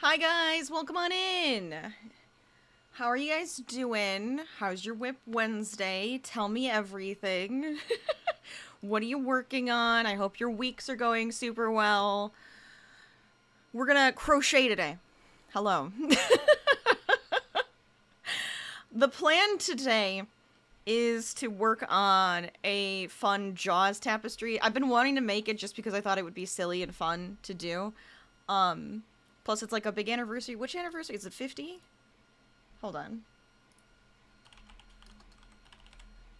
Hi guys, welcome on in. How are you guys doing? How's your Whip Wednesday? Tell me everything. What are you working on? I hope your weeks are going super well. We're gonna crochet today. Hello. The plan today is to work on a fun Jaws tapestry. I've been wanting to make it just because I thought it would be silly and fun to do. Um, Plus it's like a big anniversary. Which anniversary? Is it 50? Hold on.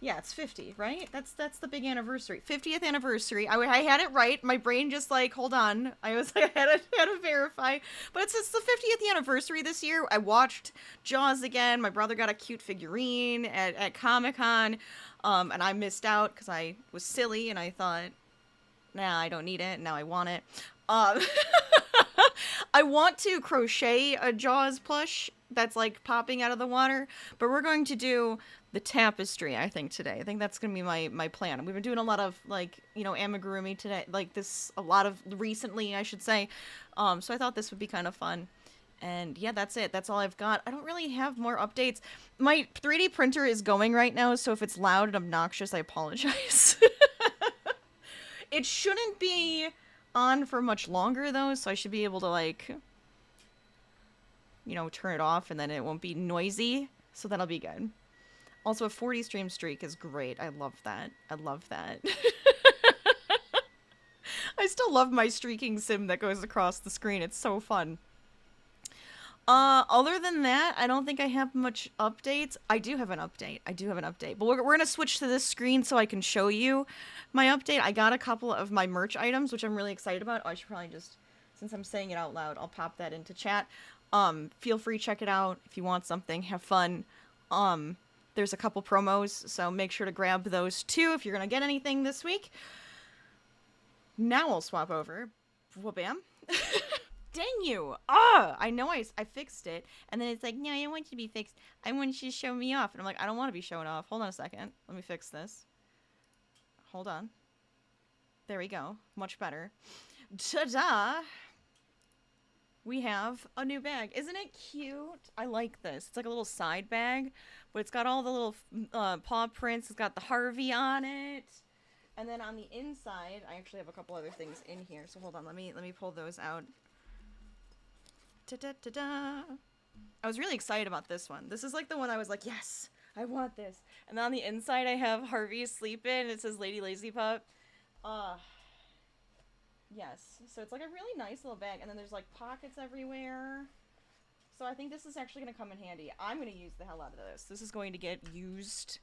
Yeah, it's 50, right? That's the big anniversary. 50th anniversary. I had it right. My brain just like, hold on. I was like, I had to verify. But it's the 50th anniversary this year. I watched Jaws again. My brother got a cute figurine at Comic-Con. And I missed out because I was silly and I thought, nah, I don't need it. Now I want it. Um, I want to crochet a Jaws plush that's like popping out of the water, but we're going to do the tapestry, I think, today. I think that's going to be my plan. We've been doing a lot of like, amigurumi today, like this, a lot of recently, I should say. So I thought this would be kind of fun. And yeah, that's it. That's all I've got. I don't really have more updates. My 3D printer is going right now, so if it's loud and obnoxious, I apologize. It shouldn't be on for much longer though, so I should be able to like, turn it off and then it won't be noisy. So that'll be good. Also, a 40 stream streak is great. I love that. I love that. I still love my streaking sim that goes across the screen. It's so fun. Other than that, I don't think I have much updates. I do have an update. But we're going to switch to this screen so I can show you my update. I got a couple of my merch items, which I'm really excited about. Oh, I should probably just, since I'm saying it out loud, I'll pop that into chat. Feel free, check it out if you want something. Have fun. There's a couple promos, so make sure to grab those too if you're going to get anything this week. Now I'll swap over. Wha-bam. Dang you! I know I fixed it, and then it's like, no, I don't want you to be fixed. I want you to show me off. And I'm like, I don't want to be shown off. Hold on a second. Let me fix this. Hold on. There we go. Much better. Ta-da! We have a new bag. Isn't it cute? I like this. It's like a little side bag, but it's got all the little paw prints. It's got the Harvey on it. And then on the inside, I actually have a couple other things in here. So hold on, let me pull those out. Ta-da-ta-da. I was really excited about this one. This is like the one I was like, yes, I want this. And then on the inside, I have Harvey sleeping. It says LadyLazyPup. Yes. So it's like a really nice little bag. And then there's like pockets everywhere. So I think this is actually going to come in handy. I'm going to use the hell out of this. This is going to get used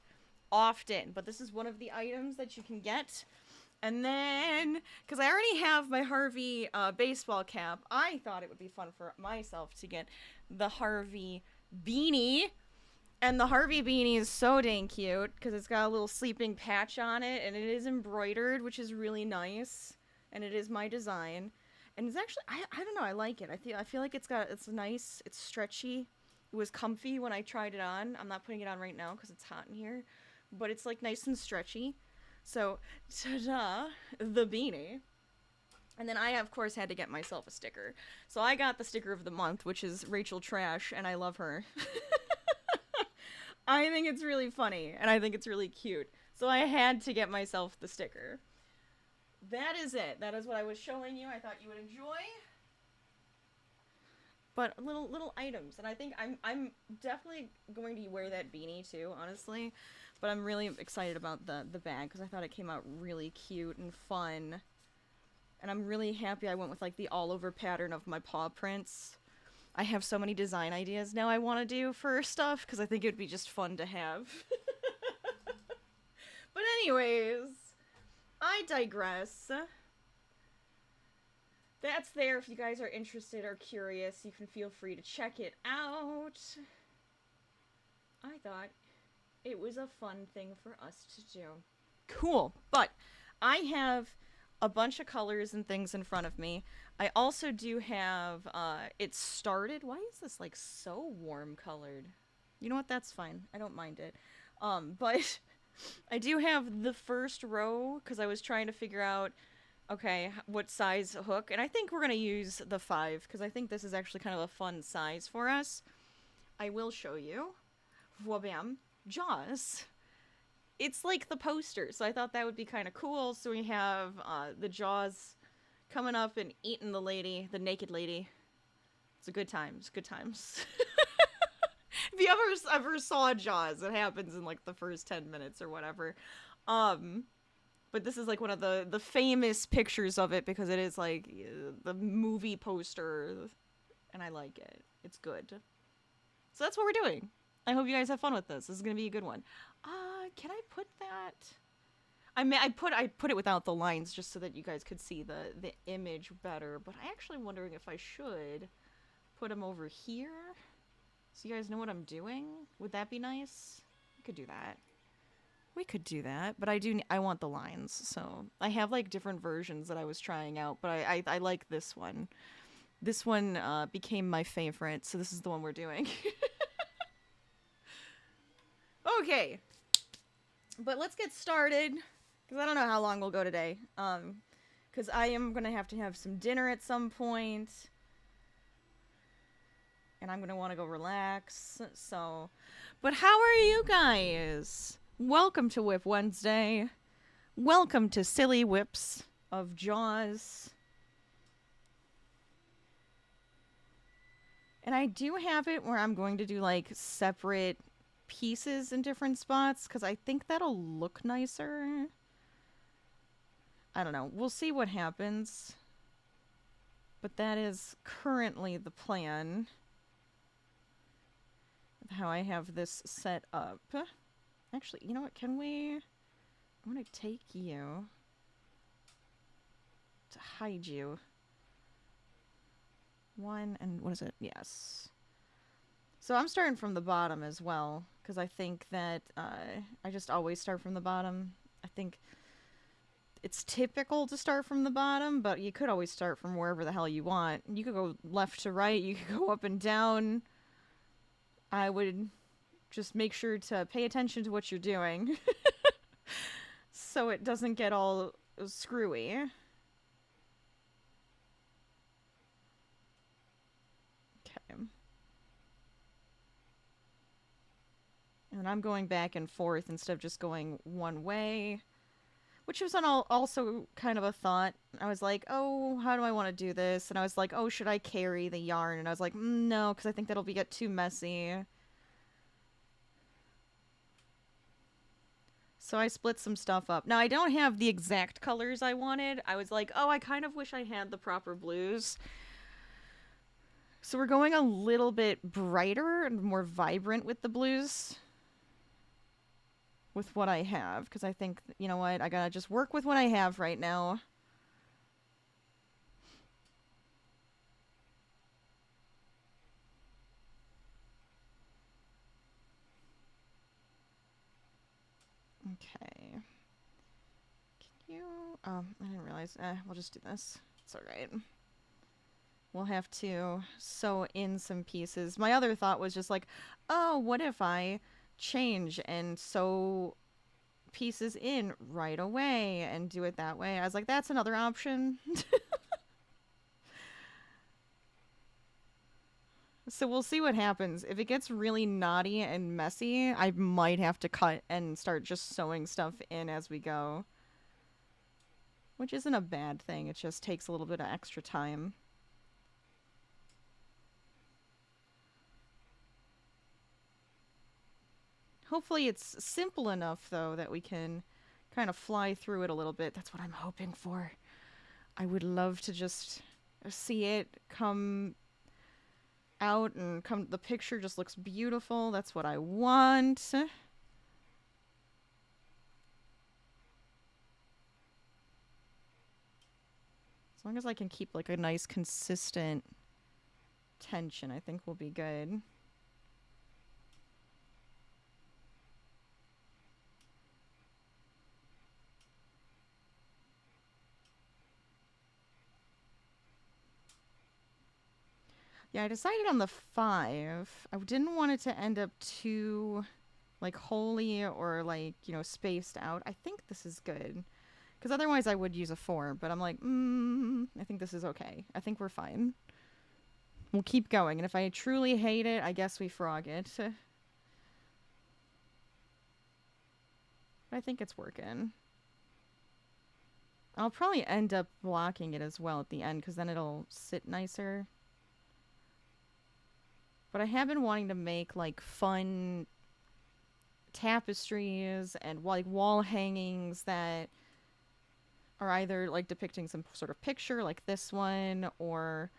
often. But this is one of the items that you can get. And then, because I already have my Harvey baseball cap, I thought it would be fun for myself to get the Harvey beanie. And the Harvey beanie is so dang cute because it's got a little sleeping patch on it, and it is embroidered, which is really nice. And it is my design. And it's actually, I don't know, I like it. I feel like it's nice, it's stretchy. It was comfy when I tried it on. I'm not putting it on right now because it's hot in here. But it's like nice and stretchy. So, ta-da, the beanie. And then I, of course, had to get myself a sticker. So I got the sticker of the month, which is Rachel Trash, and I love her. I think it's really funny, and I think it's really cute. So I had to get myself the sticker. That is it. That is what I was showing you. I thought you would enjoy. But little items, and I think I'm definitely going to wear that beanie too, honestly. But I'm really excited about the bag because I thought it came out really cute and fun. And I'm really happy I went with like the all over pattern of my paw prints. I have so many design ideas now I want to do for stuff because I think it would be just fun to have. But anyways, I digress. That's there if you guys are interested or curious. You can feel free to check it out. I thought it was a fun thing for us to do. Cool. But I have a bunch of colors and things in front of me. I also do have, it started. Why is this like so warm colored? You know what? That's fine. I don't mind it. But I do have the first row because I was trying to figure out Okay, what size hook? And I think we're gonna use the 5 because I think this is actually kind of a fun size for us. I will show you. Whabam. Jaws. It's like the poster, so I thought that would be kind of cool. So we have the Jaws coming up and eating the lady, the naked lady. It's a good times, good times. If you ever saw Jaws, it happens in like the first 10 minutes or whatever. Um, but this is like one of the famous pictures of it because it is like the movie poster, and I like it. It's good. So that's what we're doing. I hope you guys have fun with this. This is gonna be a good one. Can I put that? I put it without the lines just so that you guys could see the image better. But I actually wondering if I should put them over here, so you guys know what I'm doing. Would that be nice? We could do that. We could do that, but I want the lines. So I have like different versions that I was trying out, but I like this one. This one became my favorite, so this is the one we're doing. Okay, but let's get started because I don't know how long we'll go today. Because I am gonna have to have some dinner at some point, and I'm gonna want to go relax. So, but how are you guys? Welcome to Whip Wednesday. Welcome to Silly Whips of Jaws. And I do have it where I'm going to do like separate pieces in different spots because I think that'll look nicer. I don't know. We'll see what happens. But that is currently the plan. How I have this set up. Actually, you know what? Can we... I want to take you to hide you. One, and what is it? Yes. So I'm starting from the bottom as well, because I think that I just always start from the bottom. I think it's typical to start from the bottom, but you could always start from wherever the hell you want. You could go left to right, you could go up and down. I would just make sure to pay attention to what you're doing so it doesn't get all screwy. Okay. And I'm going back and forth instead of just going one way, which was also kind of a thought. I was like, oh, how do I want to do this? And I was like, oh, should I carry the yarn? And I was like, no, because I think that'll get too messy. So I split some stuff up. Now, I don't have the exact colors I wanted. I was like, oh, I kind of wish I had the proper blues. So we're going a little bit brighter and more vibrant with the blues. With what I have. Because I think, you know what, I gotta just work with what I have right now. Okay. Can you... Oh, I didn't realize. We'll just do this. It's alright. We'll have to sew in some pieces. My other thought was just like, oh, what if I change and sew pieces in right away and do it that way? I was like, that's another option. So we'll see what happens. If it gets really knotty and messy, I might have to cut and start just sewing stuff in as we go. Which isn't a bad thing, it just takes a little bit of extra time. Hopefully it's simple enough, though, that we can kind of fly through it a little bit. That's what I'm hoping for. I would love to just see it come out and the picture just looks beautiful. That's what I want. As long as I can keep like a nice consistent tension, I think we'll be good. Yeah, I decided on the 5. I didn't want it to end up too, like, holy or, like, you know, spaced out. I think this is good. Because otherwise I would use a 4, but I'm like, I think this is okay. I think we're fine. We'll keep going, and if I truly hate it, I guess we frog it. But I think it's working. I'll probably end up blocking it as well at the end, because then it'll sit nicer. But I have been wanting to make, like, fun tapestries and, like, wall hangings that are either, like, depicting some sort of picture, like this one, or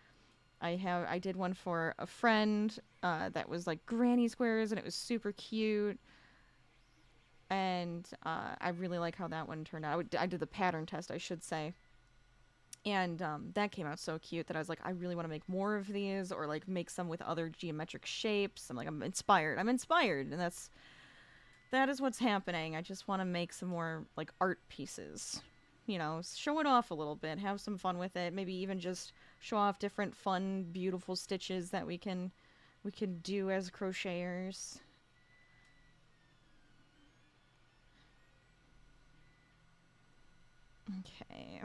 I did one for a friend that was, like, granny squares, and it was super cute. And I really like how that one turned out. I did the pattern test, I should say. And that came out so cute that I was like, I really want to make more of these, or like make some with other geometric shapes. I'm inspired. I'm inspired, and that is what's happening. I just want to make some more like art pieces. You know, show it off a little bit, have some fun with it. Maybe even just show off different fun, beautiful stitches that we can do as crocheters. Okay.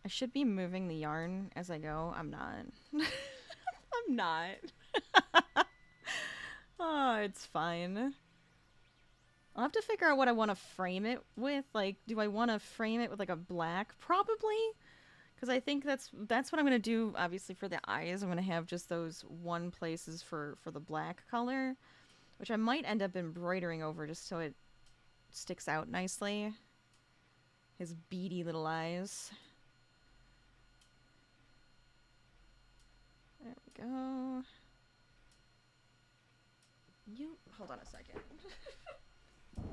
I should be moving the yarn as I go. I'm not. I'm not. Oh, it's fine. I'll have to figure out what I want to frame it with. Like, do I want to frame it with like a black? Probably. Because I think that's what I'm going to do, obviously, for the eyes. I'm going to have just those one places for the black color, which I might end up embroidering over just so it sticks out nicely. His beady little eyes. There we go. You hold on a second. Don't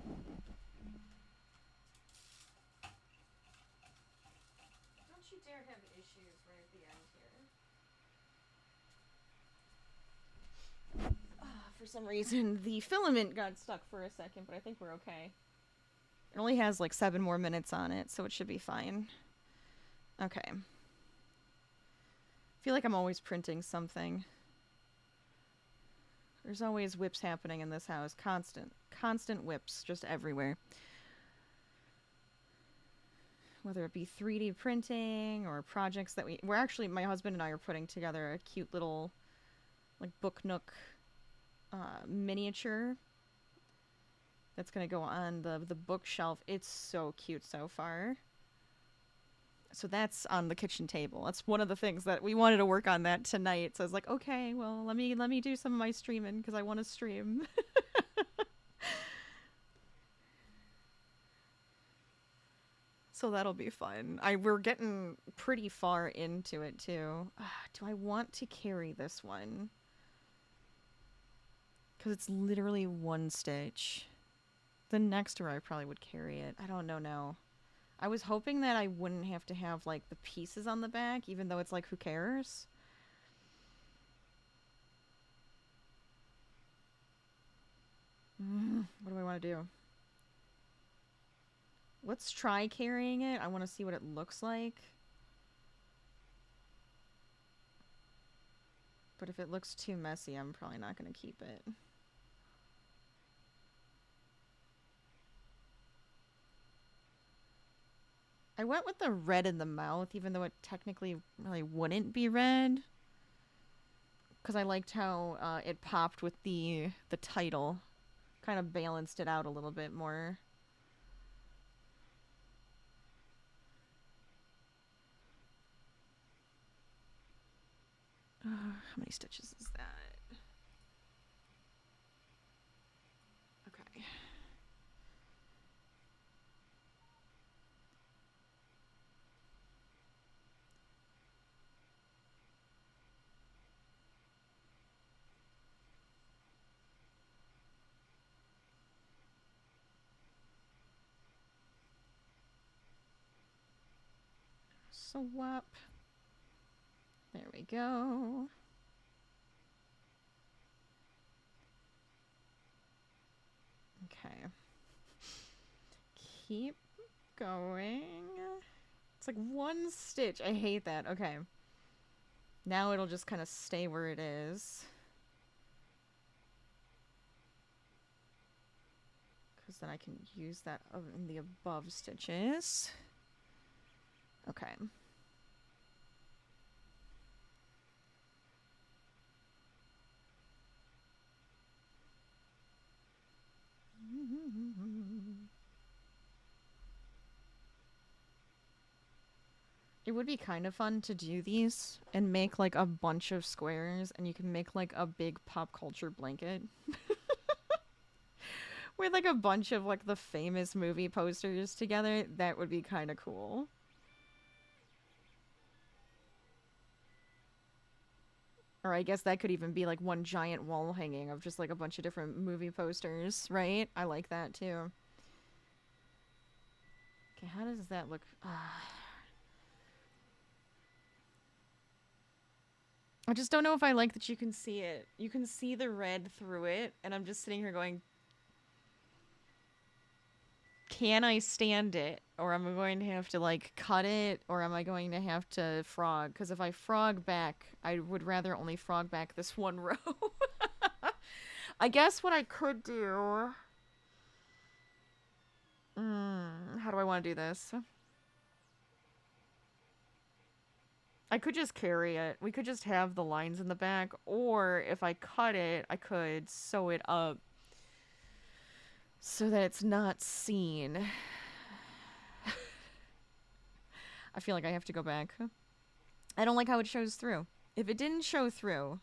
you dare have issues right at the end here. For some reason, the filament got stuck for a second, but I think we're okay. It only has like 7 more minutes on it, so it should be fine. Okay. I feel like I'm always printing something. There's always whips happening in this house. Constant whips, just everywhere. Whether it be 3D printing or projects that we're actually, my husband and I are putting together a cute little, like, book nook miniature that's going to go on the bookshelf. It's so cute so far. So that's on the kitchen table. That's one of the things that we wanted to work on that tonight. So I was like, okay, well, let me do some of my streaming because I want to stream. So that'll be fun. We're getting pretty far into it too. Do I want to carry this one? Because it's literally 1 stitch. The next row I probably would carry it. I don't know now. I was hoping that I wouldn't have to have, like, the pieces on the back, even though it's like, who cares? What do I want to do? Let's try carrying it. I want to see what it looks like. But if it looks too messy, I'm probably not going to keep it. I went with the red in the mouth, even though it technically really wouldn't be red. Because I liked how it popped with the title. Kind of balanced it out a little bit more. How many stitches is that? Okay. Swap. There we go. Okay. Keep going. It's like 1 stitch. I hate that. Okay. Now it'll just kind of stay where it is. because then I can use that in the above stitches. Okay. It would be kind of fun to do these and make like a bunch of squares, and you can make like a big pop culture blanket with like a bunch of like the famous movie posters together. That would be kind of cool. Or I guess that could even be like one giant wall hanging of just like a bunch of different movie posters, right? I like that too. Okay, how does that look? I just don't know if I like that you can see it. You can see the red through it, and I'm just sitting here going, can I stand it? Or am I going to have to, like, cut it? Or am I going to have to frog? Because if I frog back, I would rather only frog back this one row. I guess what I could do... how do I want to do this? I could just carry it. We could just have the lines in the back. Or if I cut it, I could sew it up so that it's not seen. I feel like I have to go back. I don't like how it shows through. If it didn't show through,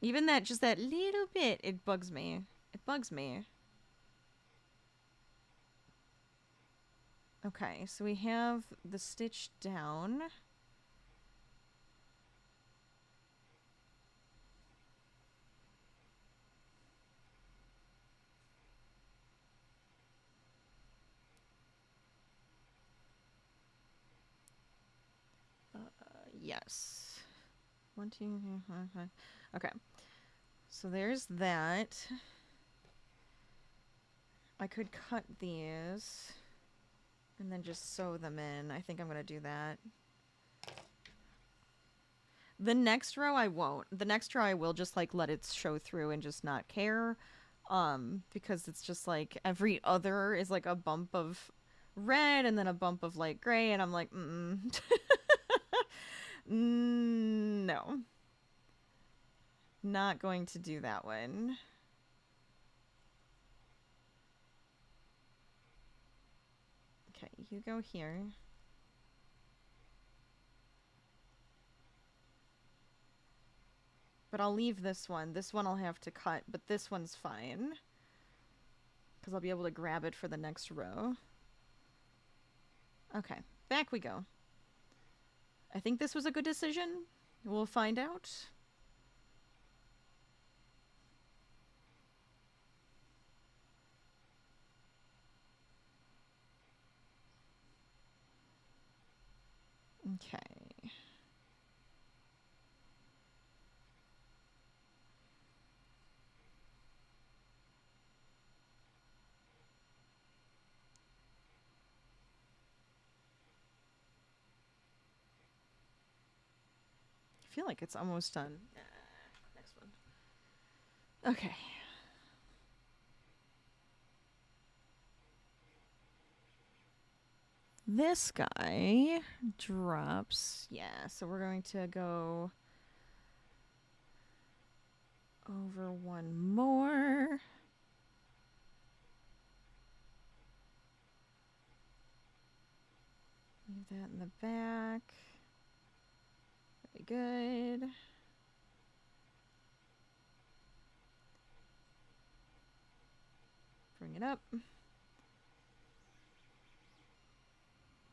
even that, just that little bit, it bugs me. It bugs me. Okay, so we have the stitch down. Yes. 1, 2, 3, 4, 5. Okay. So there's that. I could cut these and then just sew them in. I think I'm going to do that. The next row I won't. The next row I will just like let it show through and just not care. Because it's just like every other is like a bump of red and then a bump of light gray, and I'm like, no. Not going to do that one. Okay, you go here. But I'll leave this one. This one I'll have to cut, but this one's fine. Because I'll be able to grab it for the next row. Okay, back we go. I think this was a good decision. We'll find out. Okay. I feel like it's almost done. Next one. Okay. This guy drops. Yeah, so we're going to go over one more. Leave that in the back. Very good. Bring it up.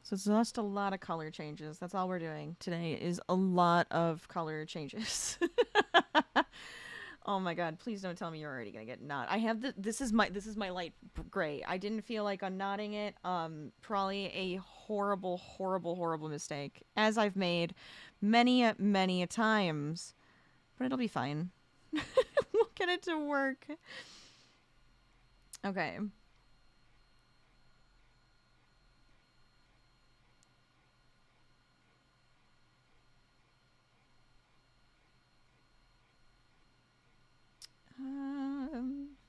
So it's just a lot of color changes. That's all we're doing today is a lot of color changes. Oh my god, please don't tell me you're already gonna get knot. I have this is my light gray. I didn't feel like unknotting it. Probably a horrible mistake, as I've made many a times. But it'll be fine. We'll get it to work. Okay.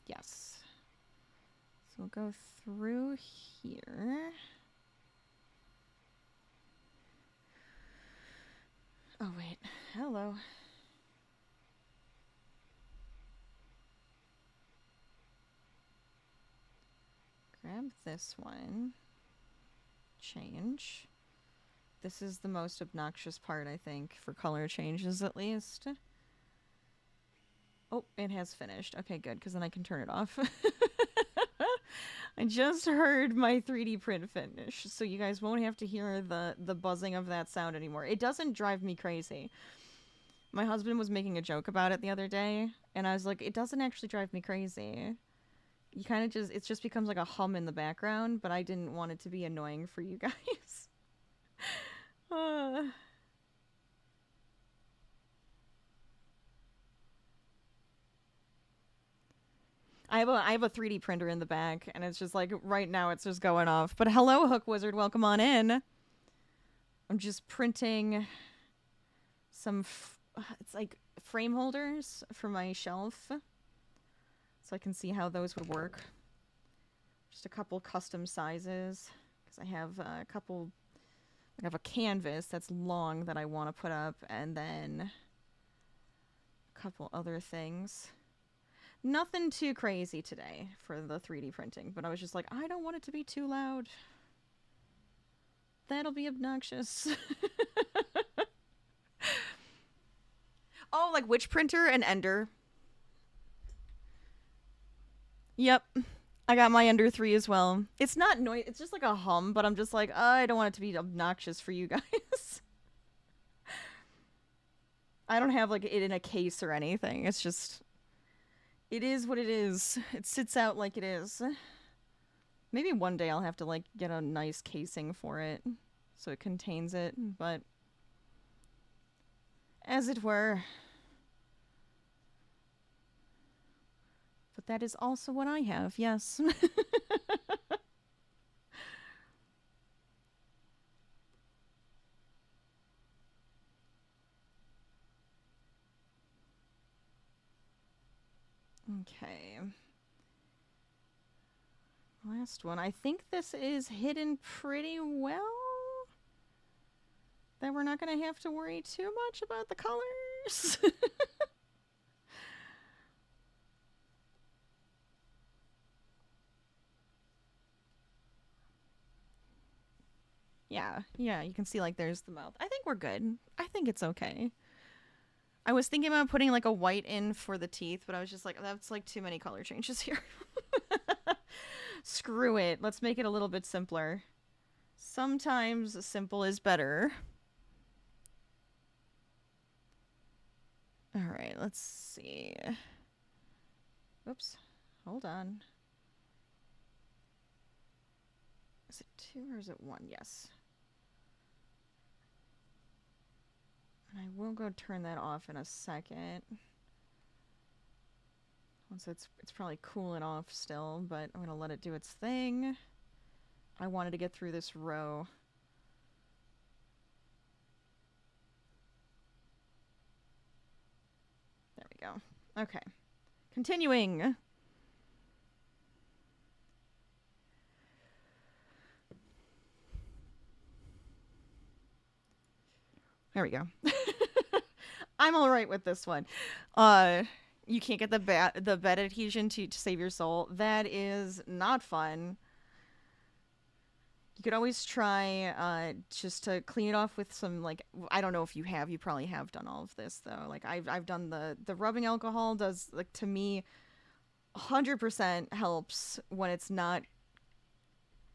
Yes. So we'll go through here. Oh, wait. Hello. Grab this one. Change. This is the most obnoxious part, I think, for color changes at least. Oh, it has finished. Okay, good, because then I can turn it off. I just heard my 3D print finish, so you guys won't have to hear the buzzing of that sound anymore. It doesn't drive me crazy. My husband was making a joke about it the other day, and I was like, it doesn't actually drive me crazy. You kind of just, it just becomes like a hum in the background, but I didn't want it to be annoying for you guys. I have a 3D printer in the back, and it's just like, right now it's just going off. But hello, Hook Wizard, welcome on in. I'm just printing some, it's like frame holders for my shelf, so I can see how those would work. Just a couple custom sizes, because I have a couple, I have a canvas that's long that I want to put up, and then a couple other things. Nothing too crazy today for the 3D printing, but I was just like, I don't want it to be too loud. That'll be obnoxious. Oh, like which printer? An Ender. Yep. I got my Ender 3 as well. It's not noise, it's just like a hum, but I'm just like, oh, I don't want it to be obnoxious for you guys. I don't have like it in a case or anything. It's just, it is what it is. It sits out like it is. Maybe one day I'll have to like get a nice casing for it so it contains it, but as it were. But that is also what I have, yes. Okay. Last one. I think this is hidden pretty well. That we're not going to have to worry too much about the colors. Yeah, you can see like there's the mouth. I think we're good. I think it's okay. I was thinking about putting like a white in for the teeth, but I was just like, that's like too many color changes here. Screw it. Let's make it a little bit simpler. Sometimes simple is better. All right, let's see. Oops. Hold on. Is it 2 or is it 1? Yes. And I will go turn that off in a second. Once it's probably cooling off still, but I'm gonna let it do its thing. I wanted to get through this row. There we go. Okay. Continuing. There we go. I'm all right with this one. You can't get the bed adhesion to save your soul. That is not fun. You could always try just to clean it off with some, like, I don't know if you have. You probably have done all of this though. Like I've done the rubbing alcohol does, like, to me 100% helps when it's not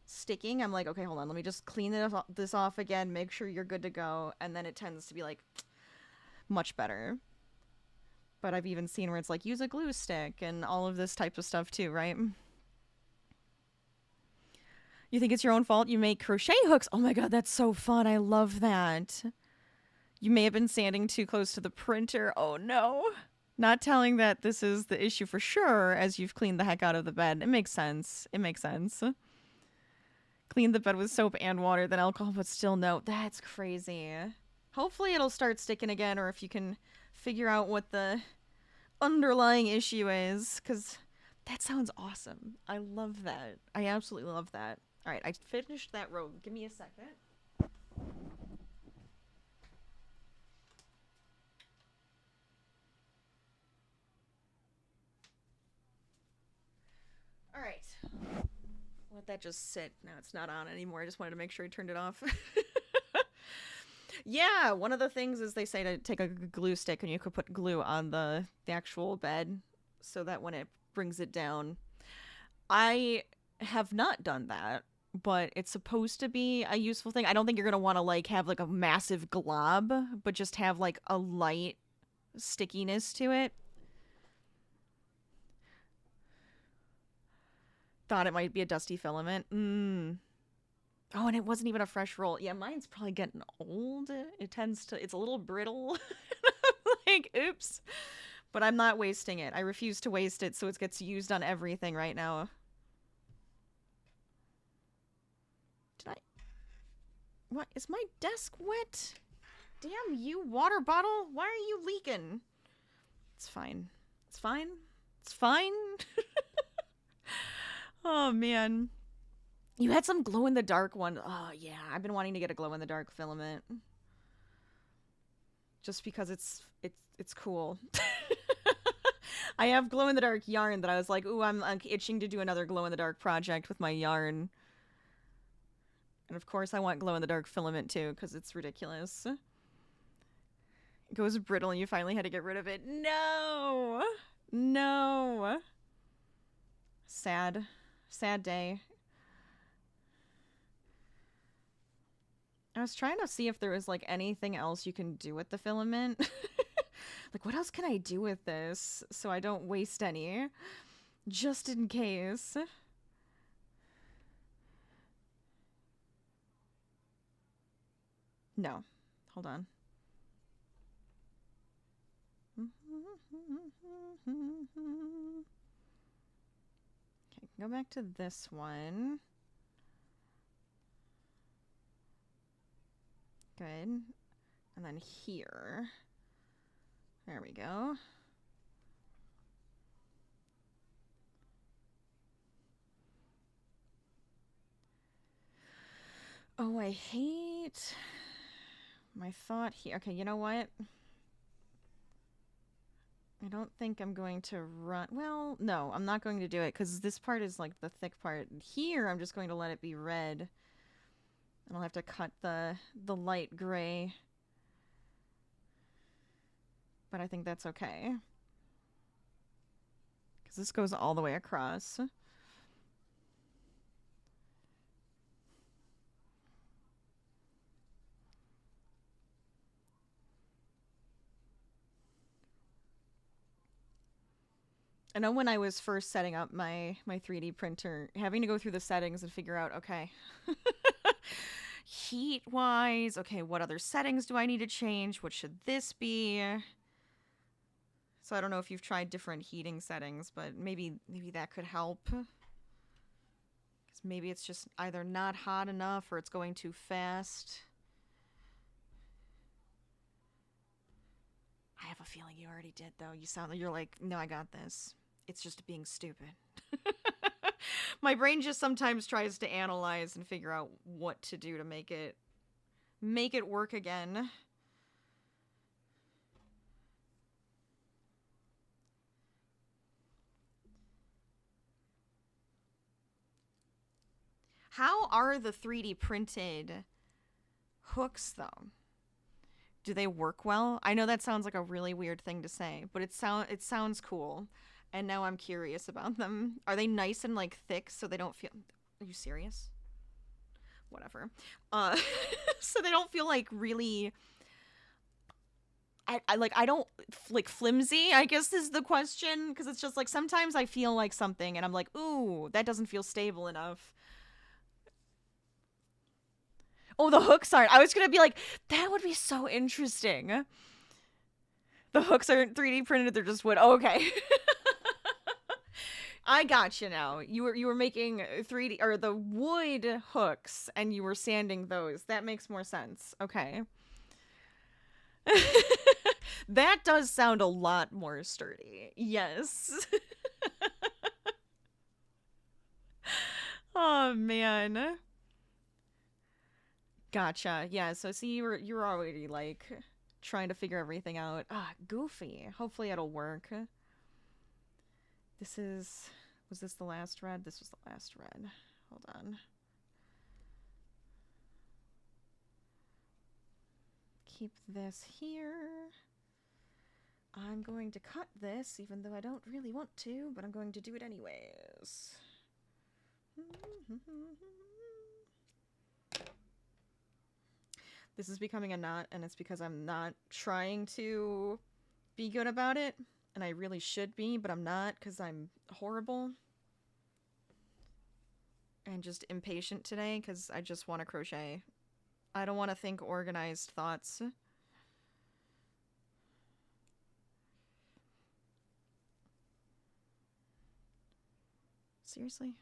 sticking. I'm like, okay, hold on, let me just clean this off again, make sure you're good to go, and then it tends to be like much better. But I've even seen where it's like, use a glue stick and all of this type of stuff too, right? You think it's your own fault you make crochet hooks? Oh my god, that's so fun. I love that. You may have been standing too close to the printer. Oh no. Not telling that this is the issue for sure as you've cleaned the heck out of the bed. It makes sense. It makes sense. Clean the bed with soap and water, then alcohol, but still no. That's crazy. Hopefully it'll start sticking again, or if you can figure out what the underlying issue is, because That sounds awesome. I love that. I absolutely love that. All right, I finished that row. Give me a second. All right. Let that just sit. Now it's not on anymore. I just wanted to make sure I turned it off. Yeah, one of the things is they say to take a glue stick and you could put glue on the actual bed so that when it brings it down. I have not done that, but it's supposed to be a useful thing. I don't think you're going to want to like have like a massive glob, but just have like a light stickiness to it. Thought it might be a dusty filament. Oh, and it wasn't even a fresh roll. Yeah, mine's probably getting old. It tends to, it's a little brittle. Like, oops. But I'm not wasting it. I refuse to waste it, so it gets used on everything right now. Did I? What? Is my desk wet? Damn you, water bottle. Why are you leaking? It's fine. It's fine. It's fine. Oh, man. You had some glow-in-the-dark one. Oh, yeah. I've been wanting to get a glow-in-the-dark filament. Just because it's cool. I have glow-in-the-dark yarn that I was like, ooh, I'm itching to do another glow-in-the-dark project with my yarn. And of course I want glow-in-the-dark filament too, because it's ridiculous. It goes brittle and you finally had to get rid of it. No! No! Sad. Sad day. I was trying to see if there was like anything else you can do with the filament. Like, what else can I do with this so I don't waste any? Just in case. No. Hold on. Okay, go back to this one. Good. And then here. There we go. Oh, I hate my thought here. Okay, you know what? I don't think I'm going to run. Well, no, I'm not going to do it because this part is like the thick part. Here, I'm just going to let it be red. And I'll have to cut the light gray. But I think that's okay. Because this goes all the way across. I know when I was first setting up my 3D printer, having to go through the settings and figure out, okay, heat-wise, okay, what other settings do I need to change? What should this be? So I don't know if you've tried different heating settings, but maybe that could help. Because maybe it's just either not hot enough or it's going too fast. I have a feeling you already did, though. You sound like you're like, no, I got this. It's just being stupid. My brain just sometimes tries to analyze and figure out what to do to make it work again. How are the 3D printed hooks, though? Do they work well? I know that sounds like a really weird thing to say, but it sounds cool. And now I'm curious about them. Are they nice and like thick so they don't feel... Are you serious? Whatever. So they don't feel like really... I don't like flimsy, I guess is the question. Because it's just like sometimes I feel like something and I'm like, ooh, that doesn't feel stable enough. Oh, the hooks aren't. I was going to be like, that would be so interesting. The hooks aren't 3D printed, they're just wood. Oh, okay. I got you now. You were making 3D or the wood hooks and you were sanding those. That makes more sense. Okay. That does sound a lot more sturdy. Yes. Oh man. Gotcha. Yeah, so see you're already like trying to figure everything out. Ah, goofy. Hopefully it'll work. This is was this the last red? This was the last red. Hold on. Keep this here. I'm going to cut this, even though I don't really want to, but I'm going to do it anyways. This is becoming a knot, and it's because I'm not trying to be good about it, and I really should be, but I'm not because I'm horrible. And just impatient today because I just want to crochet. I don't want to think organized thoughts. Seriously?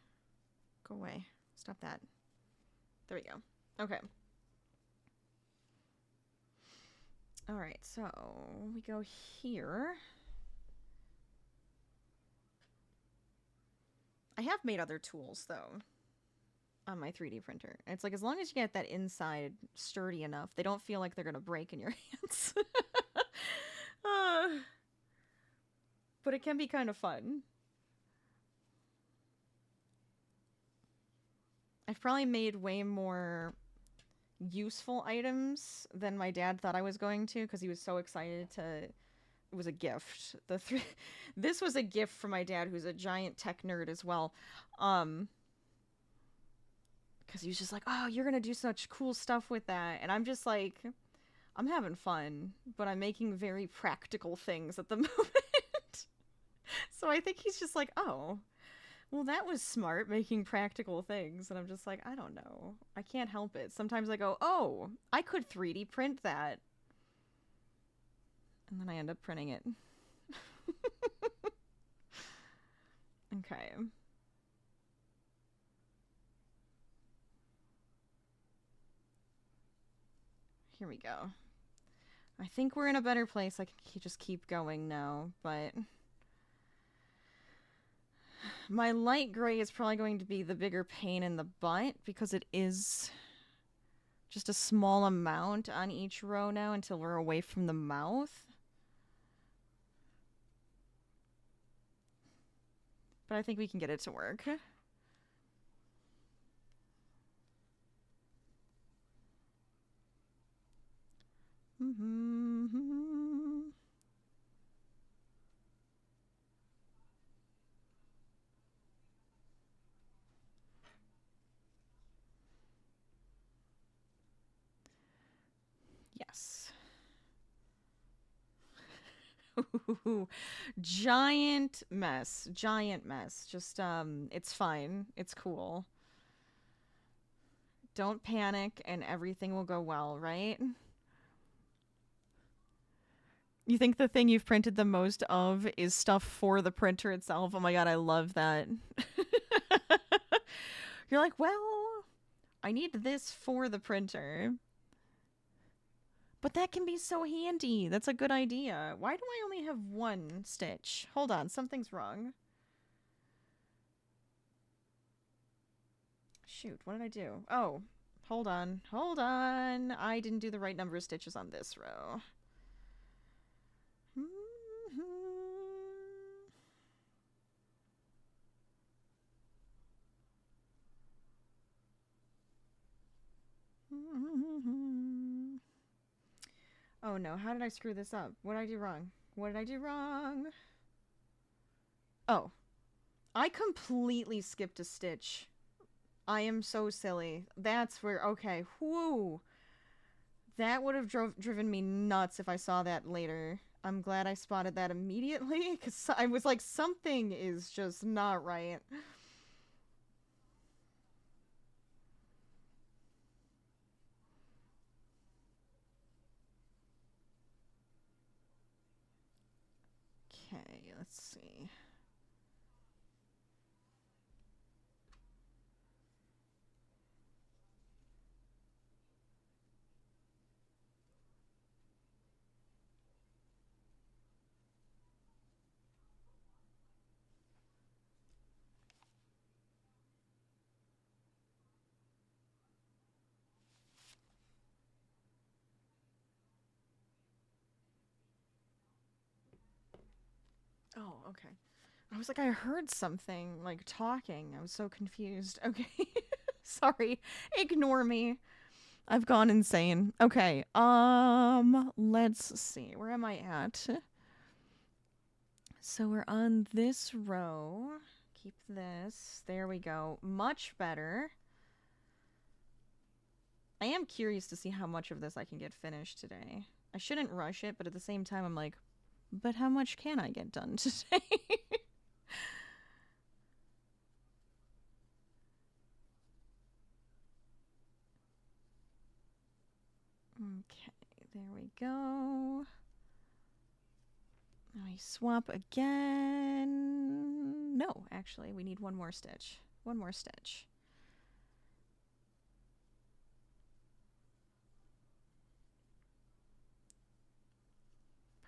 Go away. Stop that. There we go. Okay. Alright, so we go here. I have made other tools, though, on my 3D printer. It's like, as long as you get that inside sturdy enough, they don't feel like they're gonna break in your hands. But it can be kind of fun. I've probably made way more useful items than my dad thought I was going to, because he was so excited to... It was a gift. This was a gift from my dad, who's a giant tech nerd as well. Because he was just like, oh, you're gonna do such cool stuff with that. And I'm just like, I'm having fun, but I'm making very practical things at the moment. So I think he's just like, oh, well, that was smart, making practical things. And I'm just like, I don't know. I can't help it. Sometimes I go, oh, I could 3D print that. And then I end up printing it. Okay. Here we go. I think we're in a better place. I can just keep going now, but... My light gray is probably going to be the bigger pain in the butt, because it is just a small amount on each row now until we're away from the mouth. But I think we can get it to work. Yes. Giant mess. Giant mess. Just, it's fine. It's cool. Don't panic and everything will go well, right? You think the thing you've printed the most of is stuff for the printer itself? Oh my god, I love that. You're like, well, I need this for the printer. But that can be so handy. That's a good idea. Why do I only have one stitch? Hold on, something's wrong. Shoot, what did I do? Oh, hold on. Hold on. I didn't do the right number of stitches on this row. Oh no, how did I screw this up? What did I do wrong? What did I do wrong? Oh. I completely skipped a stitch. I am so silly. That's where... Okay, whoo. That would have driven me nuts if I saw that later. I'm glad I spotted that immediately, because I was like, something is just not right. Okay, let's see. okay. I was like, I heard something, like, talking. I was so confused. Okay. Sorry. Ignore me. I've gone insane. Okay. Let's see. Where am I at? So we're on this row. Keep this. There we go. Much better. I am curious to see how much of this I can get finished today. I shouldn't rush it, but at the same time, I'm like, but how much can I get done today? Okay, there we go. Now I swap again. No, actually, we need one more stitch. One more stitch.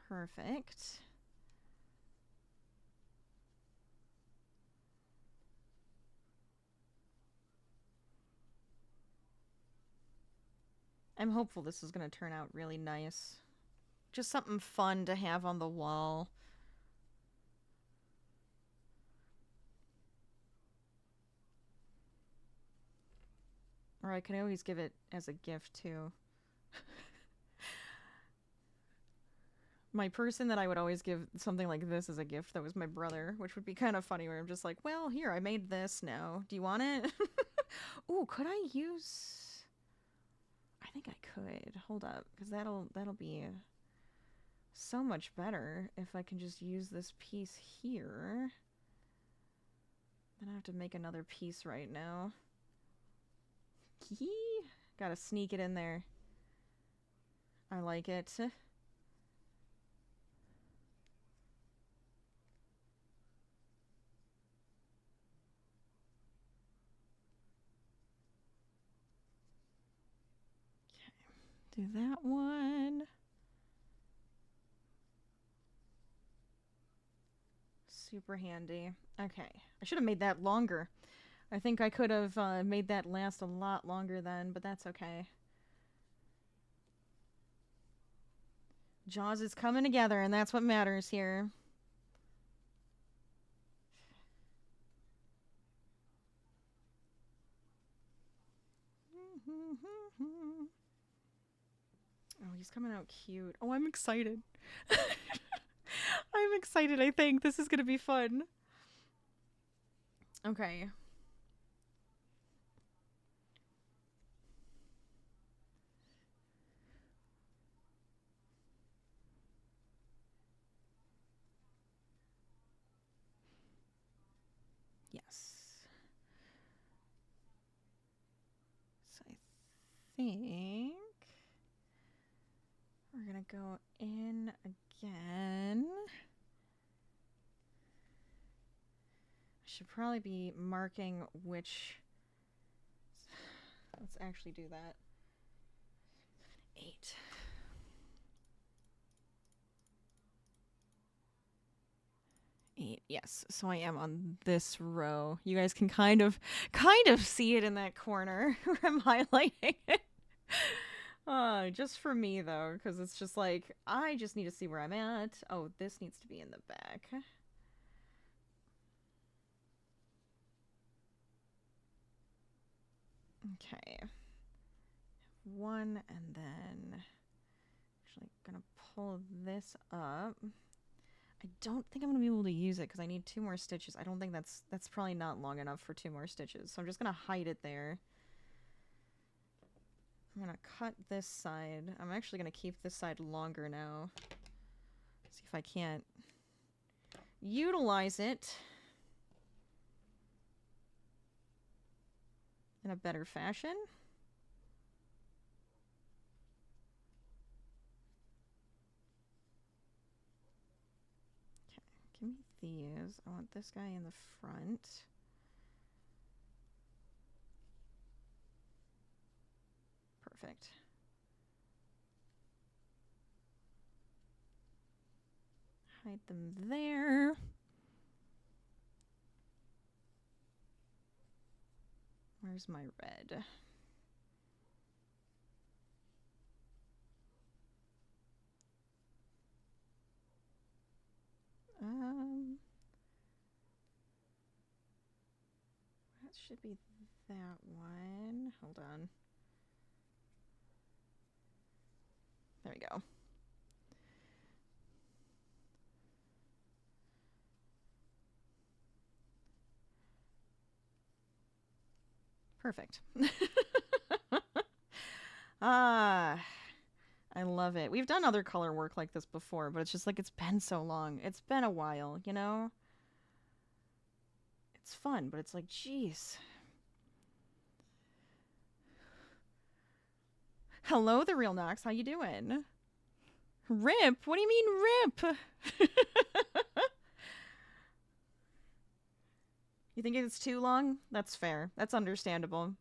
Perfect. I'm hopeful this is going to turn out really nice. Just something fun to have on the wall. Or I can always give it as a gift, too. My person that I would always give something like this as a gift, that was my brother, which would be kind of funny, where I'm just like, well, here, I made this now. Do you want it? Ooh, could I use... I think I could. Hold up, because that'll be so much better if I can just use this piece here. Then I have to make another piece right now. Gotta sneak it in there. I like it. Do that one. Super handy. Okay. I should have made that longer. I think I could have made that last a lot longer then, but that's okay. Jaws is coming together, and that's what matters here. Oh, he's coming out cute. Oh, I'm excited. I'm excited, I think. This is going to be fun. Okay. Yes. So I think we're going to go in again. I should probably be marking which... Let's actually do that. 8. Yes, so I am on this row. You guys can kind of see it in that corner where I'm highlighting it. Just for me though, because it's just like, I just need to see where I'm at. Oh, this needs to be in the back. Okay. One, and then actually gonna pull this up. I don't think I'm going to be able to use it because I need 2 more stitches. I don't think that's probably not long enough for 2 more stitches. So I'm just going to hide it there. I'm going to cut this side. I'm actually going to keep this side longer now. See if I can't utilize it in a better fashion. Give me these. I want this guy in the front. Perfect. Hide them there. Where's my red? should be that one. Hold on. There we go. Perfect. Ah, I love it. We've done other color work like this before, but it's just like it's been so long. It's been a while, you know? It's fun, but it's like, geez. Hello, The Real Knox. How you doing? Rip? What do you mean rip? You think it's too long? That's fair. That's understandable.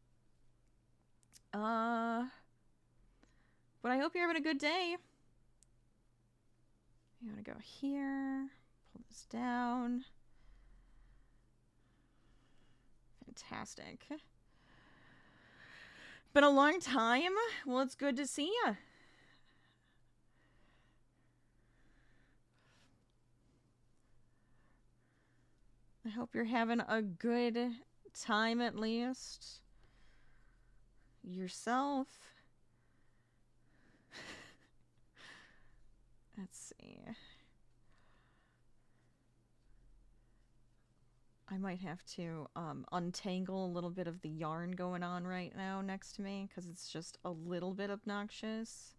But I hope you're having a good day. You want to go here. Pull this down. Fantastic. Been a long time. Well, it's good to see you. I hope you're having a good time at least. Yourself. Let's see. I might have to untangle a little bit of the yarn going on right now next to me because it's just a little bit obnoxious.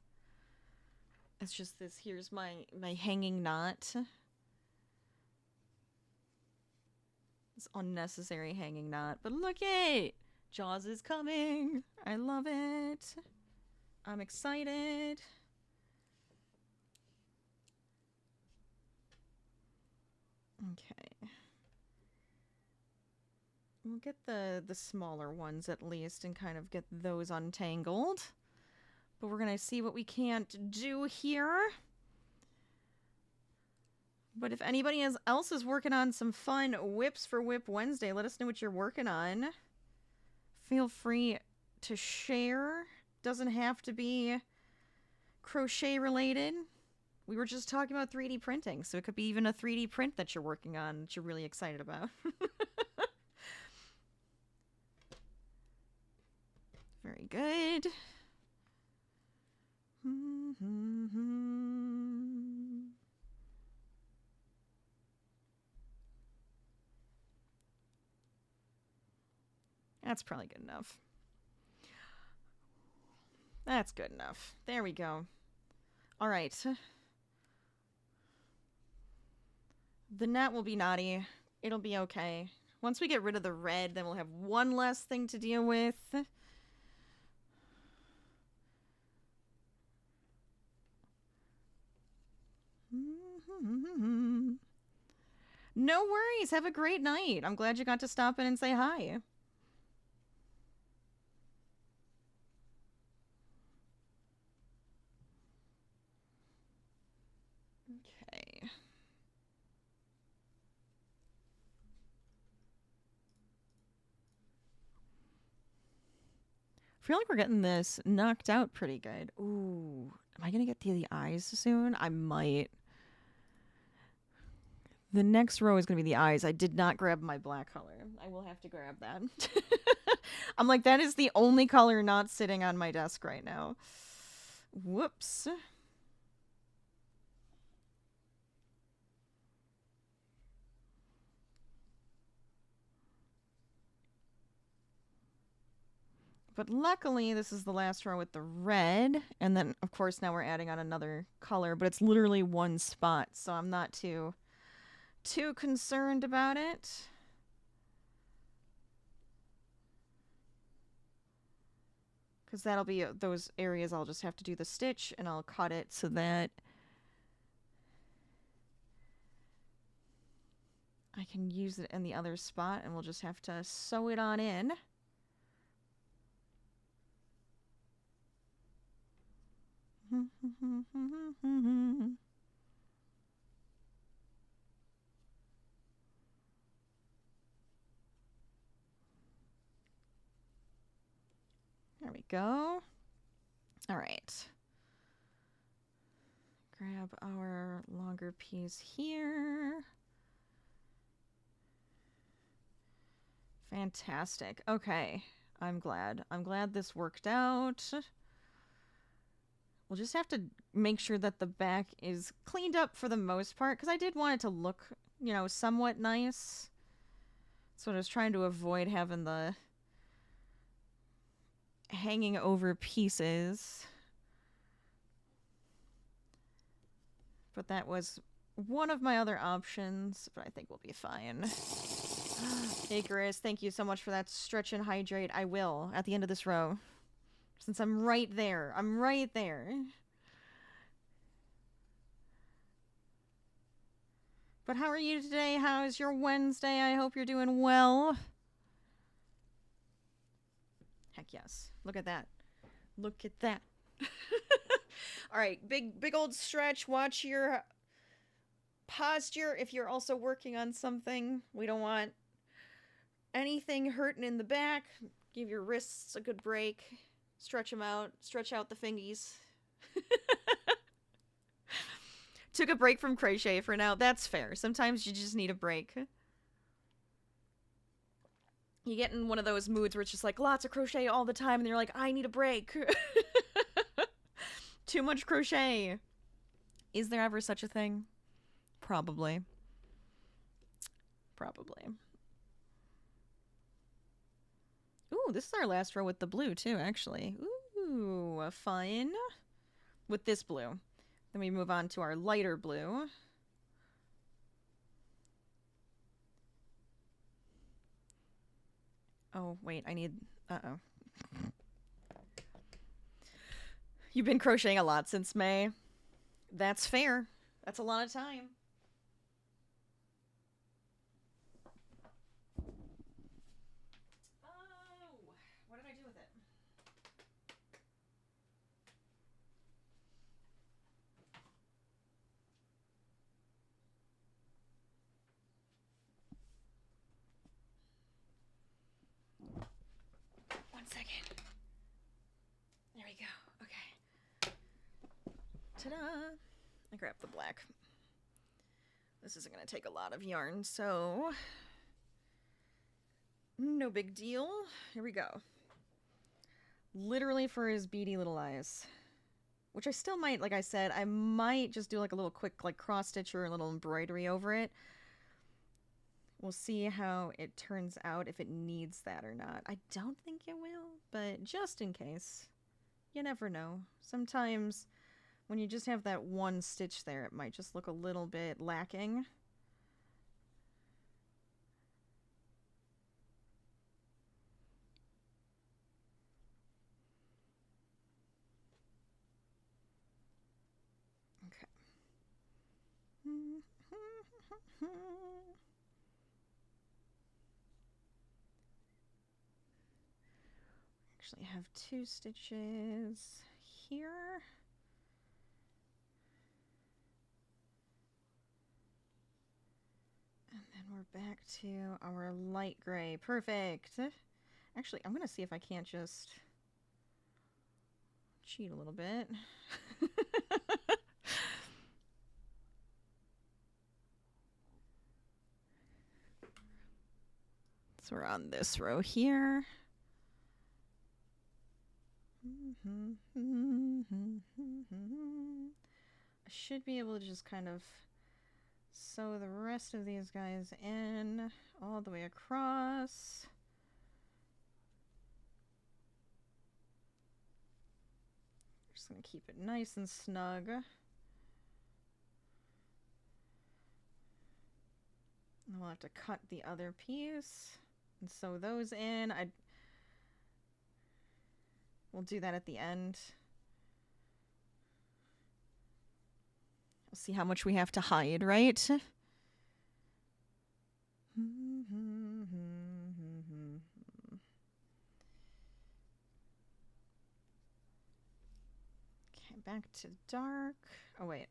It's just this. Here's my hanging knot. It's unnecessary hanging knot. But look it! Jaws is coming! I love it! I'm excited! Okay. We'll get the smaller ones at least and kind of get those untangled. But we're going to see what we can't do here. But if anybody else is working on some fun whips for Whip Wednesday, let us know what you're working on. Feel free to share. Doesn't have to be crochet related. We were just talking about 3D printing, so it could be even a 3D print that you're working on that you're really excited about. Very good. That's probably good enough. That's good enough. There we go. All right. The net will be naughty. It'll be okay. Once we get rid of the red, then we'll have one less thing to deal with. No worries. Have a great night. I'm glad you got to stop in and say hi. Okay. I feel like we're getting this knocked out pretty good. Ooh, am I going to get the eyes soon? I might. The next row is going to be the eyes. I did not grab my black color. I will have to grab that. I'm like, that is the only color not sitting on my desk right now. Whoops. But luckily, this is the last row with the red. And then, of course, now we're adding on another color. But it's literally one spot, so I'm not too concerned about it. Because that'll be those areas I'll just have to do the stitch, and I'll cut it so that I can use it in the other spot, and we'll just have to sew it on in. There we go. All right. Grab our longer piece here. Fantastic. Okay. I'm glad. I'm glad this worked out. We'll just have to make sure that the back is cleaned up for the most part, because I did want it to look, you know, somewhat nice. So I was trying to avoid having the hanging over pieces. But that was one of my other options, but I think we'll be fine. Icarus, thank you so much for that stretch and hydrate. I will at the end of this row. Since I'm right there. I'm right there. But how are you today? How is your Wednesday? I hope you're doing well. Heck yes. Look at that. Look at that. All right, big old stretch. Watch your posture if you're also working on something. We don't want anything hurting in the back. Give your wrists a good break. Stretch them out. Stretch out the fingies. Took a break from crochet for now. That's fair. Sometimes you just need a break. You get in one of those moods where it's just like lots of crochet all the time and you're like, I need a break. Too much crochet. Is there ever such a thing? Probably. Probably. Ooh, this is our last row with the blue too, actually. Ooh, fun. With this blue. Then we move on to our lighter blue. Oh, wait, I need... Uh-oh. You've been crocheting a lot since May. That's fair. That's a lot of time. Oh, what did I do with it? One second. There we go. Okay. Ta-da! I grabbed the black. This isn't going to take a lot of yarn, so... no big deal. Here we go. Literally for his beady little eyes. Which I still might, like I said, I might just do like a little quick like cross stitch or a little embroidery over it. We'll see how it turns out, if it needs that or not. I don't think it will, but just in case. You never know. Sometimes when you just have that one stitch there, it might just look a little bit lacking. Okay. Actually have 2 stitches here. And then we're back to our light gray. Perfect. Actually, I'm going to see if I can't just cheat a little bit. So we're on this row here. I should be able to just kind of sew the rest of these guys in all the way across. Just gonna keep it nice and snug. And we'll have to cut the other piece and sew those in. We'll do that at the end. We'll see how much we have to hide, right? Okay, back to dark. Oh, wait.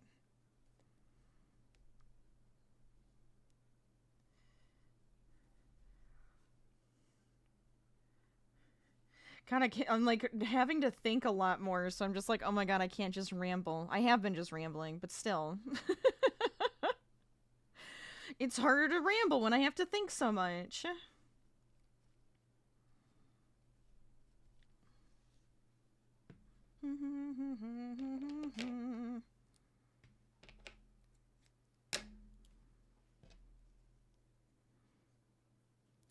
I'm like having to think a lot more, so I'm just like, oh my god, I can't just ramble. I have been just rambling, but still. It's harder to ramble when I have to think so much.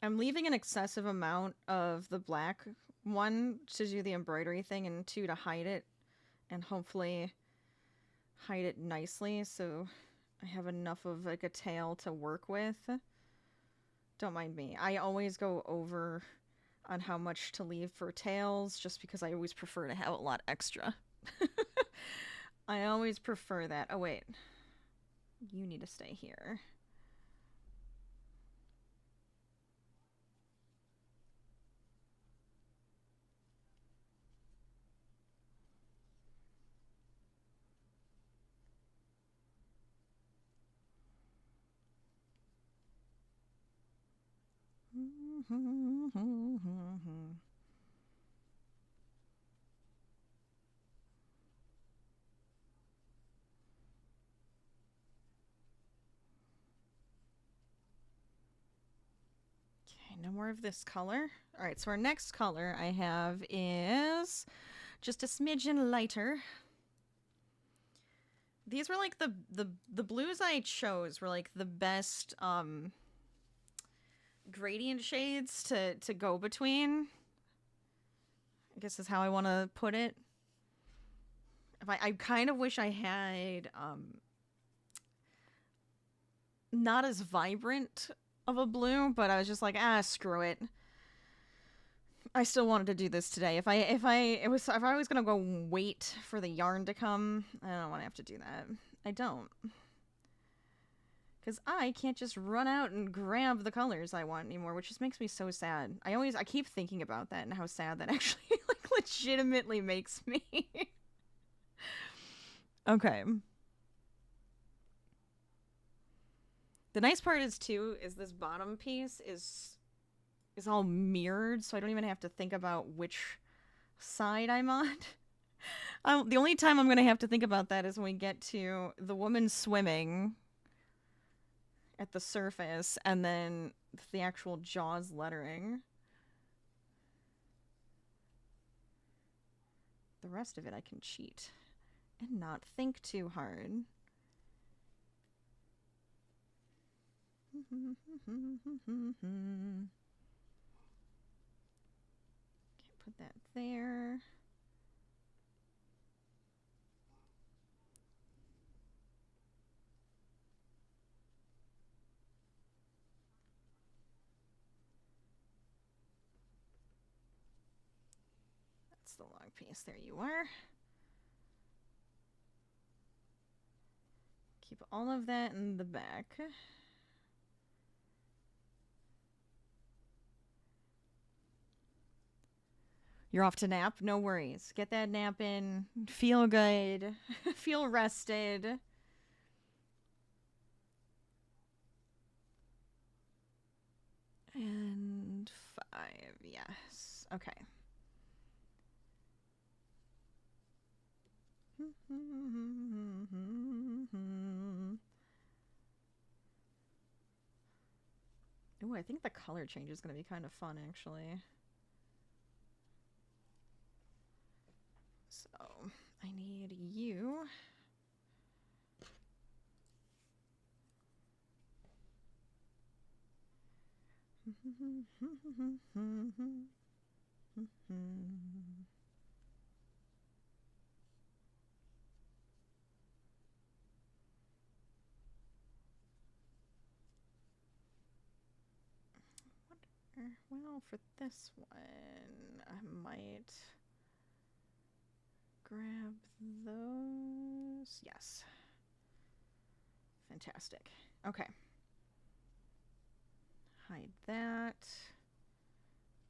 I'm leaving an excessive amount of the black, one, to do the embroidery thing, and two, to hide it, and hopefully hide it nicely so I have enough of like a tail to work with. Don't mind me. I always go over on how much to leave for tails just because I always prefer to have a lot extra. I always prefer that. Oh, wait. You need to stay here. Okay, no more of this color. All right, so our next color I have is just a smidgen lighter. These were like the blues I chose were like the best gradient shades to go between. I guess is how I want to put it. If I kind of wish I had not as vibrant of a blue, but I was just like, screw it. I still wanted to do this today. If I was gonna go wait for the yarn to come, I don't want to have to do that. I don't. Because I can't just run out and grab the colors I want anymore, which just makes me so sad. I keep thinking about that and how sad that actually like legitimately makes me. Okay. The nice part is too is this bottom piece is all mirrored, so I don't even have to think about which side I'm on. The only time I'm gonna have to think about that is when we get to the woman swimming at the surface, and then the actual Jaws lettering. The rest of it I can cheat and not think too hard. Can't put that there. That's the long piece. There you are. Keep all of that in the back. You're off to nap? No worries. Get that nap in. Feel good. Feel rested. And 5, yes. Okay. Ooh, I think the color change is going to be kind of fun, actually. So, I need you. Well, for this one, I might grab those. Yes. Fantastic. Okay. Hide that.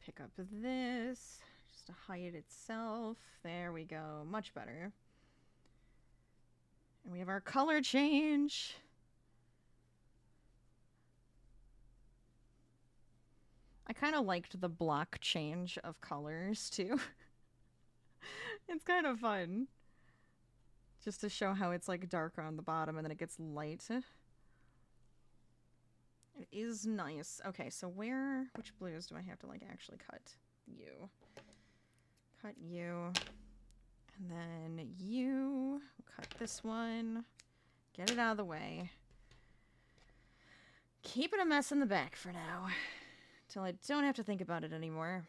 Pick up this, just to hide itself. There we go. Much better. And we have our color change. I kind of liked the block change of colors, too. It's kind of fun. Just to show how it's, like, darker on the bottom and then it gets light. It is nice. Okay, so which blues do I have to, like, actually cut? You. Cut you. And then you. Cut this one. Get it out of the way. Keep it a mess in the back for now. till I don't have to think about it anymore.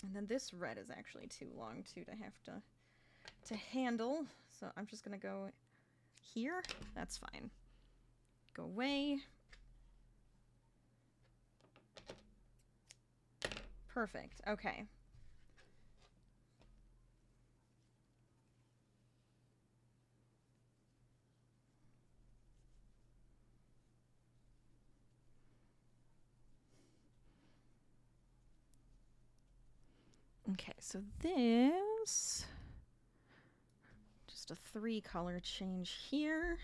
And then this red is actually too long too to have to handle, so I'm just gonna go here. That's fine. Go away. Perfect. Okay. Okay, so this, just a 3 color change here.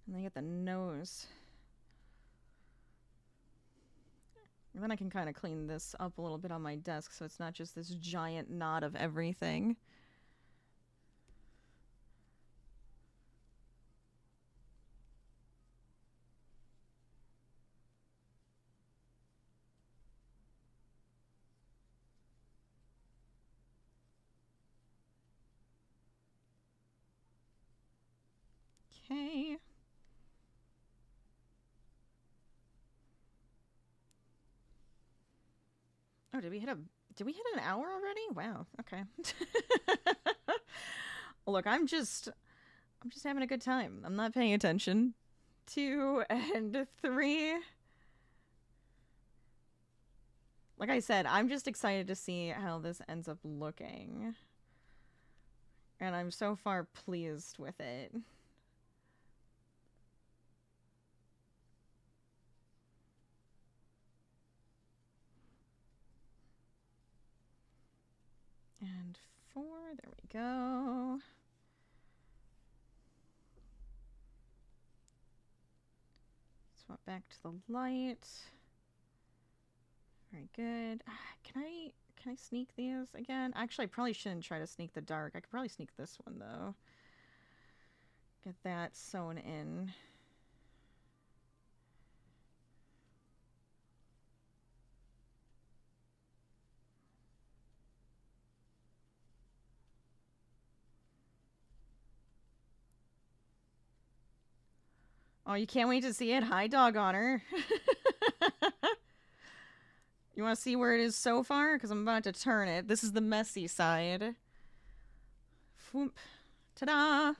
And then get the nose. And then I can kind of clean this up a little bit on my desk so it's not just this giant knot of everything. Okay. Oh, did we hit an hour already? Wow. Okay. Look, I'm just having a good time. I'm not paying attention. 2 and 3. Like I said, I'm just excited to see how this ends up looking. And I'm so far pleased with it. And 4, there we go. Swap back to the light. Very good. Can I sneak these again? Actually, I probably shouldn't try to sneak the dark. I could probably sneak this one though. Get that sewn in. Oh, you can't wait to see it? Hi, dog honor. You want to see where it is so far? Because I'm about to turn it. This is the messy side. Foomp. Ta-da!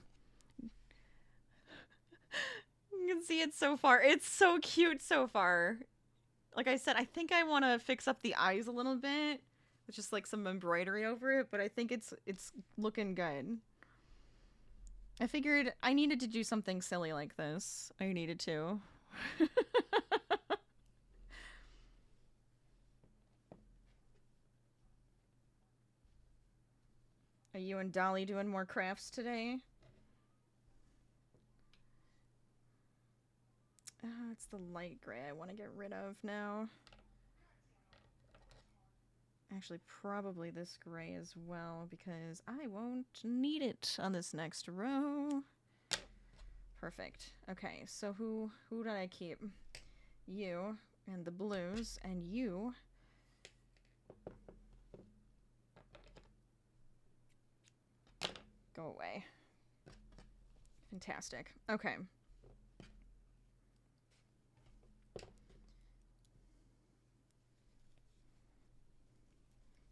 You can see it so far. It's so cute so far. Like I said, I think I want to fix up the eyes a little bit. With just like some embroidery over it, but I think it's looking good. I figured I needed to do something silly like this. I needed to. Are you and Dolly doing more crafts today? It's the light gray I want to get rid of now. Actually, probably this gray as well, because I won't need it on this next row. Perfect. Okay, so who did I keep? You and the blues, and you. Go away. Fantastic. Okay.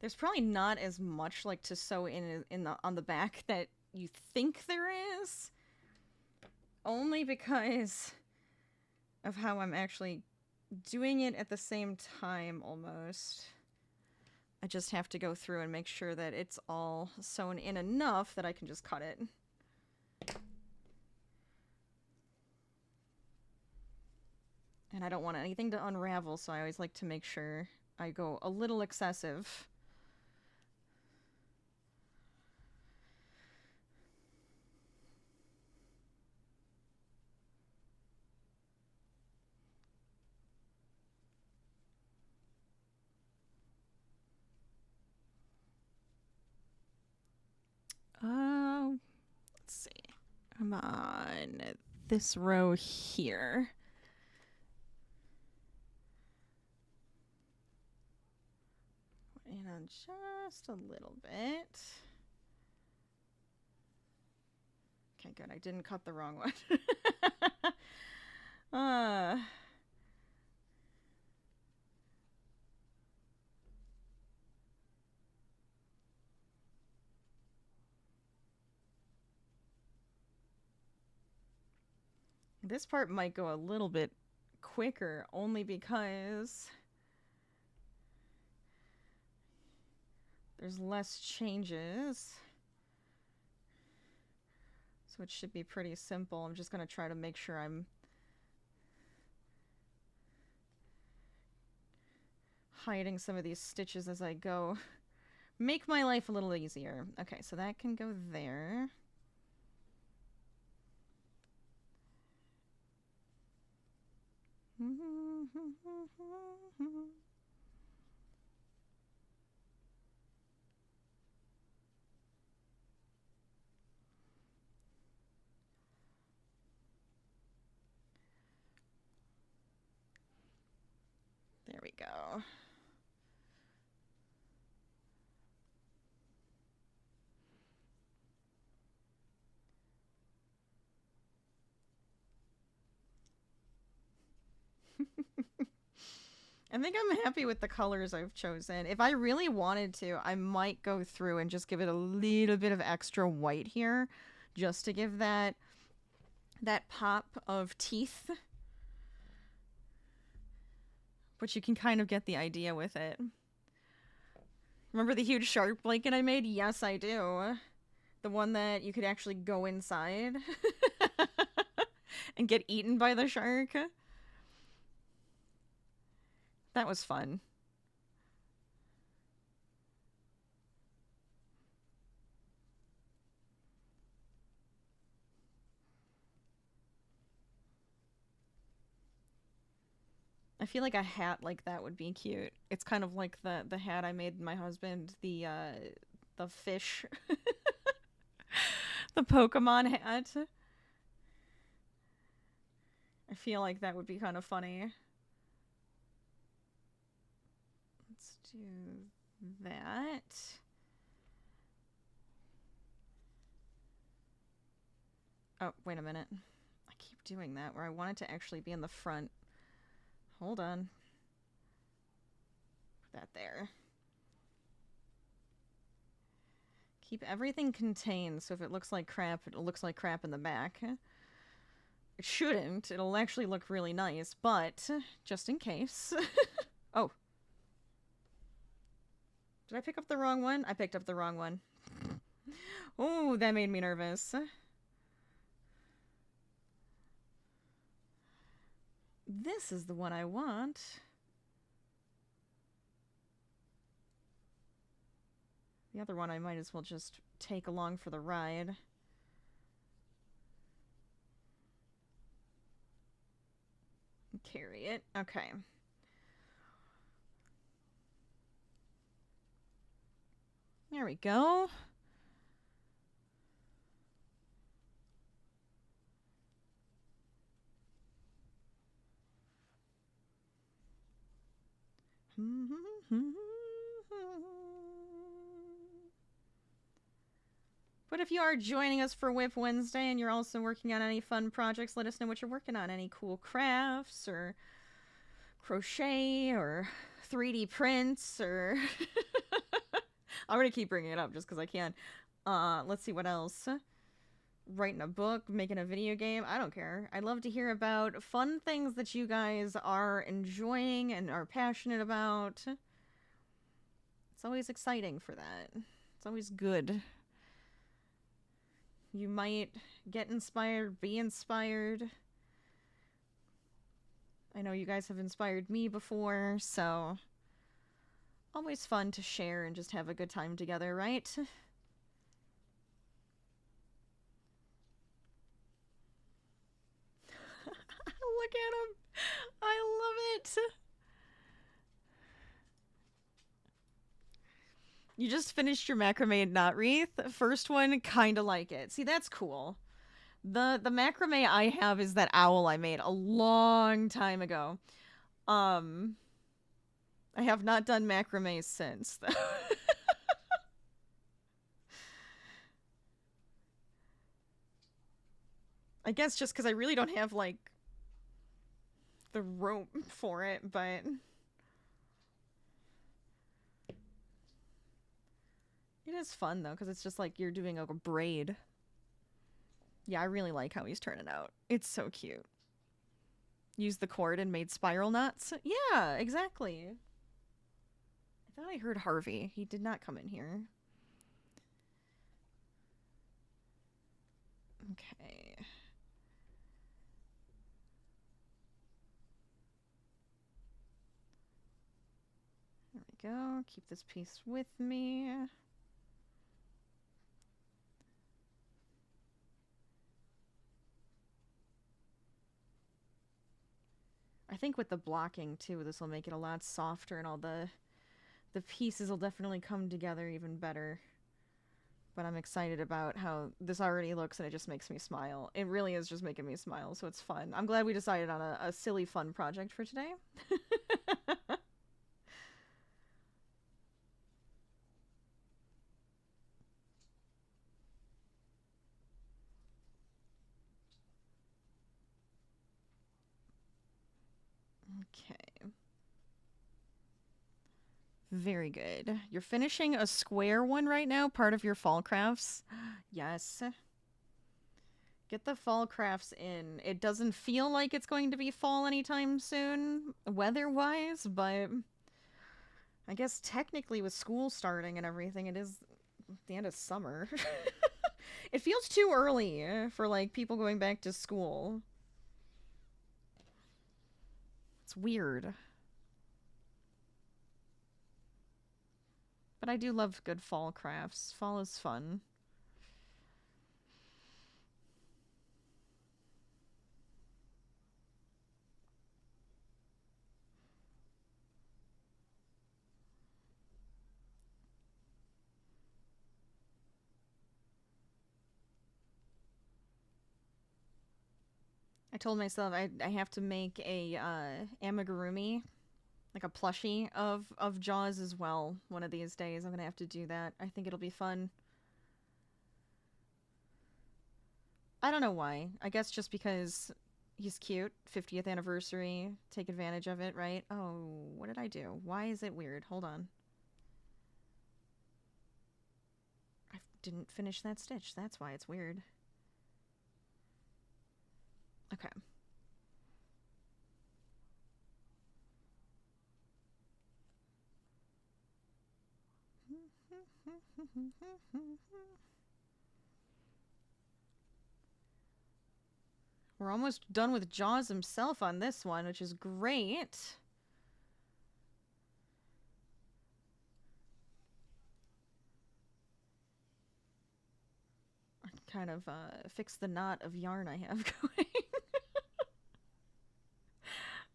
There's probably not as much like to sew in on the back that you think there is. Only because of how I'm actually doing it at the same time almost. I just have to go through and make sure that it's all sewn in enough that I can just cut it. And I don't want anything to unravel, so I always like to make sure I go a little excessive. Let's see. I'm on this row here. And on just a little bit. Okay, good. I didn't cut the wrong one. Uh, this part might go a little bit quicker only because there's less changes. So it should be pretty simple. I'm just going to try to make sure I'm hiding some of these stitches as I go. Make my life a little easier. Okay, so that can go there. There we go. I think I'm happy with the colors I've chosen. If I really wanted to, I might go through and just give it a little bit of extra white here, just to give that pop of teeth. But you can kind of get the idea with it. Remember the huge shark blanket I made? Yes, I do. The one that you could actually go inside and get eaten by the shark. That was fun. I feel like a hat like that would be cute. It's kind of like the hat I made my husband, the fish, the Pokemon hat. I feel like that would be kind of funny. Let's do that. Oh, wait a minute. I keep doing that where I want it to actually be in the front. Hold on. Put that there. Keep everything contained, so if it looks like crap, it looks like crap in the back. It shouldn't. It'll actually look really nice, but just in case. Oh. Did I pick up the wrong one? I picked up the wrong one. Oh, that made me nervous. This is the one I want. The other one I might as well just take along for the ride. Carry it. Okay. There we go. But if you are joining us for Whip Wednesday and you're also working on any fun projects, let us know what you're working on. Any cool crafts or crochet or 3D prints or... I'm going to keep bringing it up just because I can. Let's see what else. Writing a book, making a video game. I don't care. I'd love to hear about fun things that you guys are enjoying and are passionate about. It's always exciting for that. It's always good. You might get inspired, be inspired. I know you guys have inspired me before, so always fun to share and just have a good time together, right? Look at him. I love it. You just finished your macrame knot wreath. First one, kind of like it. See, that's cool. The macrame I have is that owl I made a long time ago. I have not done macrame since, though. I guess just because I really don't have, like, the rope for it, but it is fun though, because it's just like you're doing a braid. Yeah, I really like how he's turning out. It's so cute. Used the cord and made spiral knots. Yeah, exactly. I thought I heard Harvey. He did not come in here. Okay. There we go. Keep this piece with me. I think with the blocking too, this will make it a lot softer and all the pieces will definitely come together even better. But I'm excited about how this already looks and it just makes me smile. It really is just making me smile, so it's fun. I'm glad we decided on a silly fun project for today. Okay. Very good. You're finishing a square one right now, part of your fall crafts. Yes. Get the fall crafts in. It doesn't feel like it's going to be fall anytime soon, weather-wise, but I guess technically with school starting and everything, it is the end of summer. It feels too early for, like, people going back to school. It's weird. But I do love good fall crafts. Fall is fun. I told myself I have to make a amigurumi, like a plushie of Jaws as well. One of these days I'm gonna have to do that. I think it'll be fun. I don't know why. I guess just because he's cute. 50th anniversary. Take advantage of it, right? Oh, what did I do? Why is it weird? Hold on. I didn't finish that stitch. That's why it's weird. Okay. We're almost done with Jaws himself on this one, which is great. I kind of fix the knot of yarn I have going.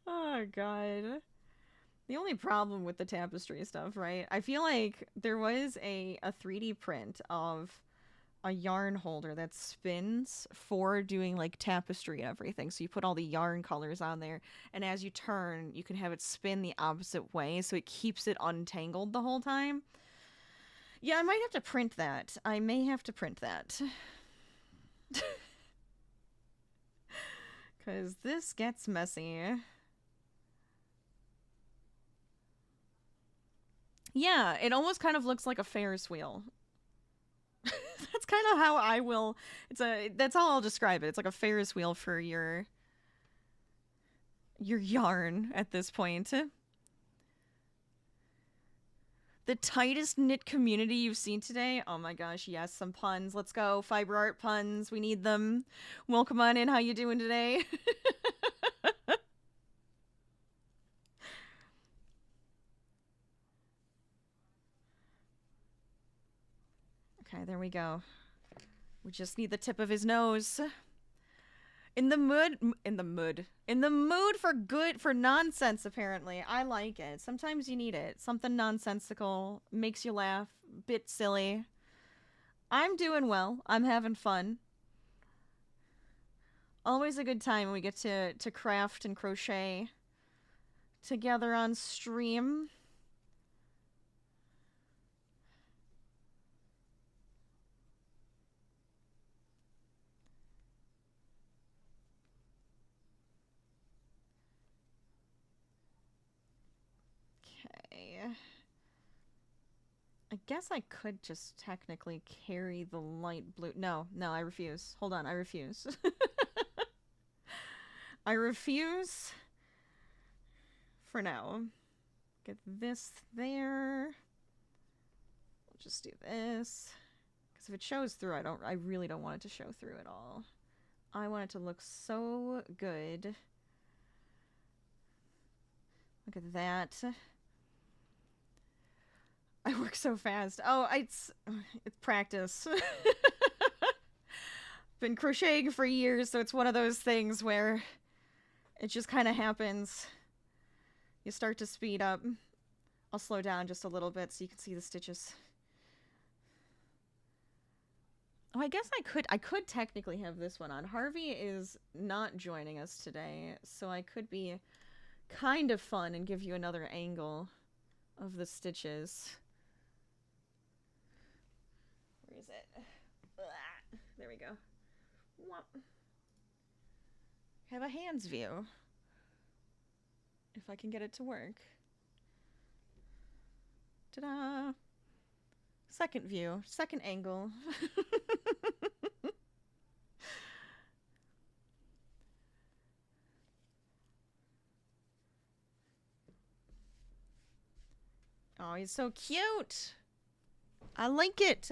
Oh, God. The only problem with the tapestry stuff, right? I feel like there was a 3D print of a yarn holder that spins for doing like tapestry and everything. So you put all the yarn colors on there, and as you turn, you can have it spin the opposite way so it keeps it untangled the whole time. Yeah, I might have to print that. I may have to print that. Because this gets messy. Yeah, it almost kind of looks like a Ferris wheel. That's kind of how I will. That's how I'll describe it. It's like a Ferris wheel for your yarn at this point. The tightest knit community you've seen today? Oh my gosh, yes, some puns. Let's go. Fiber art puns. We need them. Welcome on in. How you doing today? Okay, there we go. We just need the tip of his nose. In the mood for nonsense, apparently. I like it. Sometimes you need it. Something nonsensical, makes you laugh, bit silly. I'm doing well. I'm having fun. Always a good time when we get to craft and crochet together on stream. I guess I could just technically carry the light blue. No, I refuse. Hold on, I refuse. I refuse for now. Get this there. We'll just do this. Because if it shows through, I really don't want it to show through at all. I want it to look so good. Look at that. I work so fast. Oh, it's practice. Been crocheting for years, so it's one of those things where it just kind of happens. You start to speed up. I'll slow down just a little bit so you can see the stitches. Oh, I guess I could technically have this one on. Harvey is not joining us today, so I could be kind of fun and give you another angle of the stitches. Where is it? There we go. Have a hands view. If I can get it to work. Ta-da! Second view, second angle. Oh, he's so cute. I like it.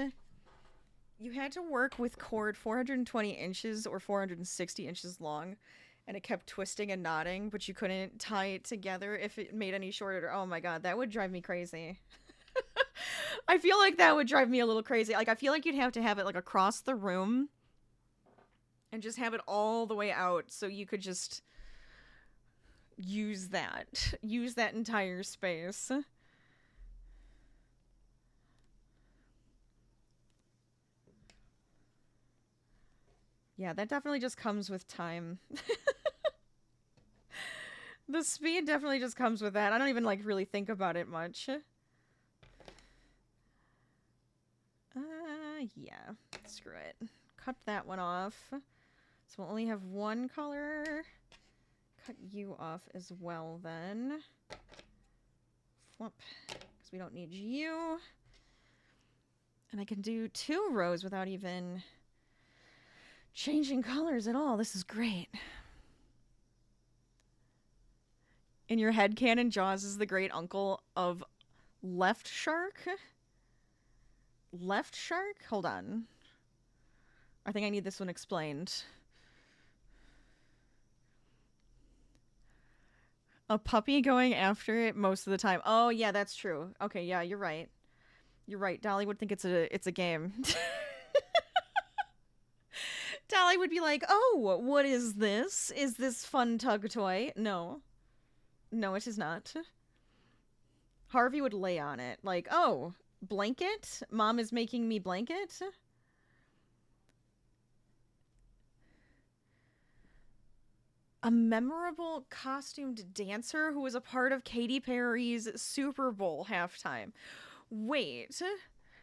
You had to work with cord 420 inches or 460 inches long, and it kept twisting and knotting, but you couldn't tie it together if it made any shorter. Oh my god, that would drive me crazy. I feel like that would drive me a little crazy. Like, I feel like you'd have to have it, like, across the room and just have it all the way out so you could just use that. Use that entire space. Yeah, that definitely just comes with time. The speed definitely just comes with that. I don't even, like, really think about it much. Yeah. Screw it. Cut that one off. So we'll only have one color. Cut you off as well, then. Flop. Because we don't need you. And I can do 2 rows without even changing colors at all. This is great. In your headcanon, Jaws is the great uncle of Left Shark? Left Shark? Hold on. I think I need this one explained. A puppy going after it most of the time. Oh, yeah, that's true. Okay, yeah, you're right. You're right. Dolly would think it's a game. Dolly would be like, oh, what is this? Is this fun tug toy? No. No, it is not. Harvey would lay on it. Like, oh, blanket? Mom is making me blanket? A memorable costumed dancer who was a part of Katy Perry's Super Bowl halftime. Wait,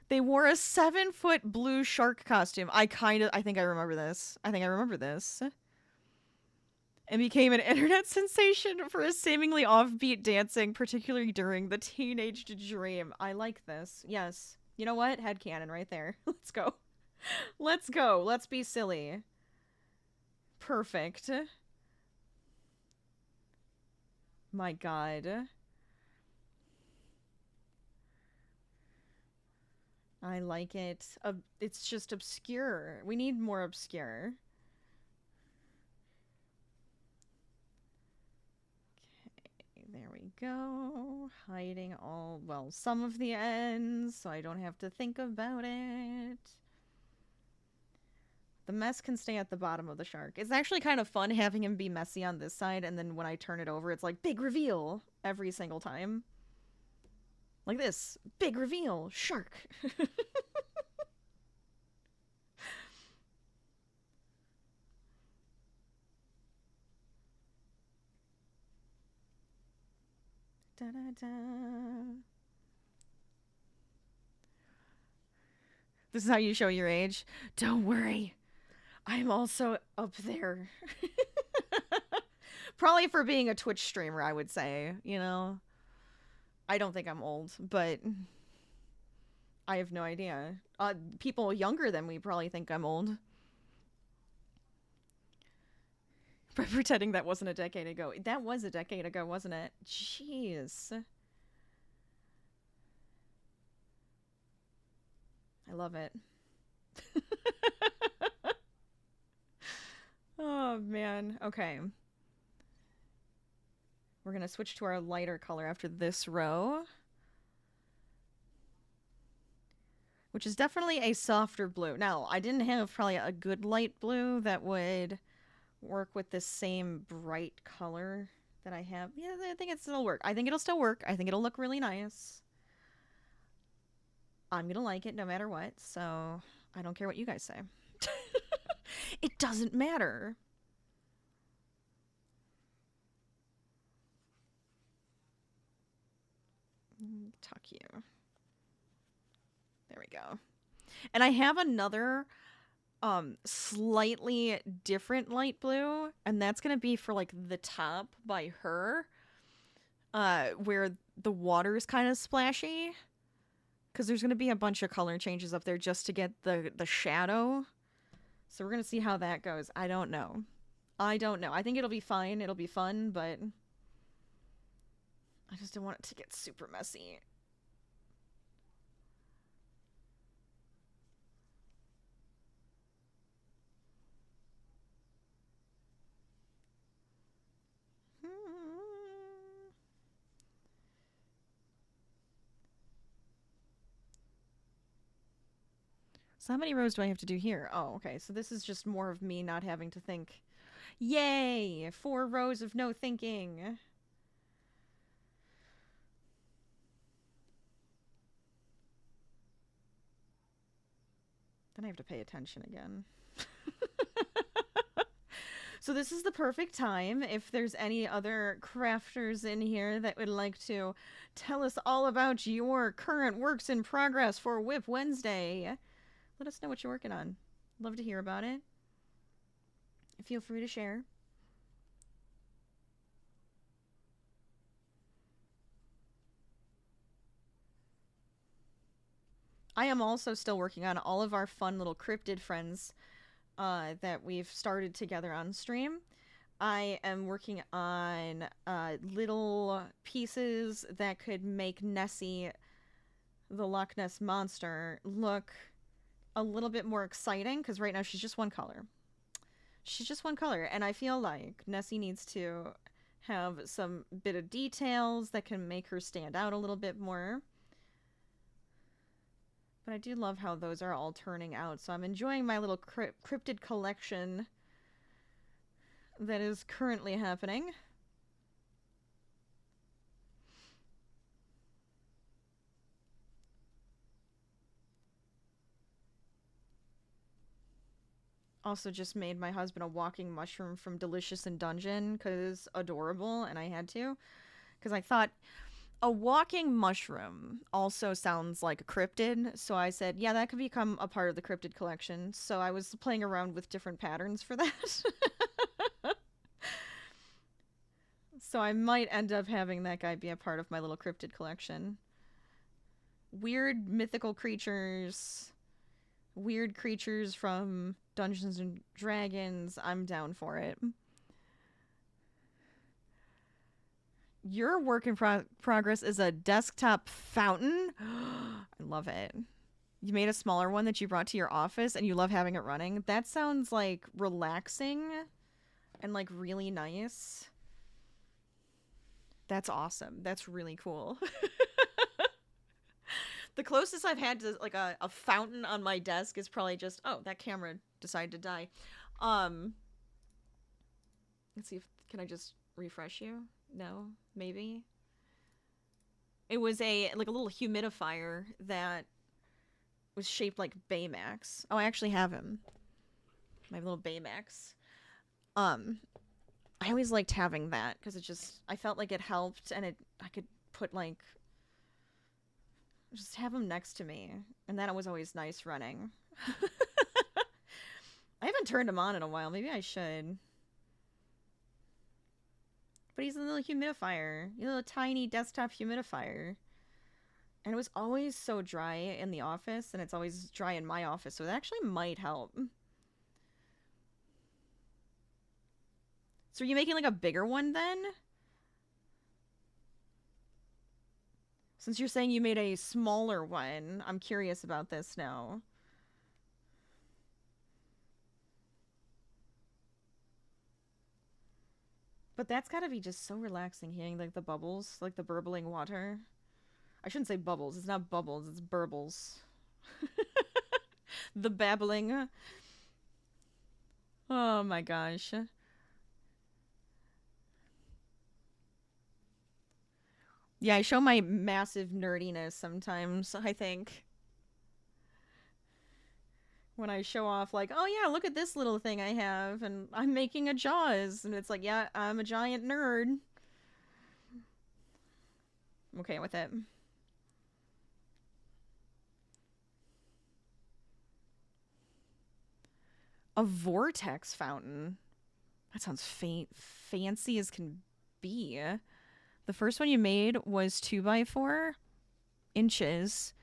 they wore a 7-foot blue shark costume. I think I remember this. And became an internet sensation for his seemingly offbeat dancing, particularly during the Teenage Dream. I like this. Yes. You know what? Headcanon right there. Let's go. Let's go. Let's be silly. Perfect. My god. I like it. It's just obscure. We need more obscure. Okay, there we go. Hiding some of the ends, so I don't have to think about it. The mess can stay at the bottom of the shark. It's actually kind of fun having him be messy on this side, and then when I turn it over, it's like, big reveal every single time. Like this. Big reveal. Shark. Da-da-da. This is how you show your age. Don't worry. I'm also up there. Probably for being a Twitch streamer, I would say, you know? I don't think I'm old, but I have no idea. People younger than me probably think I'm old. By pretending that wasn't a decade ago. That was a decade ago, wasn't it? Jeez. I love it. Oh, man. Okay. We're going to switch to our lighter color after this row, which is definitely a softer blue. Now, I didn't have probably a good light blue that would work with this same bright color that I have. Yeah, I think it'll work. I think it'll still work. I think it'll look really nice. I'm going to like it no matter what, so I don't care what you guys say. It doesn't matter. Tuck you. There we go. And I have another slightly different light blue, and that's gonna be for like the top by her, where the water is kind of splashy, because there's gonna be a bunch of color changes up there just to get the shadow. So we're gonna see how that goes. I don't know. I don't know. I think it'll be fine. It'll be fun, but I just don't want it to get super messy. So how many rows do I have to do here? Oh, okay. So this is just more of me not having to think. Yay! 4 rows of no thinking. Then I have to pay attention again. So this is the perfect time if there's any other crafters in here that would like to tell us all about your current works in progress for Whip Wednesday. Let us know what you're working on. Love to hear about it. Feel free to share. I am also still working on all of our fun little cryptid friends that we've started together on stream. I am working on little pieces that could make Nessie, the Loch Ness Monster, look a little bit more exciting, because right now she's just one color. She's just one color, and I feel like Nessie needs to have some bit of details that can make her stand out a little bit more. But I do love how those are all turning out, so I'm enjoying my little cryptid collection that is currently happening. Also just made my husband a walking mushroom from Delicious in Dungeon, because adorable, and I had to. Because I thought, a walking mushroom also sounds like a cryptid, so I said, yeah, that could become a part of the cryptid collection. So I was playing around with different patterns for that. So I might end up having that guy be a part of my little cryptid collection. Weird mythical creatures. Weird creatures from Dungeons and Dragons. I'm down for it. Your work in progress is a desktop fountain. I love it. You made a smaller one that you brought to your office and you love having it running. That sounds like relaxing and like really nice. That's awesome. That's really cool. The closest I've had to like a fountain on my desk is probably just, oh, that camera decided to die. Let's see if, can I just refresh you? No, maybe. It was a like a little humidifier that was shaped like Baymax. Oh, I actually have him. My little Baymax. I always liked having that because it just, I felt like it helped, and I could put like, just have him next to me, and that was always nice running. I haven't turned him on in a while. Maybe I should. But he's a little humidifier. A little tiny desktop humidifier. And it was always so dry in the office, and it's always dry in my office, so it actually might help. So are you making like a bigger one then? Since you're saying you made a smaller one, I'm curious about this now. But that's gotta be just so relaxing, hearing like the bubbles, like the burbling water. I shouldn't say bubbles. It's not bubbles, it's burbles. The babbling. Oh my gosh. Yeah, I show my massive nerdiness sometimes, I think. When I show off, like, oh yeah, look at this little thing I have, and I'm making a Jaws. And it's like, yeah, I'm a giant nerd. I'm okay with it. A vortex fountain. That sounds fancy as can be. The first one you made was 2 by 4 inches,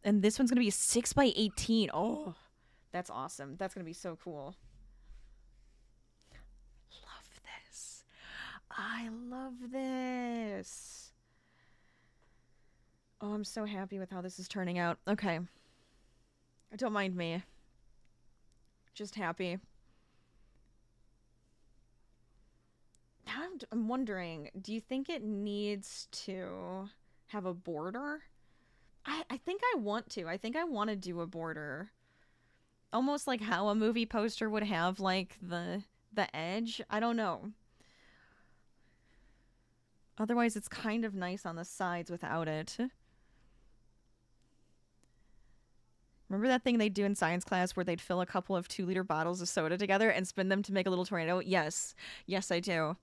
and this one's gonna be 6 by 18. Oh, that's awesome. That's gonna be so cool. Love this. I love this. Oh, I'm so happy with how this is turning out. Okay. Don't mind me. Just happy. Now I'm wondering, do you think it needs to have a border? I think I want to. I think I want to do a border. Almost like how a movie poster would have like the edge. I don't know. Otherwise it's kind of nice on the sides without it. Remember that thing they'd do in science class where they'd fill a couple of 2-liter bottles of soda together and spin them to make a little tornado? Yes. Yes, I do.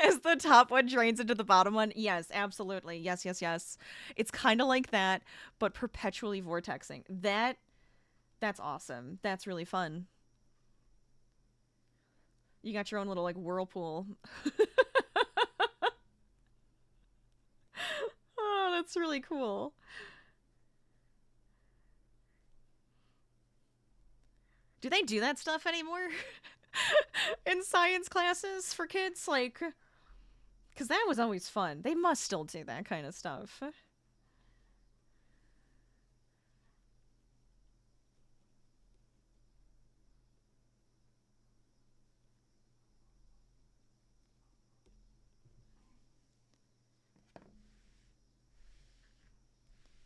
As the top one drains into the bottom one? Yes, absolutely. Yes, yes, yes. It's kind of like that, but perpetually vortexing. That's awesome. That's really fun. You got your own little, like, whirlpool. Oh, that's really cool. Do they do that stuff anymore? In science classes for kids? Like, because that was always fun. They must still do that kind of stuff.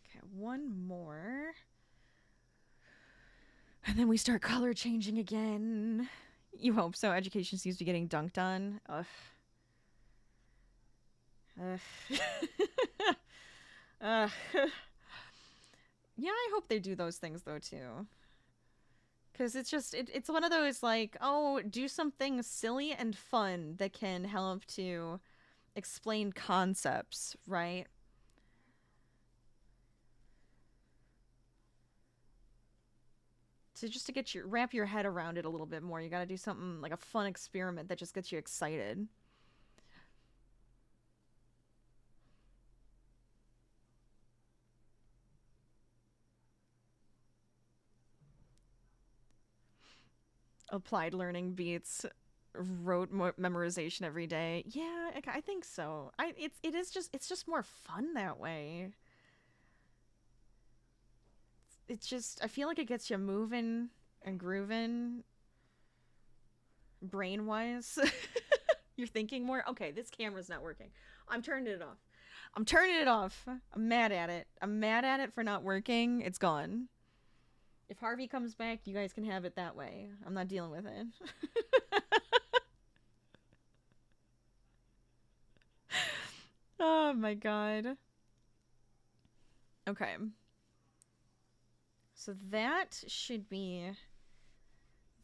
Okay, one more. And then we start color changing again. You hope so. Education seems to be getting dunked on. Ugh. Ugh. Ugh. Yeah, I hope they do those things though too. Because it's just, it's one of those like, oh, do something silly and fun that can help to explain concepts, right? To just to get you wrap your head around it a little bit more, you got to do something like a fun experiment that just gets you excited. Applied learning beats rote memorization every day. Yeah, I think so. It's just more fun that way. It's just I feel like it gets you moving and grooving brain wise. You're thinking more. Okay, this camera's not working. I'm turning it off. I'm turning it off. I'm mad at it. I'm mad at it for not working. It's gone. If Harvey comes back, you guys can have it that way. I'm not dealing with it. Oh my god. Okay. So that should be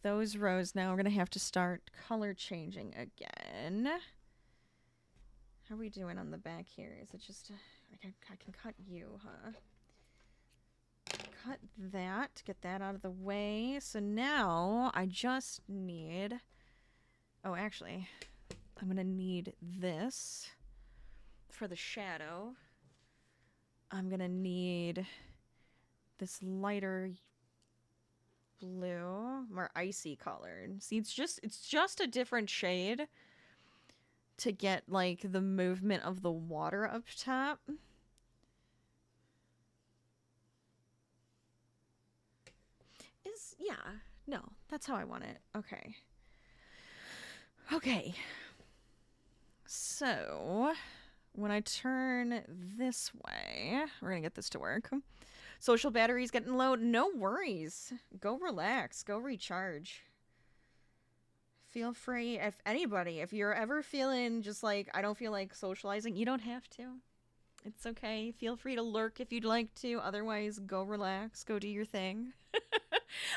those rows. Now we're going to have to start color changing again. How are we doing on the back here? Is it just... I can cut you, huh? Cut that. Get that out of the way. So now I just need... Oh, actually, I'm gonna need this for the shadow. I'm gonna need this lighter blue, more icy colored. See, it's just a different shade to get like the movement of the water up top. Yeah, no, that's how I want it. Okay. Okay. So, when I turn this way, we're gonna get this to work. Social battery's getting low. No worries. Go relax. Go recharge. Feel free, if you're ever feeling just like, I don't feel like socializing, you don't have to. It's okay. Feel free to lurk if you'd like to. Otherwise, go relax. Go do your thing.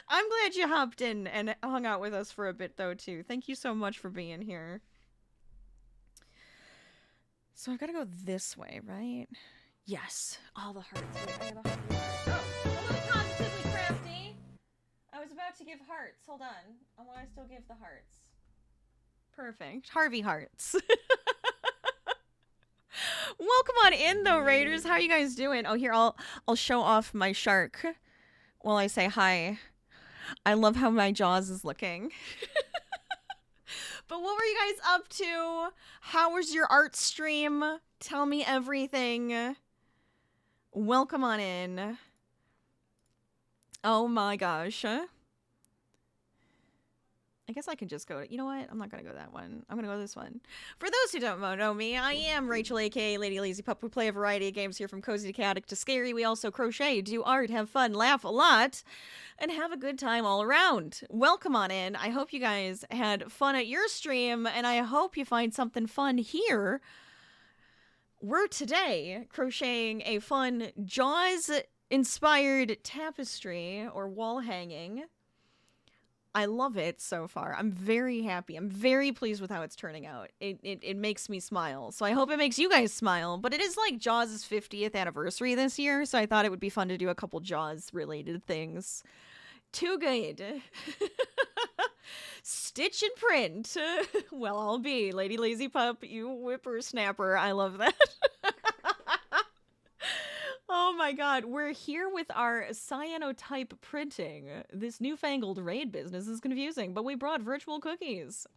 I'm glad you hopped in and hung out with us for a bit, though, too. Thank you so much for being here. So I've got to go this way, right? Yes. All the hearts. Wait, I have a heart. Oh, hello, Positively Crafty. I was about to give hearts. Hold on. I want to still give the hearts. Perfect. Harvey hearts. Welcome on in, though, Raiders. How are you guys doing? Oh, here, I'll show off my shark while I say hi. I love how my jaws is looking. But what were you guys up to? How was your art stream? Tell me everything. Welcome on in. Oh my gosh. I guess I can just go to, you know what? I'm not going to go that one. I'm going to go this one. For those who don't know me, I am Rachel, aka LadyLazyPup. We play a variety of games here from cozy to chaotic to scary. We also crochet, do art, have fun, laugh a lot, and have a good time all around. Welcome on in. I hope you guys had fun at your stream, and I hope you find something fun here. We're today crocheting a fun Jaws-inspired tapestry or wall hanging. I love it so far. I'm very happy. I'm very pleased with how it's turning out. It makes me smile. So I hope it makes you guys smile. But it is like Jaws' 50th anniversary this year, so I thought it would be fun to do a couple Jaws-related things. Too good. Stitch and print. Well, I'll be. LadyLazyPup, you whippersnapper. I love that. Oh my god, we're here with our cyanotype printing. This newfangled raid business is confusing, but we brought virtual cookies.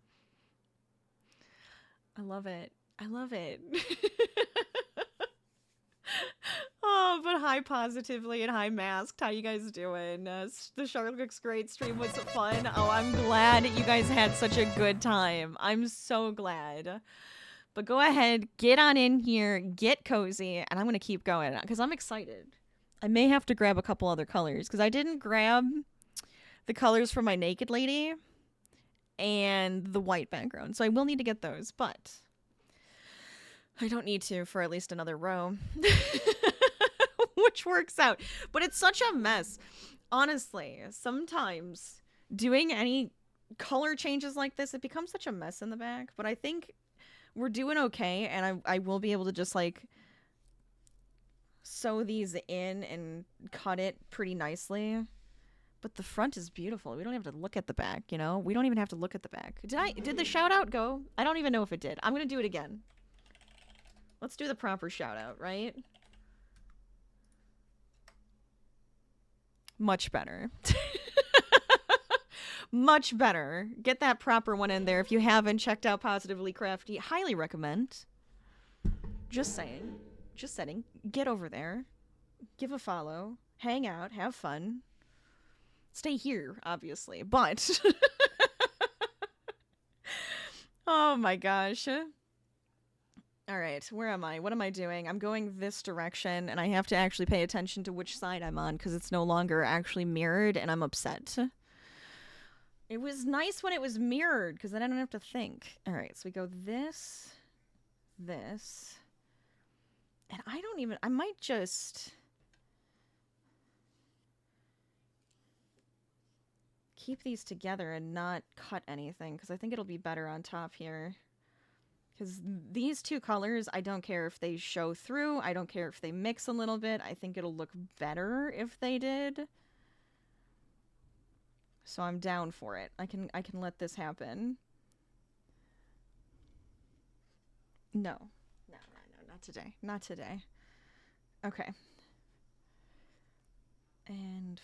I love it. I love it. Oh, but hi Positively and hi Masked. How you guys doing? The Charlotte Cooks Great stream was fun. Oh, I'm glad you guys had such a good time. I'm so glad. But go ahead, get on in here, get cozy, and I'm going to keep going because I'm excited. I may have to grab a couple other colors because I didn't grab the colors for my naked lady and the white background. So I will need to get those, but I don't need to for at least another row, which works out. But it's such a mess. Honestly, sometimes doing any color changes like this, it becomes such a mess in the back. But I think we're doing okay, and I will be able to just like sew these in and cut it pretty nicely. But the front is beautiful. We don't have to look at the back, you know? We don't even have to look at the back. Did the shout out go? I don't even know if it did. I'm gonna do it again. Let's do the proper shout out, right? Much better. Much better. Get that proper one in there. If you haven't checked out Positively Crafty, highly recommend. Just saying. Just setting. Get over there. Give a follow. Hang out. Have fun. Stay here, obviously. But oh my gosh. All right, where am I? What am I doing? I'm going this direction, and I have to actually pay attention to which side I'm on because it's no longer actually mirrored, and I'm upset. It was nice when it was mirrored, because then I don't have to think. All right, so we go this, this, and I might just keep these together and not cut anything, because I think it'll be better on top here. Because these two colors, I don't care if they show through, I don't care if they mix a little bit, I think it'll look better if they did. So I'm down for it. I can let this happen. No. No, not today. Not today. Okay. And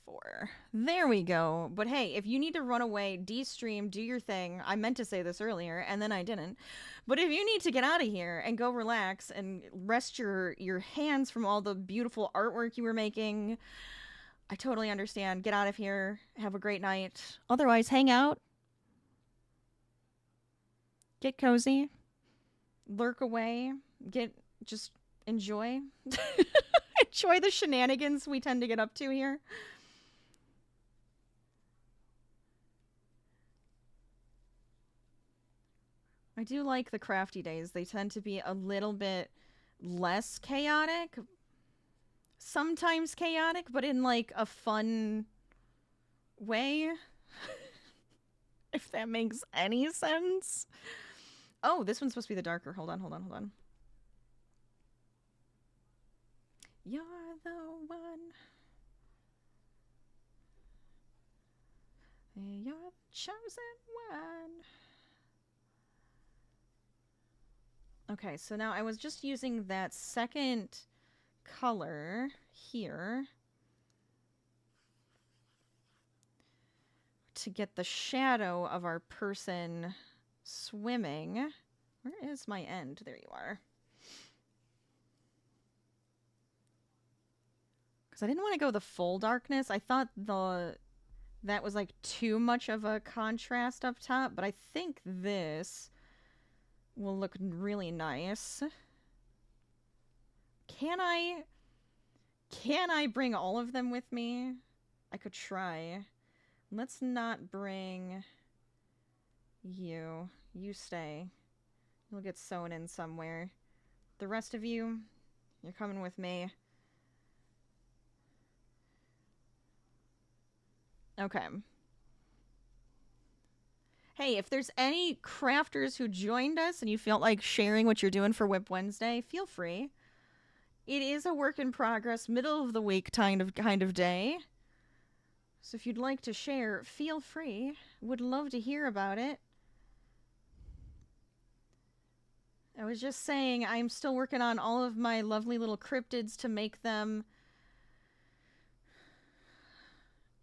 4. There we go. But hey, if you need to run away, de-stream, do your thing. I meant to say this earlier, and then I didn't. But if you need to get out of here and go relax and rest your hands from all the beautiful artwork you were making, I totally understand. Get out of here. Have a great night. Otherwise, hang out. Get cozy. Lurk away. Just enjoy. Enjoy the shenanigans we tend to get up to here. I do like the crafty days. They tend to be a little bit less chaotic. Sometimes chaotic, but in like a fun way. If that makes any sense. Oh, this one's supposed to be the darker. Hold on. You're the one. You're the chosen one. Okay, so now I was just using that second color here to get the shadow of our person swimming. Where is my end? There you are. Because I didn't want to go the full darkness. I thought that was like too much of a contrast up top, but I think this will look really nice. Can I bring all of them with me? I could try. Let's not bring you. You stay. You'll get sewn in somewhere. The rest of you, you're coming with me. Okay. Hey, if there's any crafters who joined us and you felt like sharing what you're doing for Whip Wednesday, feel free. It is a work in progress, middle of the week kind of day. So if you'd like to share, feel free. Would love to hear about it. I was just saying I'm still working on all of my lovely little cryptids to make them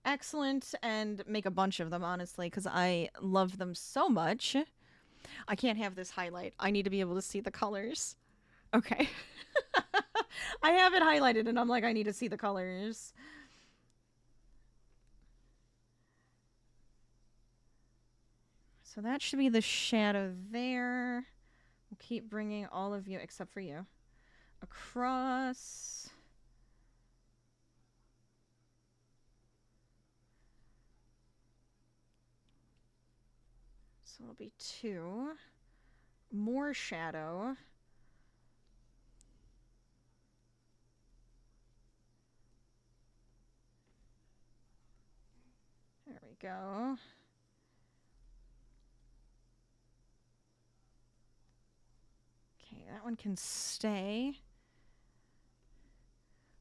excellent and make a bunch of them, honestly, because I love them so much. I can't have this highlight. I need to be able to see the colors. Okay. I have it highlighted and I'm like, I need to see the colors. So that should be the shadow there. We'll keep bringing all of you, except for you, across. So it'll be 2. More shadow. There we go. Okay, that one can stay.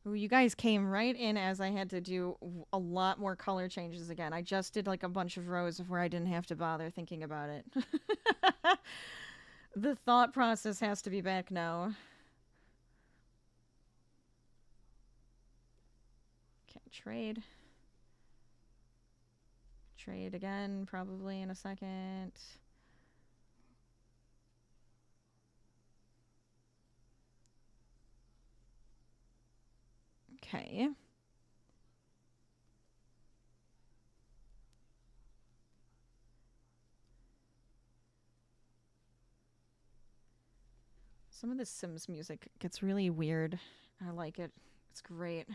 Ooh, you guys came right in as I had to do a lot more color changes again. I just did like a bunch of rows where I didn't have to bother thinking about it. The thought process has to be back now. Okay, trade. Trade again, probably in a second. Okay. Some of the Sims music gets really weird. I like it. It's great.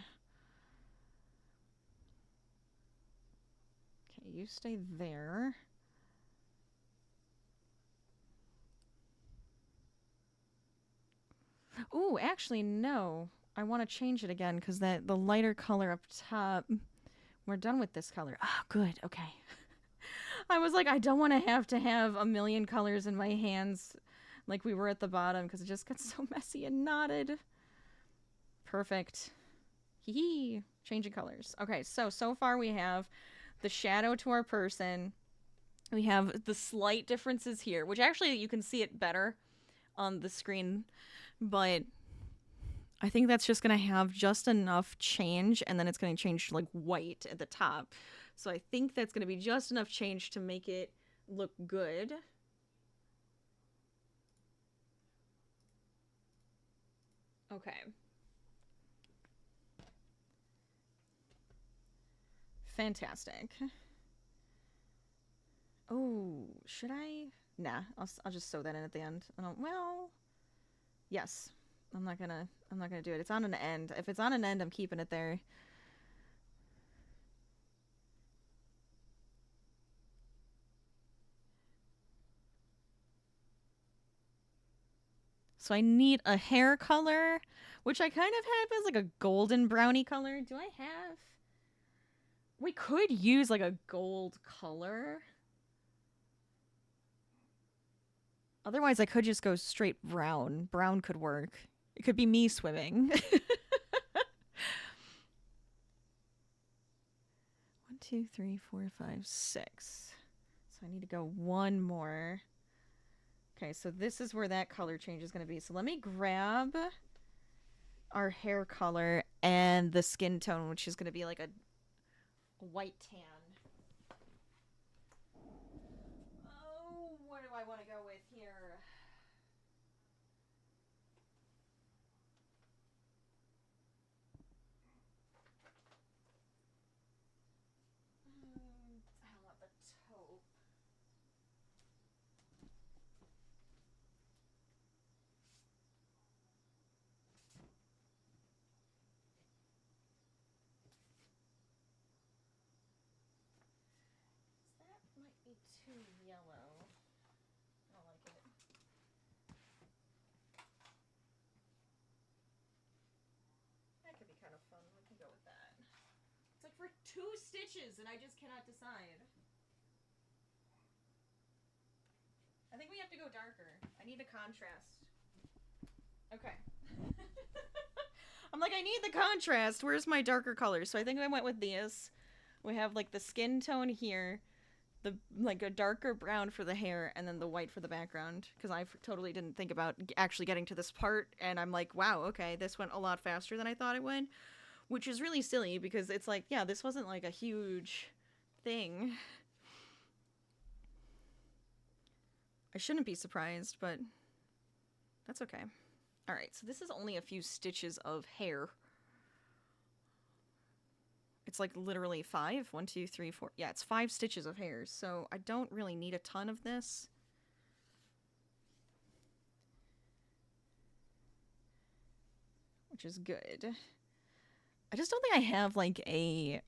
Okay, you stay there. Ooh, actually, no. I want to change it again because the lighter color up top. We're done with this color. Ah, oh, good. Okay. I was like, I don't want to have a million colors in my hands like we were at the bottom because it just gets so messy and knotted. Perfect. Hee hee. Changing colors. Okay, so far we have the shadow to our person. We have the slight differences here, which actually you can see it better on the screen, but I think that's just going to have just enough change, and then it's going to change to like white at the top. So I think that's going to be just enough change to make it look good. Okay. Fantastic. Oh, should I? Nah, I'll just sew that in at the end. I don't, well, yes. I'm not gonna do it. It's on an end. If it's on an end, I'm keeping it there. So I need a hair color, which I kind of have as like a golden brownie color. Do I have? We could use like a gold color. Otherwise, I could just go straight brown. Brown could work. It could be me swimming. 1, 2, 3, 4, 5, 6. So I need to go one more. Okay, so this is where that color change is going to be. So let me grab our hair color and the skin tone, which is going to be like a white tan. Oh, what do I want to go with here? I want the taupe. That might be too yellow. I don't like it. That could be kind of fun. We can go with that. It's like for 2 stitches and I just cannot decide. I think we have to go darker. I need a contrast. Okay. I'm like, I need the contrast. Where's my darker colors? So I think I went with these. We have like the skin tone here, the like a darker brown for the hair, and then the white for the background. Because I totally didn't think about actually getting to this part, and I'm like, wow, okay, this went a lot faster than I thought it would, which is really silly because it's like, yeah, this wasn't like a huge thing. I shouldn't be surprised, but that's okay. All right, so this is only a few stitches of hair. It's like literally 5. 1, 2, 3, 4. Yeah, it's 5 stitches of hair, so I don't really need a ton of this. Which is good. I just don't think I have like a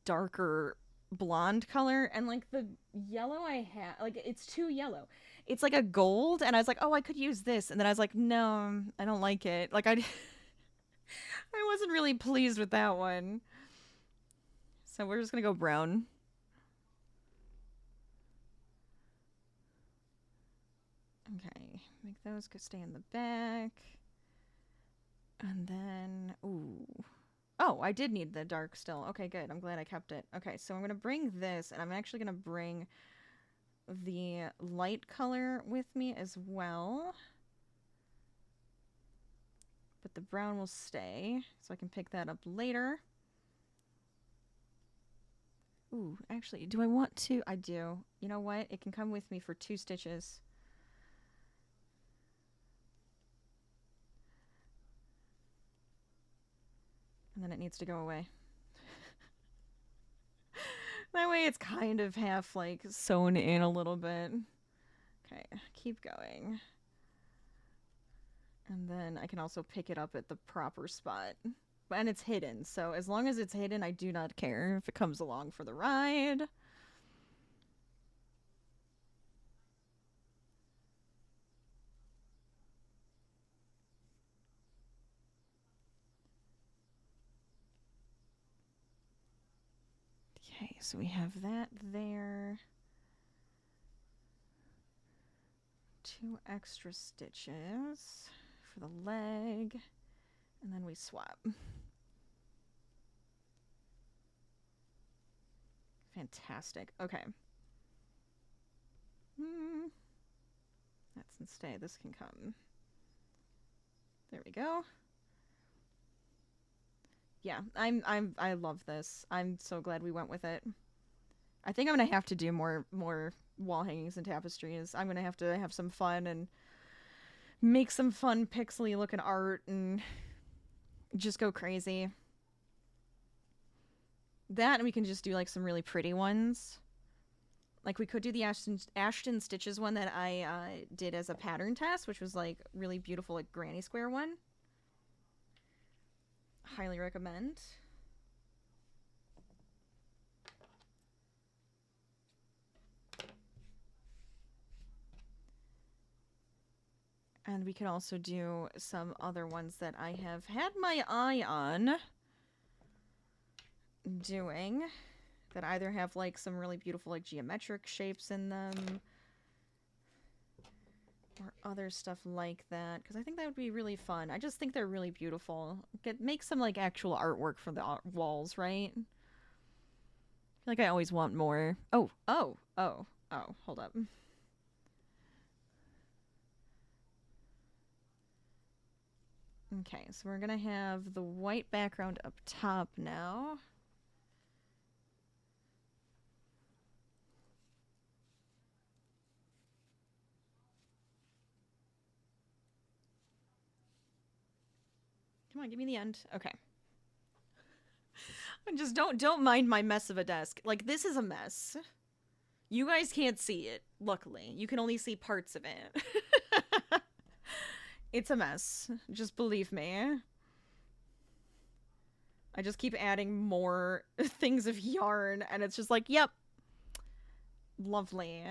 darker blonde color, and like the yellow I have, like it's too yellow. It's like a gold, and I was like, oh, I could use this, and then I was like, no, I don't like it. Like I wasn't really pleased with that one. So we're just gonna go brown. Okay, make those stay in the back. And then, ooh. Oh, I did need the dark still. Okay, good. I'm glad I kept it. Okay, so I'm going to bring this, and I'm actually going to bring the light color with me as well. But the brown will stay, so I can pick that up later. Ooh, actually, do I want to? I do. You know what? It can come with me for 2 stitches. And then it needs to go away. That way it's kind of half like sewn in a little bit. Okay, keep going. And then I can also pick it up at the proper spot. And it's hidden, so as long as it's hidden, I do not care if it comes along for the ride. Okay, so we have that there. 2 extra stitches for the leg, and then we swap. Fantastic. Okay. can stay. This can come. There we go. Yeah, I love this. I'm so glad we went with it. I think I'm gonna have to do more wall hangings and tapestries. I'm gonna have to have some fun and make some fun pixely looking art and just go crazy. That, and we can just do like some really pretty ones. Like we could do the Ashton Stitches one that I did as a pattern test, which was like really beautiful, like granny square one. Highly recommend. And we could also do some other ones that I have had my eye on doing that either have like some really beautiful like geometric shapes in them or other stuff like that, because I think that would be really fun. I just think they're really beautiful. Make some like actual artwork for the walls, right? I feel like I always want more. Oh, hold up. Okay, so we're gonna have the white background up top now. Come on, give me the end. Okay. Just don't mind my mess of a desk. Like, this is a mess. You guys can't see it, luckily. You can only see parts of it. It's a mess. Just believe me. I just keep adding more things of yarn, and it's just like, yep. Lovely.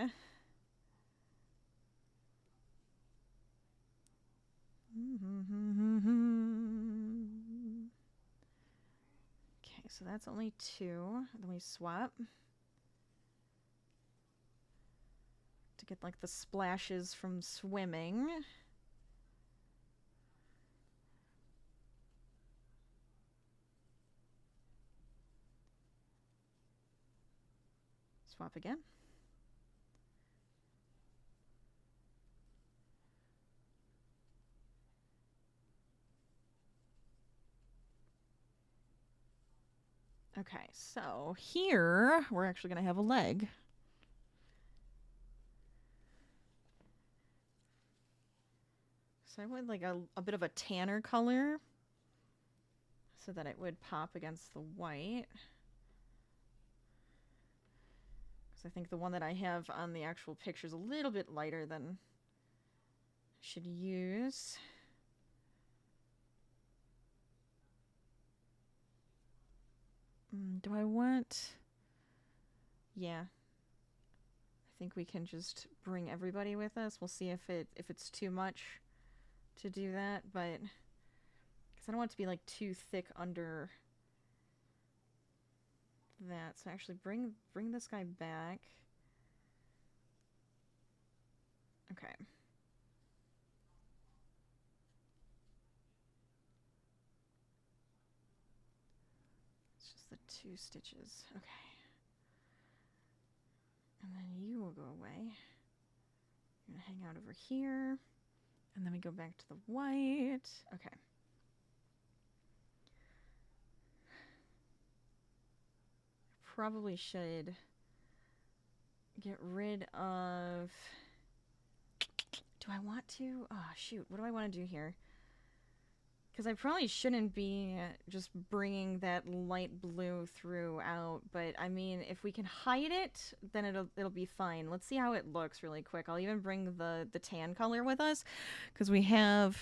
Okay, so that's only 2. Then we swap to get like the splashes from swimming. Swap again. Okay, so here we're actually going to have a leg. So I went like a bit of a tanner color so that it would pop against the white. Because I think the one that I have on the actual picture is a little bit lighter than I should use. Do I want... Yeah. I think we can just bring everybody with us. We'll see if it's too much to do that, but... Because I don't want it to be like too thick under that. So actually bring this guy back. Okay. It's just the 2 stitches. Okay. And then you will go away. You're gonna hang out over here. And then we go back to the white. Okay. Probably should get rid of... Do I want to? Oh, shoot. What do I want to do here? Because I probably shouldn't be just bringing that light blue throughout, but I mean, if we can hide it, then it'll be fine. Let's see how it looks really quick. I'll even bring the tan color with us, because we have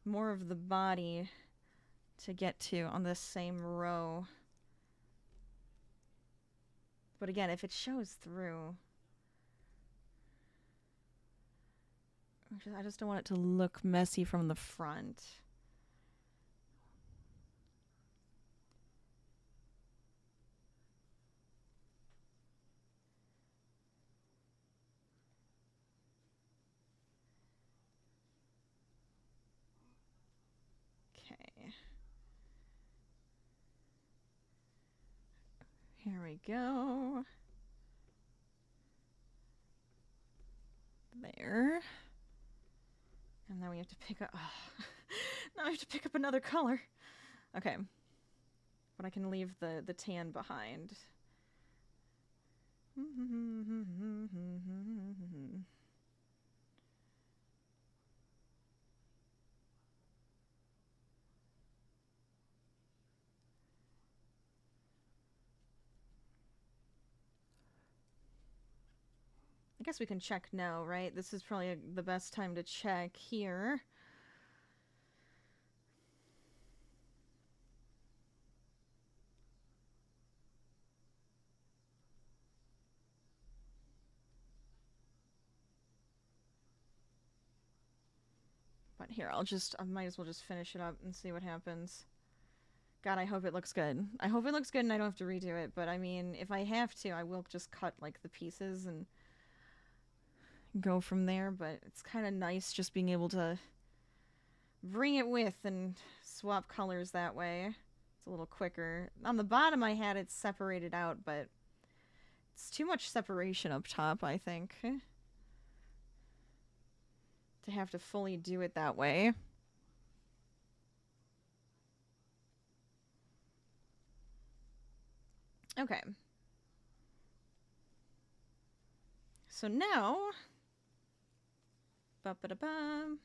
more of the body to get to on this same row. But again, if it shows through, I just don't want it to look messy from the front. Okay. Here we go. There. Now we have to pick up... Oh. Now I have to pick up another color. Okay. But I can leave the tan behind. I guess we can check now, right? This is probably the best time to check here. But here, I might as well just finish it up and see what happens. God, I hope it looks good. I hope it looks good and I don't have to redo it, but I mean, if I have to, I will just cut, like, the pieces and go from there, but it's kind of nice just being able to bring it with and swap colors that way. It's a little quicker. On the bottom I had it separated out, but it's too much separation up top, I think, to have to fully do it that way. Okay. So now... Ba-ba-da-ba.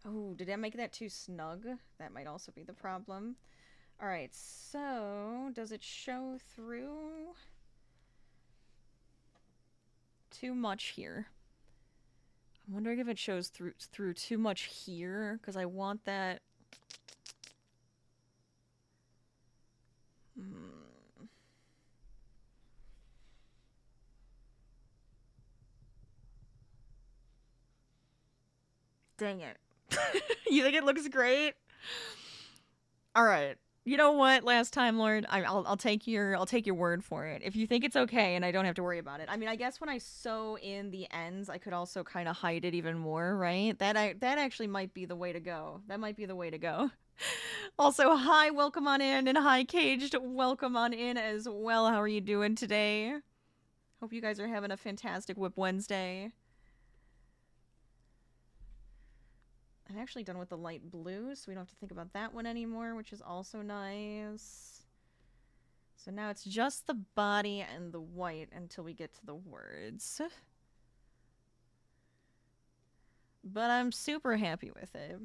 Oh, did I make that too snug? That might also be the problem. Alright, so... Does it show through? Too much here. I'm wondering if it shows through too much here, because I want that... Dang it. You think it looks great? Alright. You know what, Last Time Lord? I'll take your word for it. If you think it's okay and I don't have to worry about it. I mean, I guess when I sew in the ends, I could also kind of hide it even more, right? That actually might be the way to go. That might be the way to go. Also, hi, welcome on in, and hi, Caged, welcome on in as well. How are you doing today? Hope you guys are having a fantastic Whip Wednesday. I'm actually done with the light blue, so we don't have to think about that one anymore, which is also nice. So now it's just the body and the white until we get to the words. But I'm super happy with it.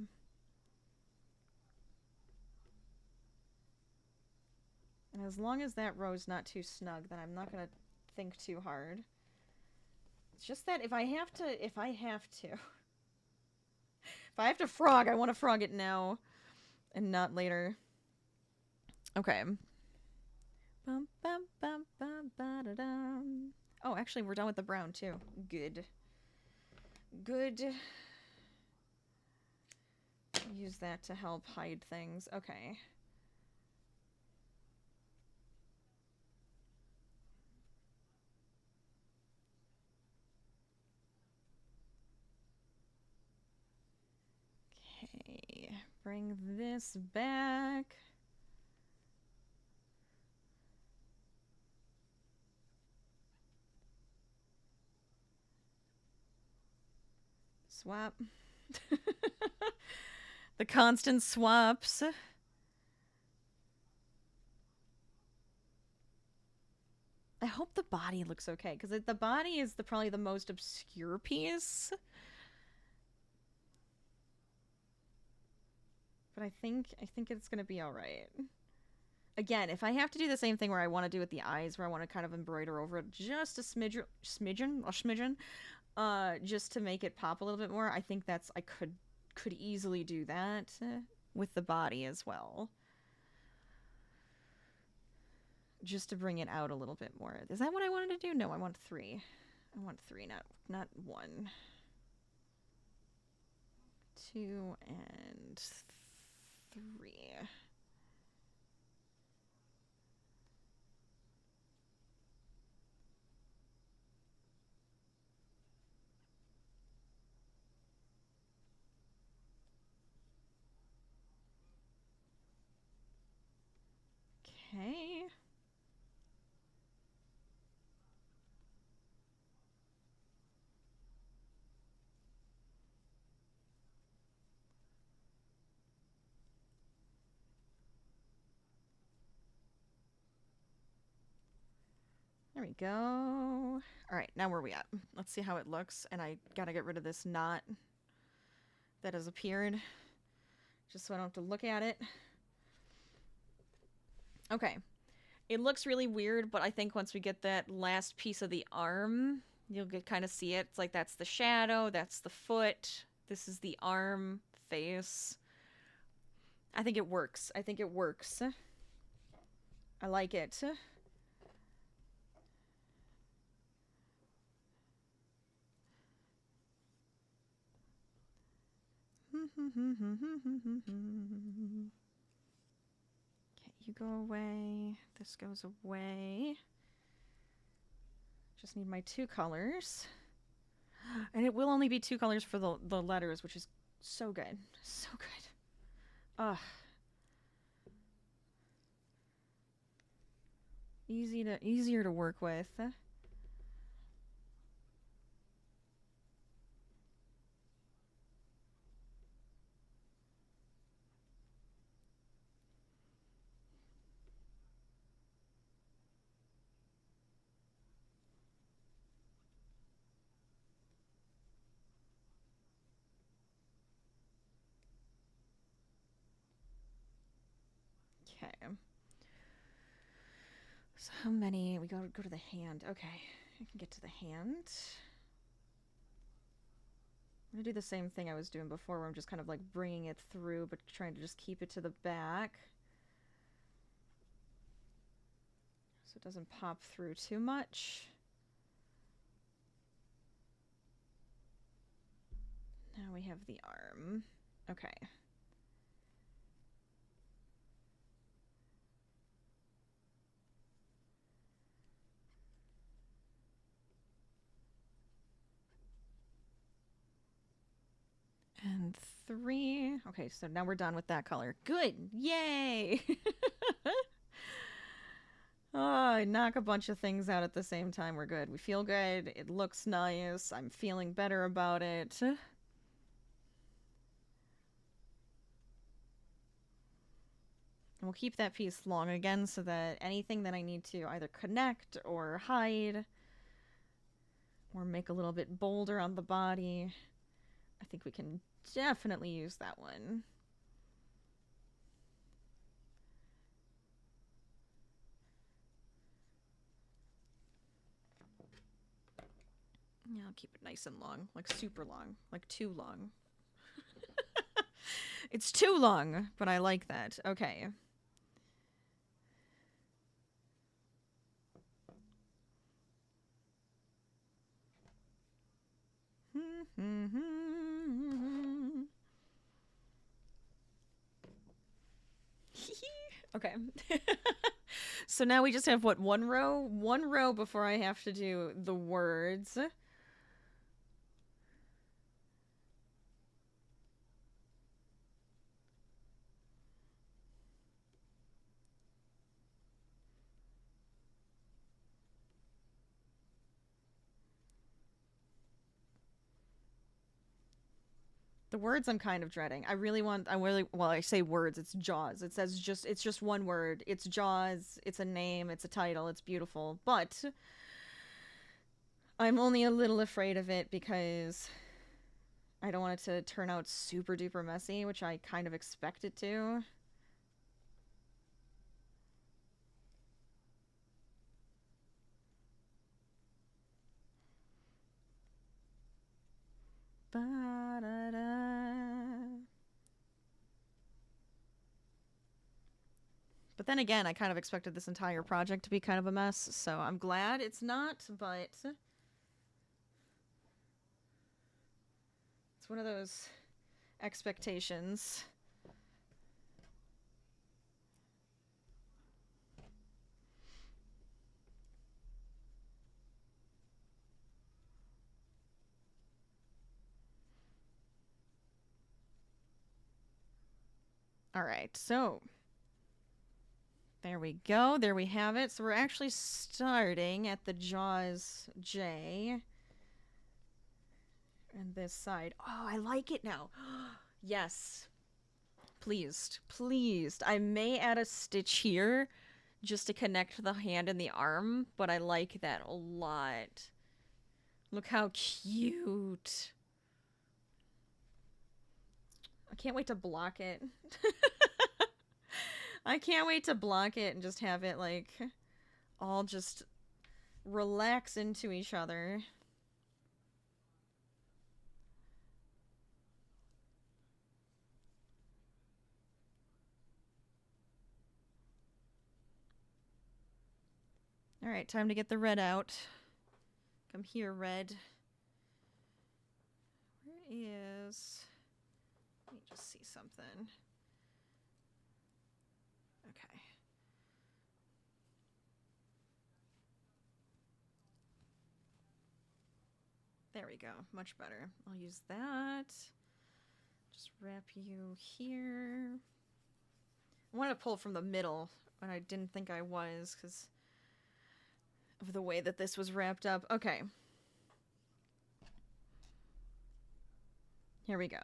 And as long as that row's not too snug, then I'm not going to think too hard. It's just that if I have to frog, I want to frog it now and not later. Okay. Bum, bum, bum, bum, ba-da-dum. Oh, actually, we're done with the brown, too. Good. Good. Use that to help hide things. Okay. Okay. Bring this back. Swap. The constant swaps. I hope the body looks okay, because the body is probably the most obscure piece. But I think it's gonna be alright. Again, if I have to do the same thing where I want to do with the eyes, where I want to kind of embroider over it just a smidgen, just to make it pop a little bit more, I think I could easily do that with the body as well. Just to bring it out a little bit more. Is that what I wanted to do? No, I want 3. I want 3, not 1. 2 and 3. Okay. we go. All right, now where are we at? Let's see how it looks. And I gotta get rid of this knot that has appeared, just so I don't have to look at it. Okay. It looks really weird, but I think once we get that last piece of the arm, you'll kind of see it. It's like that's the shadow, that's the foot, this is the arm, face. I think it works. I think it works. I like it. Okay, you go away. This goes away. Just need my 2 colors. And it will only be 2 colors for the letters, which is so good. So good. Ugh. Easier to work with. Okay. So how many? We go to the hand. Okay, I can get to the hand. I'm gonna do the same thing I was doing before, where I'm just kind of like bringing it through, but trying to just keep it to the back, so it doesn't pop through too much. Now we have the arm. Okay. And 3. Okay, so now we're done with that color. Good! Yay! Oh, I knock a bunch of things out at the same time. We're good. We feel good. It looks nice. I'm feeling better about it. And we'll keep that piece long again so that anything that I need to either connect or hide or make a little bit bolder on the body, I think we can definitely use that one. Yeah, I'll keep it nice and long, like super long, like too long. It's too long, but I like that. Okay. Okay. So now we just have, what, 1 row? 1 row before I have to do the words. The words I'm kind of dreading. Well, I say words, it's Jaws. It says it's just one word. It's Jaws, it's a name, it's a title, it's beautiful. But I'm only a little afraid of it because I don't want it to turn out super duper messy, which I kind of expect it to. But then again, I kind of expected this entire project to be kind of a mess, so I'm glad it's not, but it's one of those expectations. All right, so there we go. There we have it. So we're actually starting at the Jaws J. And this side. Oh, I like it now. Yes. Pleased. Pleased. I may add a stitch here just to connect the hand and the arm, but I like that a lot. Look how cute. I can't wait to block it. I can't wait to block it and just have it, like, all just relax into each other. Alright, time to get the red out. Come here, red. Where is... Let me just see something. Okay. There we go. Much better. I'll use that. Just wrap you here. I wanted to pull from the middle, but I didn't think I was because of the way that this was wrapped up. Okay. Here we go.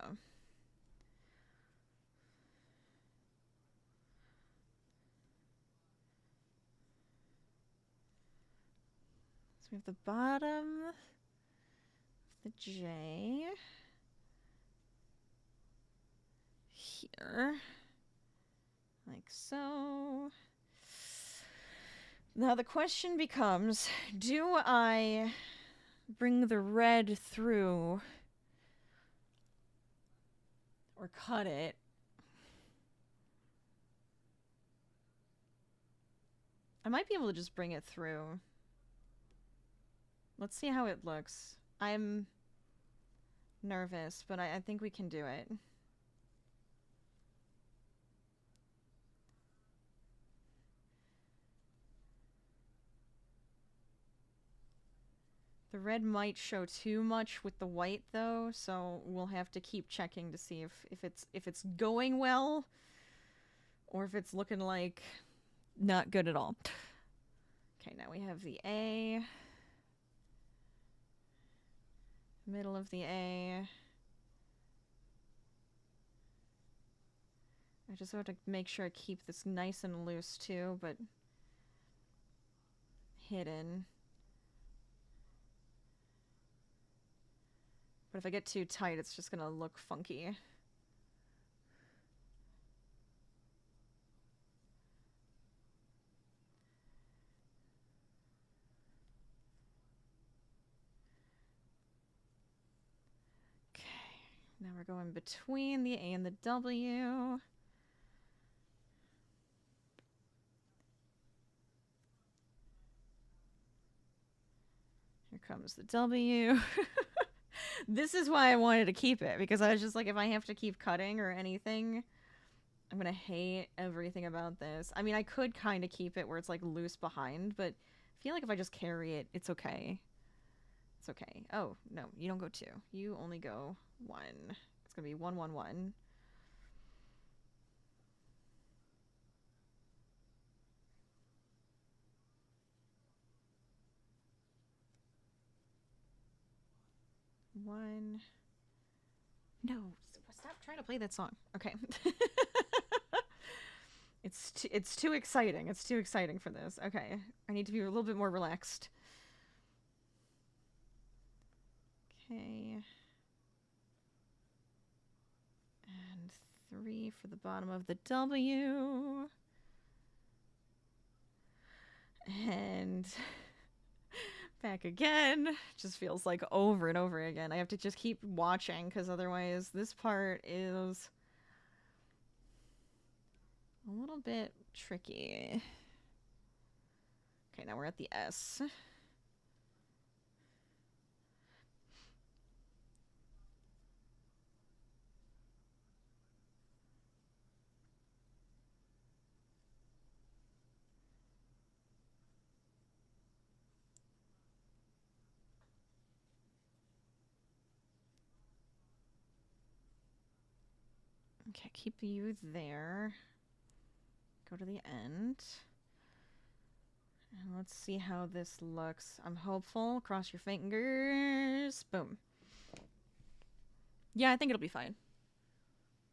So we have the bottom of the J here, like so. Now the question becomes, do I bring the red through or cut it? I might be able to just bring it through. Let's see how it looks. I'm nervous, but I think we can do it. The red might show too much with the white though, so we'll have to keep checking to see if it's going well or if it's looking like not good at all. Okay, now we have the A. Middle of the A. I just have to make sure I keep this nice and loose too, but hidden. But if I get too tight, it's just gonna look funky. Okay, now we're going between the A and the W. Here comes the W. This is why I wanted to keep it, because I was just like, if I have to keep cutting or anything, I'm gonna hate everything about this. I mean, I could kind of keep it where it's like loose behind, but I feel like if I just carry it, it's okay. It's okay. Oh, no, you don't go 2. You only go 1. It's gonna be 1, 1, 1. One. No, stop trying to play that song. Okay. It's too exciting. It's too exciting for this. Okay. I need to be a little bit more relaxed. Okay. And 3 for the bottom of the W. And back again. Just feels like over and over again. I have to just keep watching because otherwise this part is a little bit tricky. Okay, now we're at the S. Okay, keep the U there. Go to the end. And let's see how this looks. I'm hopeful. Cross your fingers. Boom. Yeah, I think it'll be fine.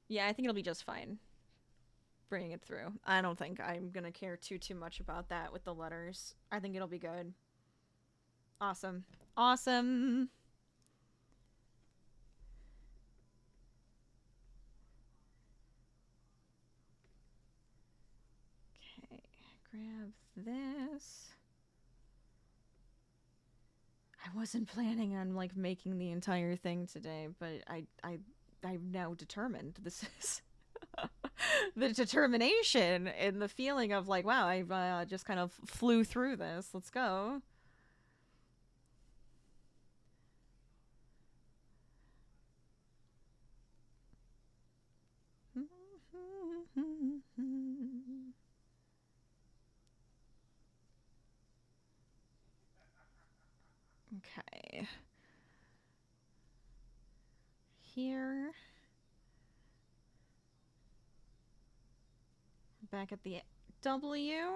Yeah, I think it'll be just fine. bringing it through. I don't think I'm gonna care too much about that with the letters. I think it'll be good. Awesome. Awesome. Okay, grab this. I wasn't planning on like making the entire thing today, but I'm now determined. This is the determination and the feeling of like, wow, I've just kind of flew through this. Let's go. Okay. Here. Back at the W. Where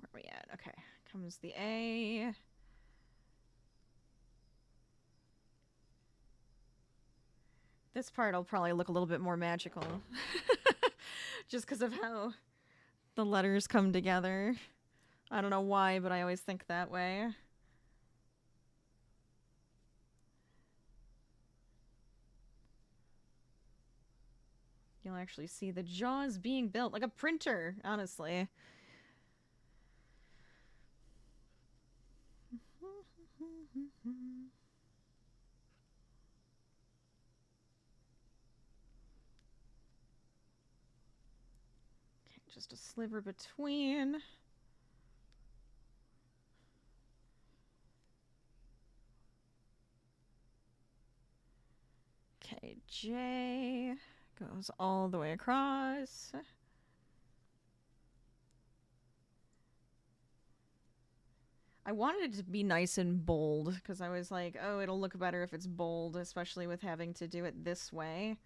are we at? Okay. Comes the A. This part will probably look a little bit more magical. Just because of how the letters come together. I don't know why, but I always think that way. You'll actually see the jaws being built like a printer, honestly. Okay, just a sliver between. Okay, J goes all the way across. I wanted it to be nice and bold because I was like, oh, it'll look better if it's bold, especially with having to do it this way.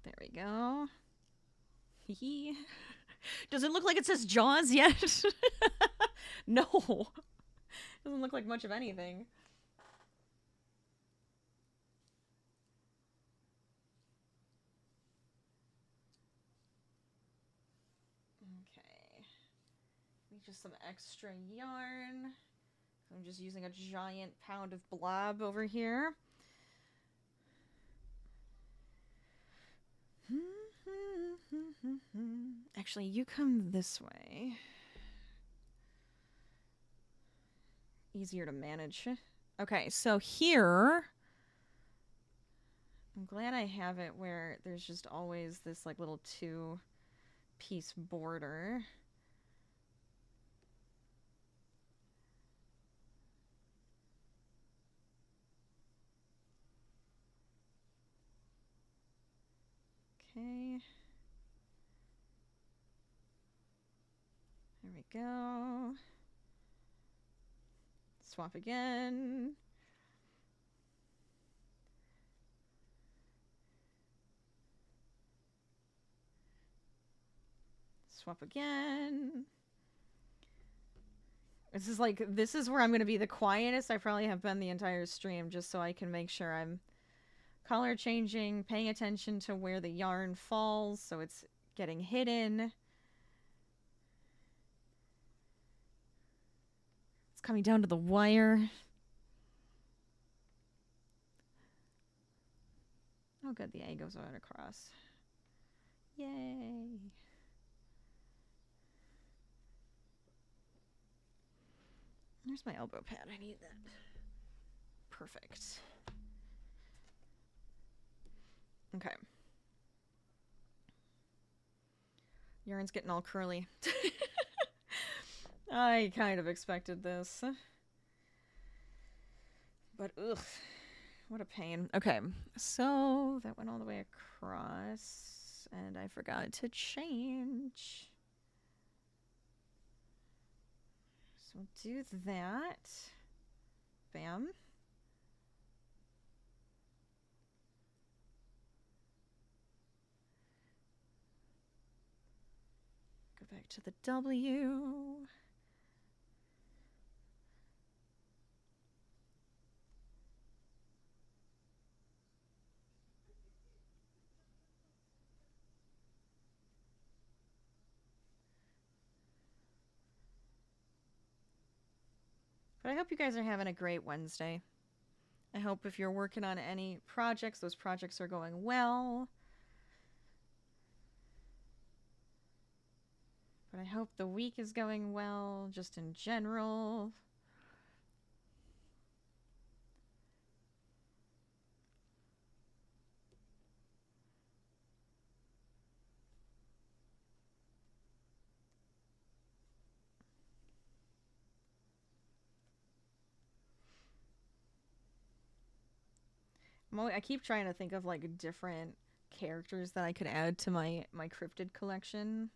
There we go. Does it look like it says Jaws yet? No. Doesn't look like much of anything. Okay. Need just some extra yarn. I'm just using a giant pound of blob over here. Actually, you come this way. Easier to manage. Okay, so here, I'm glad I have it where there's just always this like little 2-piece border. Okay. There we go. Swap again. Swap again. This is where I'm going to be the quietest I probably have been the entire stream, just so I can make sure I'm color changing, paying attention to where the yarn falls so it's getting hidden. It's coming down to the wire. Oh good, the A goes right across. Yay. There's my elbow pad. I need that. Perfect. Okay. Yarn's getting all curly. I kind of expected this. But ugh, what a pain. Okay, so that went all the way across, and I forgot to change. So we'll do that. Bam. back to the W. But I hope you guys are having a great Wednesday. I hope if you're working on any projects, those projects are going well. But I hope the week is going well, just in general. I keep trying to think of like different characters that I could add to my cryptid collection.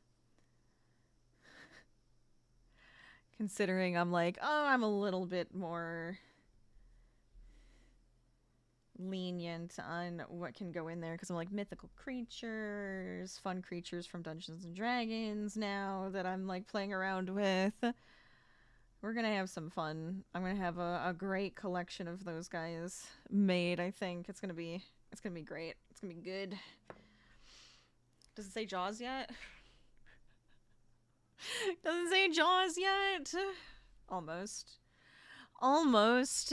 Considering I'm like, oh, I'm a little bit more lenient on what can go in there because I'm like mythical creatures, fun creatures from Dungeons and Dragons now that I'm like playing around with. We're gonna have some fun. I'm gonna have a great collection of those guys made. I think it's gonna be great. It's gonna be good. Does it say Jaws yet? Doesn't say Jaws yet. Almost. Almost.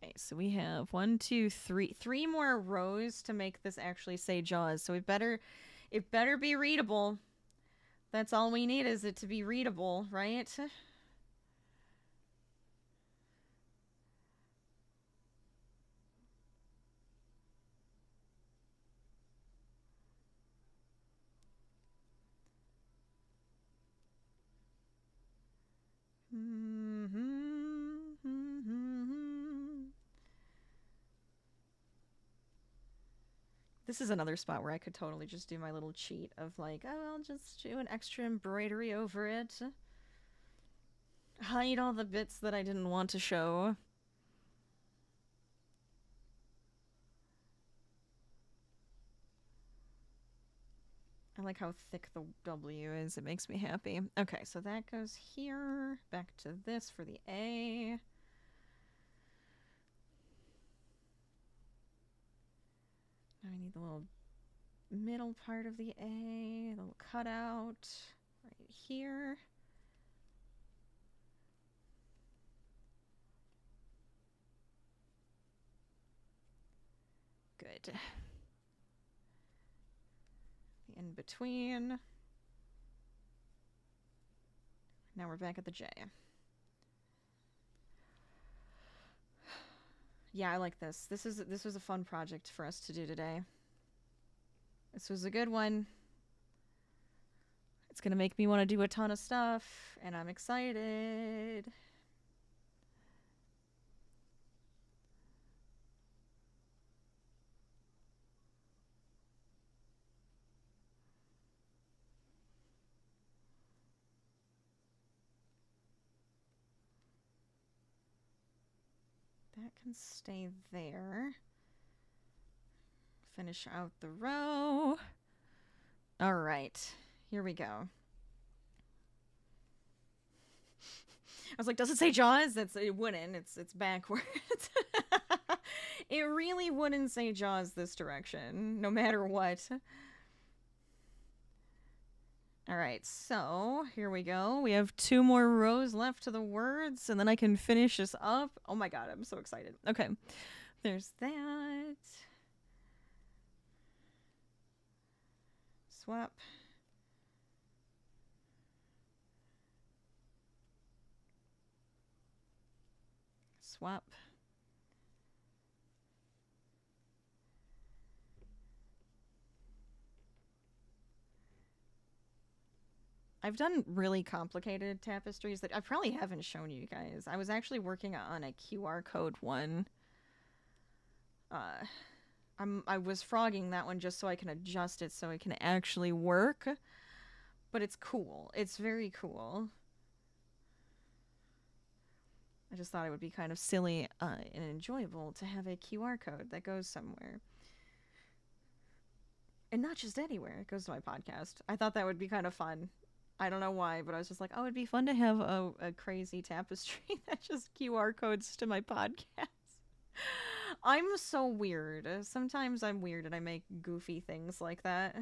Okay, so we have 1, 2, 3, 3 more rows to make this actually say Jaws. So it better be readable. That's all we need, is it to be readable, right? This is another spot where I could totally just do my little cheat of like, oh, I'll just do an extra embroidery over it. Hide all the bits that I didn't want to show. I like how thick the W is. It makes me happy. Okay, so that goes here. Back to this for the A. Now I need the little middle part of the A, the little cutout right here. Good. The in between. Now we're back at the J. Yeah, I like this. This was a fun project for us to do today. This was a good one. It's gonna make me want to do a ton of stuff, and I'm excited. That can stay there. Finish out the row. All right, here we go. I was like, does it say Jaws? It wouldn't. It's backwards. It really wouldn't say Jaws this direction, no matter what. All right, so here we go. We have 2 more rows left to the words, and then I can finish this up. Oh my god, I'm so excited. Okay, there's that. Swap. Swap. I've done really complicated tapestries that I probably haven't shown you guys. I was actually working on a QR code one. I was frogging that one just so I can adjust it so it can actually work. But it's cool. It's very cool. I just thought it would be kind of silly and enjoyable to have a QR code that goes somewhere. And not just anywhere. It goes to my podcast. I thought that would be kind of fun. I don't know why, but I was just like, oh, it'd be fun to have a crazy tapestry that just QR codes to my podcast. I'm so weird. Sometimes I'm weird and I make goofy things like that.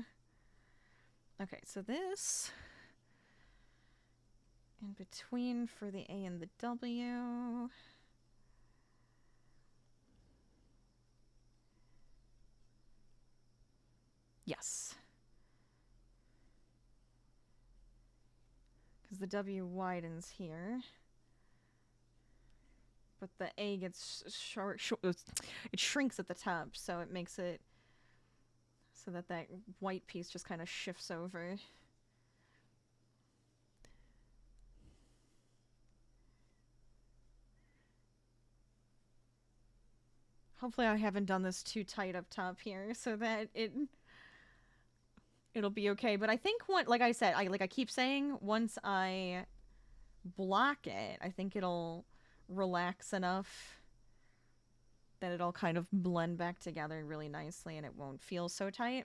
Okay, so this in between for the A and the W. Yes. Because the W widens here. But the A gets short, it shrinks at the top, so it makes it so that that white piece just kind of shifts over. Hopefully I haven't done this too tight up top here so that it'll be okay. But I think like I said, I keep saying, once I block it, I think it'll relax enough that it'll kind of blend back together really nicely and it won't feel so tight.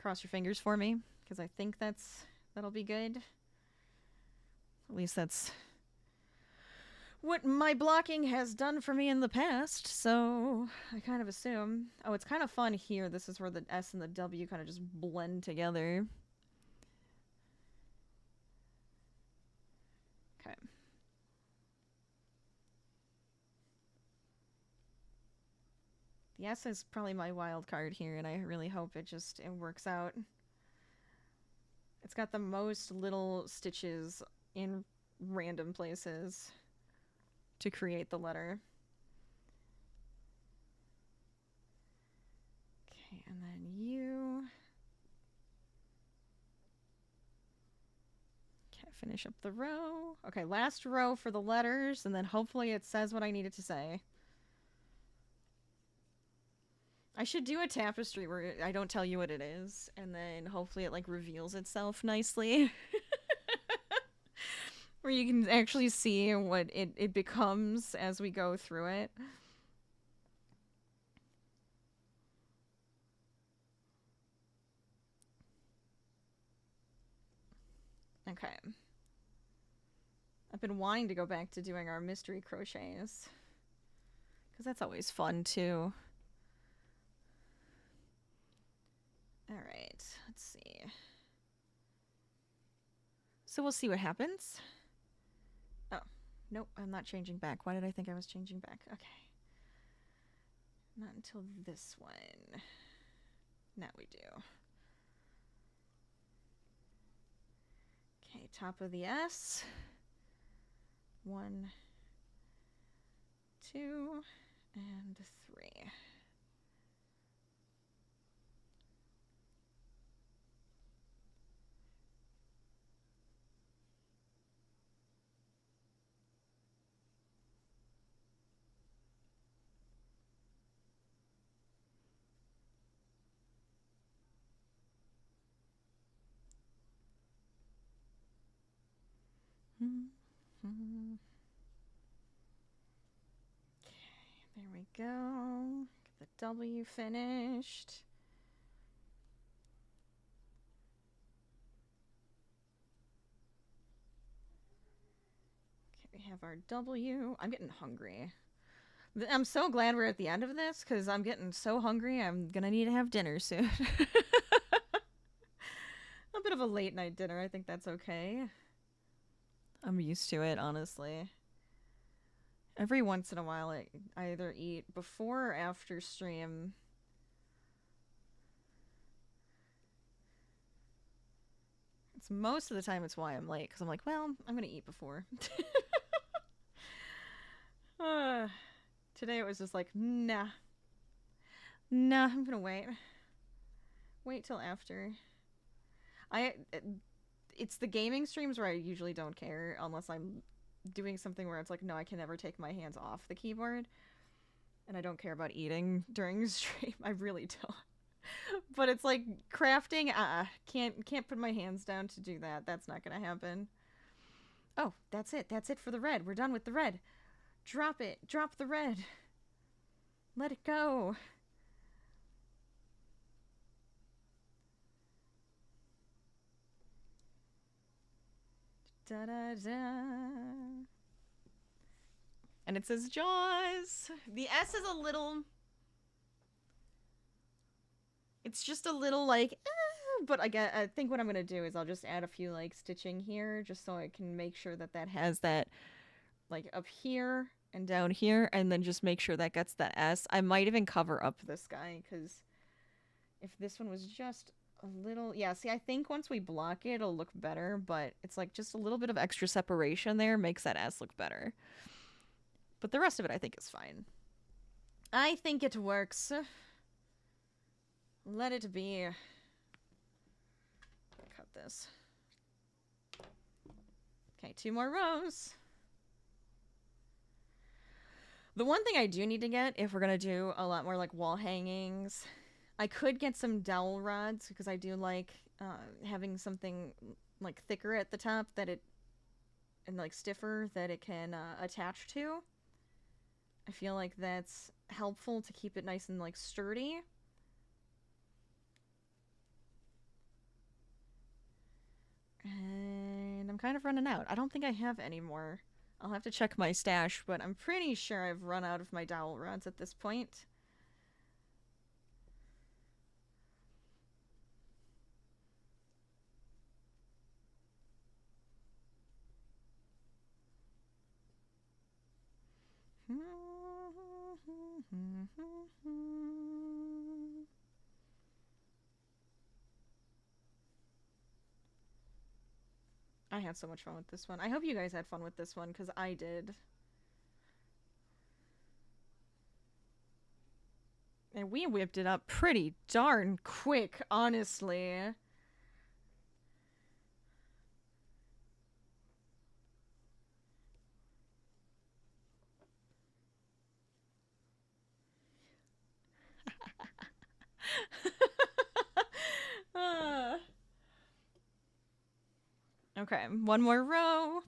Cross your fingers for me, because I think that'll be good. At least that's what my blocking has done for me in the past, so I kind of assume. Oh, it's kind of fun here. This is where the S and the W kind of just blend together. Okay. The S is probably my wild card here, and I really hope it works out. It's got the most little stitches in random places to create the letter. Okay, and then U. Okay, finish up the row. Okay, last row for the letters, and then hopefully it says what I need it to say. I should do a tapestry where I don't tell you what it is, and then hopefully it like reveals itself nicely. Where you can actually see what it becomes as we go through it. Okay. I've been wanting to go back to doing our mystery crochets, because that's always fun too. Alright, let's see. So we'll see what happens. Oh, nope, I'm not changing back. Why did I think I was changing back? Okay. Not until this one. Now we do. Okay, top of the S. 1, 2, and 3. Okay, there we go. Get the W finished. Okay, we have our W. I'm getting hungry. I'm so glad we're at the end of this, because I'm getting so hungry. I'm gonna need to have dinner soon. A bit of a late night dinner. I think that's okay. I'm used to it, honestly. Every once in a while, I either eat before or after stream. It's most of the time it's why I'm late, because I'm like, well, I'm gonna eat before. Today it was just like, nah. Nah, I'm gonna wait. Wait till after. It's the gaming streams where I usually don't care unless I'm doing something where it's like, no, I can never take my hands off the keyboard. And I don't care about eating during stream. I really don't. But it's like crafting, can't put my hands down to do that. That's not gonna happen. Oh, that's it. That's it for the red. We're done with the red. Drop it. Drop the red. Let it go. Da da da. And it says Jaws. The S is a little. It's just a little like, but I think what I'm gonna do is I'll just add a few like stitching here, just so I can make sure that that has that like up here and down here, and then just make sure that gets that S. I might even cover up this guy, because if this one was just a little, yeah, see, I think once we block it, it'll look better, but it's like just a little bit of extra separation there makes that S look better. But the rest of it I think is fine. I think it works. Let it be. Cut this. Okay, 2 more rows. The one thing I do need to get, if we're going to do a lot more like wall hangings, I could get some dowel rods, because I do like having something like thicker at the top that it, and like stiffer that it can attach to. I feel like that's helpful to keep it nice and like sturdy. And I'm kind of running out. I don't think I have any more. I'll have to check my stash, but I'm pretty sure I've run out of my dowel rods at this point. I had so much fun with this one. I hope you guys had fun with this one, because I did. And we whipped it up pretty darn quick, honestly. Okay, one more row.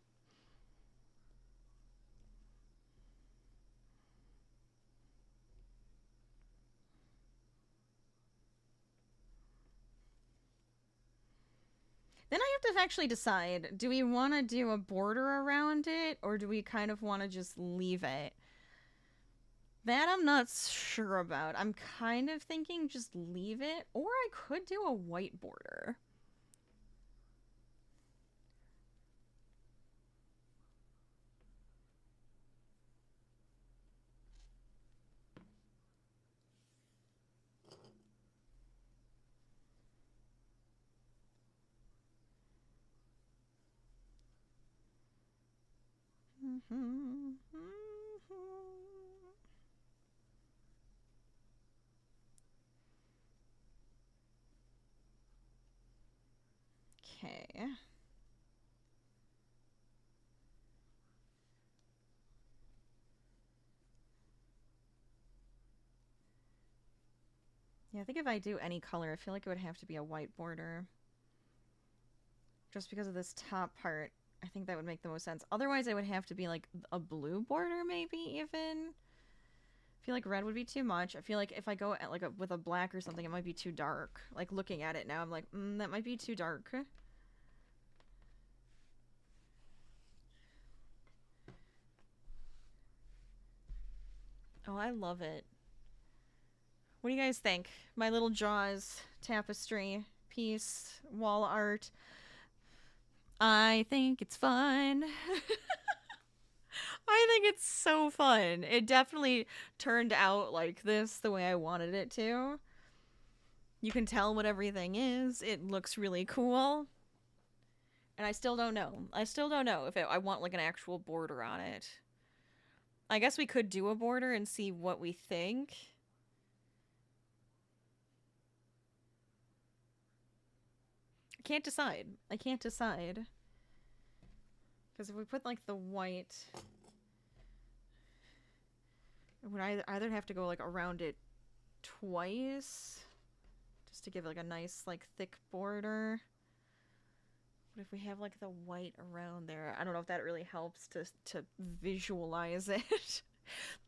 Then I have to actually decide, do we want to do a border around it, or do we kind of want to just leave it? That I'm not sure about. I'm kind of thinking just leave it, or I could do a white border. Okay. Yeah, I think if I do any color, I feel like it would have to be a white border. Just because of this top part, I think that would make the most sense. Otherwise, it would have to be like a blue border, maybe even. I feel like red would be too much. I feel like if I go at like with a black or something, it might be too dark. Like looking at it now, I'm like, that might be too dark. Oh, I love it. What do you guys think? My little Jaws tapestry piece, wall art. I think it's fun. I think it's so fun. It definitely turned out like this the way I wanted it to. You can tell what everything is. It looks really cool. And I still don't know. I still don't know if I want like an actual border on it. I guess we could do a border and see what we think. I can't decide. I can't decide. Because if we put like the white, it would either have to go like around it twice, Just to give it like a nice like thick border. But if we have like the white around there, I don't know if that really helps to visualize it.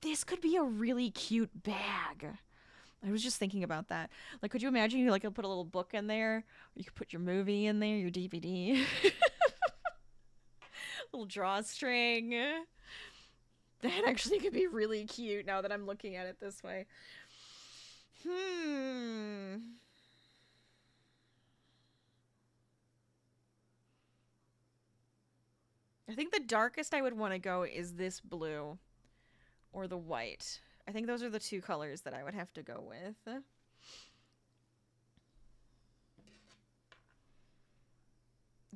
This could be a really cute bag. I was just thinking about that. Like, could you imagine you like put a little book in there, or you could put your movie in there, your DVD, little drawstring. That actually could be really cute now that I'm looking at it this way. I think the darkest I would want to go is this blue or the white. I think those are the two colors that I would have to go with. I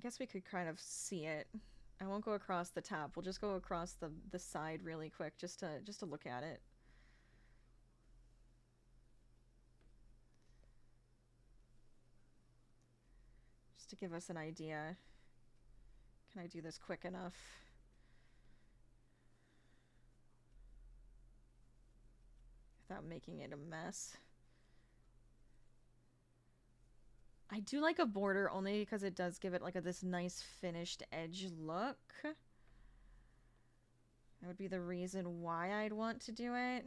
guess we could kind of see it. I won't go across the top. We'll just go across the side really quick just to look at it. Just to give us an idea. Can I do this quick enough? Without making it a mess. I do like a border only because it does give it like this nice finished edge look. That would be the reason why I'd want to do it.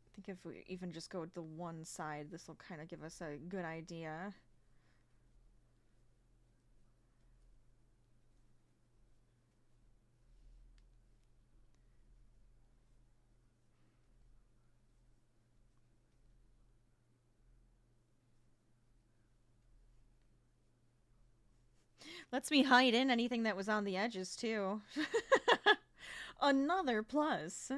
I think if we even just go to the one side, this will kind of give us a good idea. Lets me hide in anything that was on the edges, too. Another plus.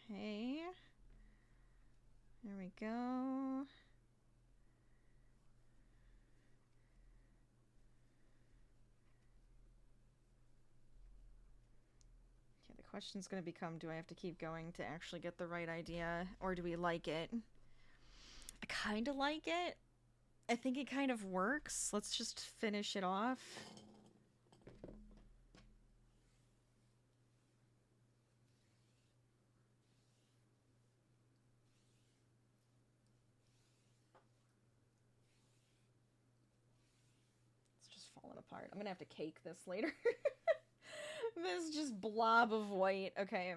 Okay. There we go. Okay, the question's going to become, do I have to keep going to actually get the right idea, or do we like it? I kind of like it. I think it kind of works. Let's just finish it off. It's just falling apart. I'm gonna have to cake this later. This just blob of white. Okay.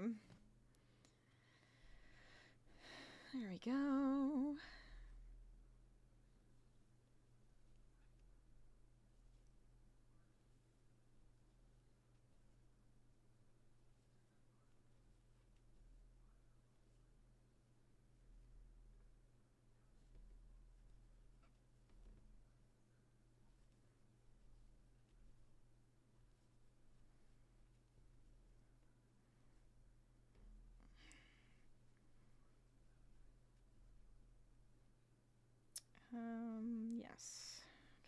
There we go. Yes.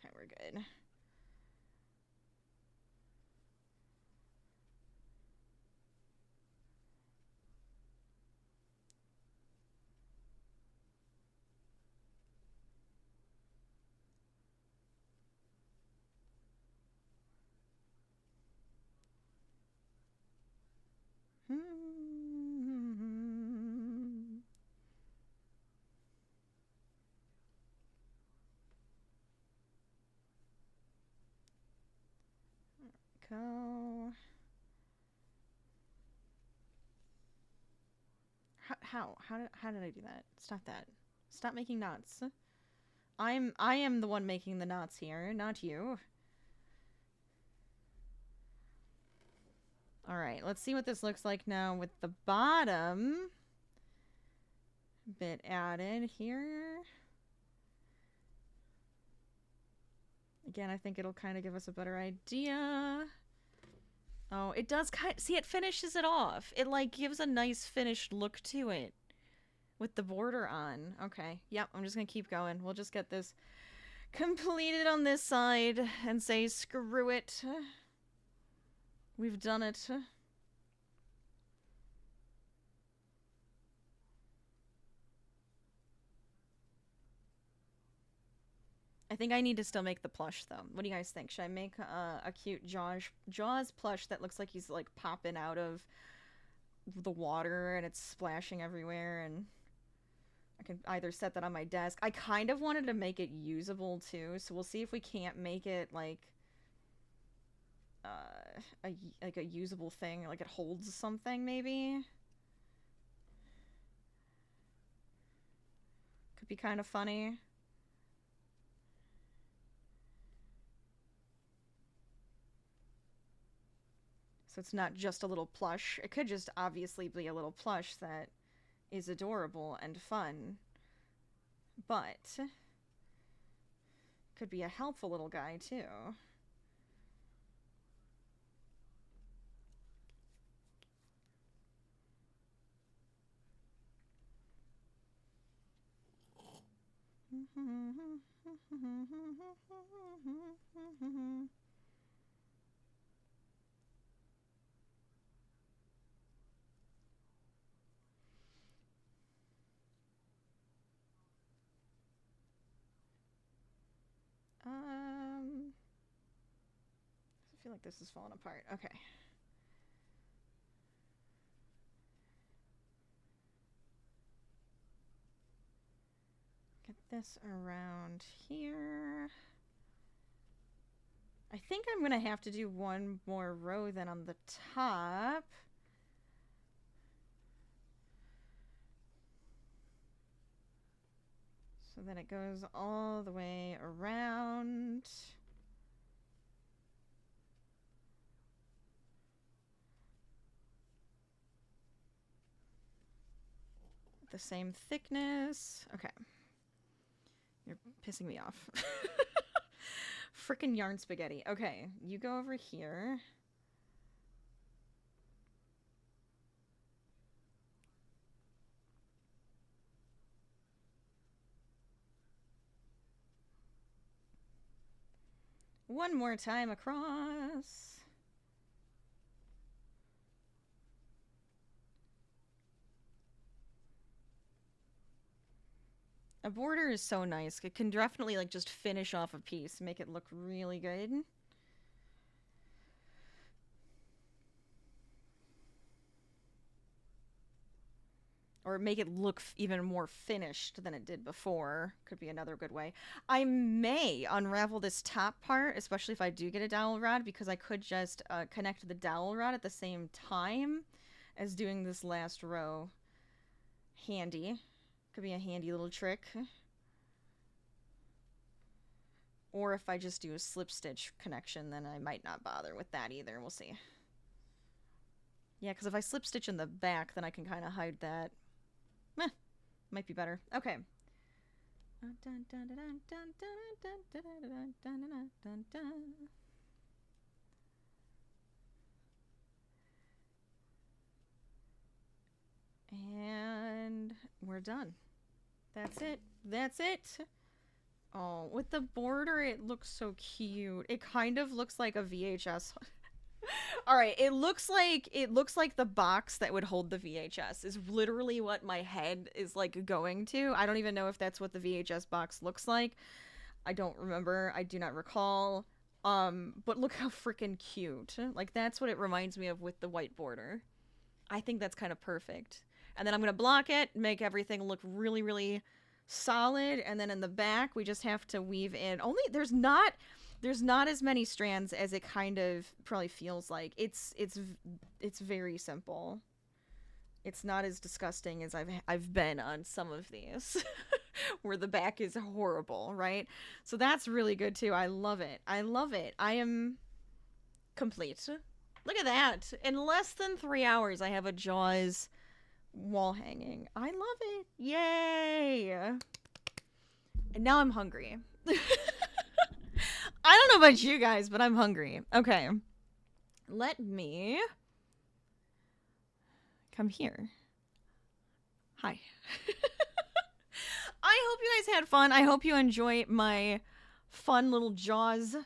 Okay, we're good. Go. How did I do that? Stop that. Stop making knots. I am the one making the knots here, not you. All right, let's see what this looks like now with the bottom bit added here. Again, I think it'll kind of give us a better idea. Oh, it does see, it finishes it off. It like gives a nice finished look to it with the border on. Okay, yep, I'm just gonna keep going. We'll just get this completed on this side and say screw it. We've done it. I think I need to still make the plush, though. What do you guys think? Should I make a cute Jaws plush that looks like he's, like, popping out of the water and it's splashing everywhere, and I can either set that on my desk. I kind of wanted to make it usable, too, so we'll see if we can't make it, like, a usable thing. Like, it holds something, maybe? Could be kind of funny. So it's not just a little plush. It could just obviously be a little plush that is adorable and fun. But could be a helpful little guy too. I feel like this is falling apart. Okay. Get this around here. I think I'm gonna have to do one more row then on the top. So then it goes all the way around. The same thickness. Okay. You're pissing me off. Frickin' yarn spaghetti. Okay, you go over here. One more time across. A border is so nice. It can definitely like just finish off a piece, make it look really good. Or make it look even more finished than it did before. Could be another good way. I may unravel this top part, especially if I do get a dowel rod, because I could just connect the dowel rod at the same time as doing this last row. Handy. Could be a handy little trick. Or if I just do a slip stitch connection, then I might not bother with that either. We'll see. Yeah, because if I slip stitch in the back, then I can kind of hide that. Might be better. Okay. And we're done. That's it. That's it. Oh, with the border, it looks so cute. It kind of looks like a VHS. All right, it looks like the box that would hold the VHS is literally what my head is like going to. I don't even know if that's what the VHS box looks like. I don't remember. I do not recall. But look how freaking cute. Like that's what it reminds me of with the white border. I think that's kind of perfect. And then I'm going to block it, make everything look really, really solid. And then in the back, we just have to weave in. Only there's not as many strands as it kind of probably feels like. It's very simple. It's not as disgusting as I've been on some of these where the back is horrible, right? So that's really good too. I love it. I love it. I am complete. Look at that. In less than 3 hours, I have a Jaws wall hanging. I love it. Yay. And now I'm hungry. I don't know about you guys, but I'm hungry. Okay. Let me come here. Hi. I hope you guys had fun. I hope you enjoy my fun little Jaws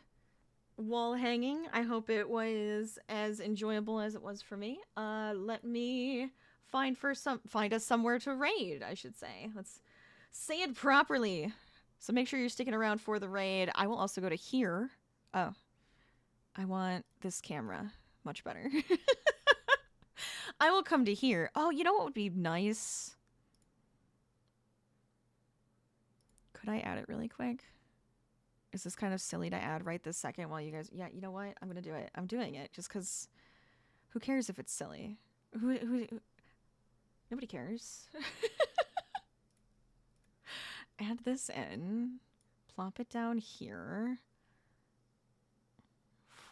wall hanging. I hope it was as enjoyable as it was for me. Let me find us somewhere to raid, I should say. Let's say it properly. So make sure you're sticking around for the raid. I will also go to here. Oh, I want this camera. Much better. I will come to here. Oh, you know what would be nice? Could I add it really quick? Is this kind of silly to add right this second while you guys... Yeah, you know what? I'm going to do it. I'm doing it just because... Who cares if it's silly? Nobody cares. Add this in. Plop it down here.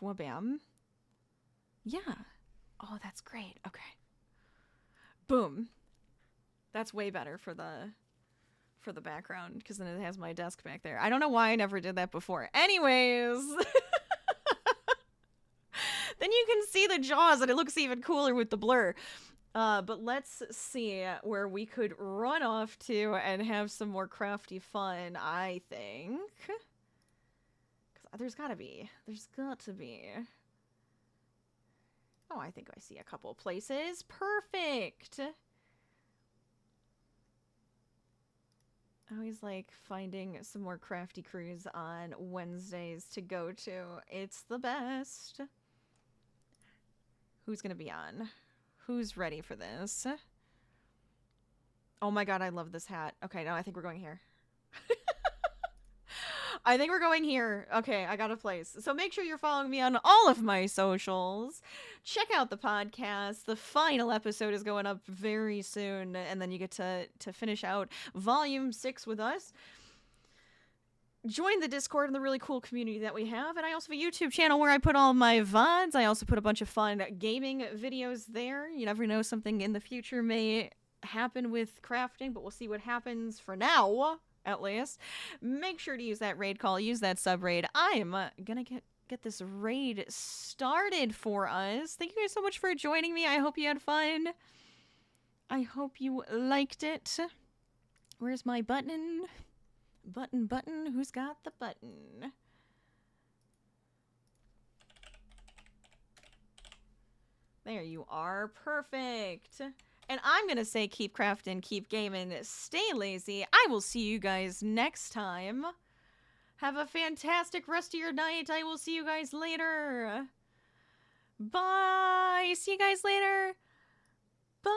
Wabam. Yeah. Oh, that's great. Okay. Boom. That's way better for the background, because then it has my desk back there. I don't know why I never did that before. Anyways. Then you can see the Jaws, and it looks even cooler with the blur. But let's see where we could run off to and have some more crafty fun, I think. Because there's got to be. Oh, I think I see a couple places. Perfect. I always like finding some more crafty crews on Wednesdays to go to. It's the best. Who's gonna be on? Who's ready for this? Oh my god, I love this hat. Okay, no, I think we're going here. I think we're going here. Okay, I got a place. So make sure you're following me on all of my socials. Check out the podcast. The final episode is going up very soon, and then you get to finish out Volume 6 with us. Join the Discord and the really cool community that we have. And I also have a YouTube channel where I put all my VODs. I also put a bunch of fun gaming videos there. You never know, something in the future may happen with crafting, but we'll see what happens for now. At least, make sure to use that raid call, use that sub raid. I'm gonna get this raid started for us. Thank you guys so much for joining me. I hope you had fun. I hope you liked it. Where's my button? Button. Who's got the button? There you are. Perfect. And I'm going to say keep crafting, keep gaming, stay lazy. I will see you guys next time. Have a fantastic rest of your night. I will see you guys later. Bye. See you guys later. Bye.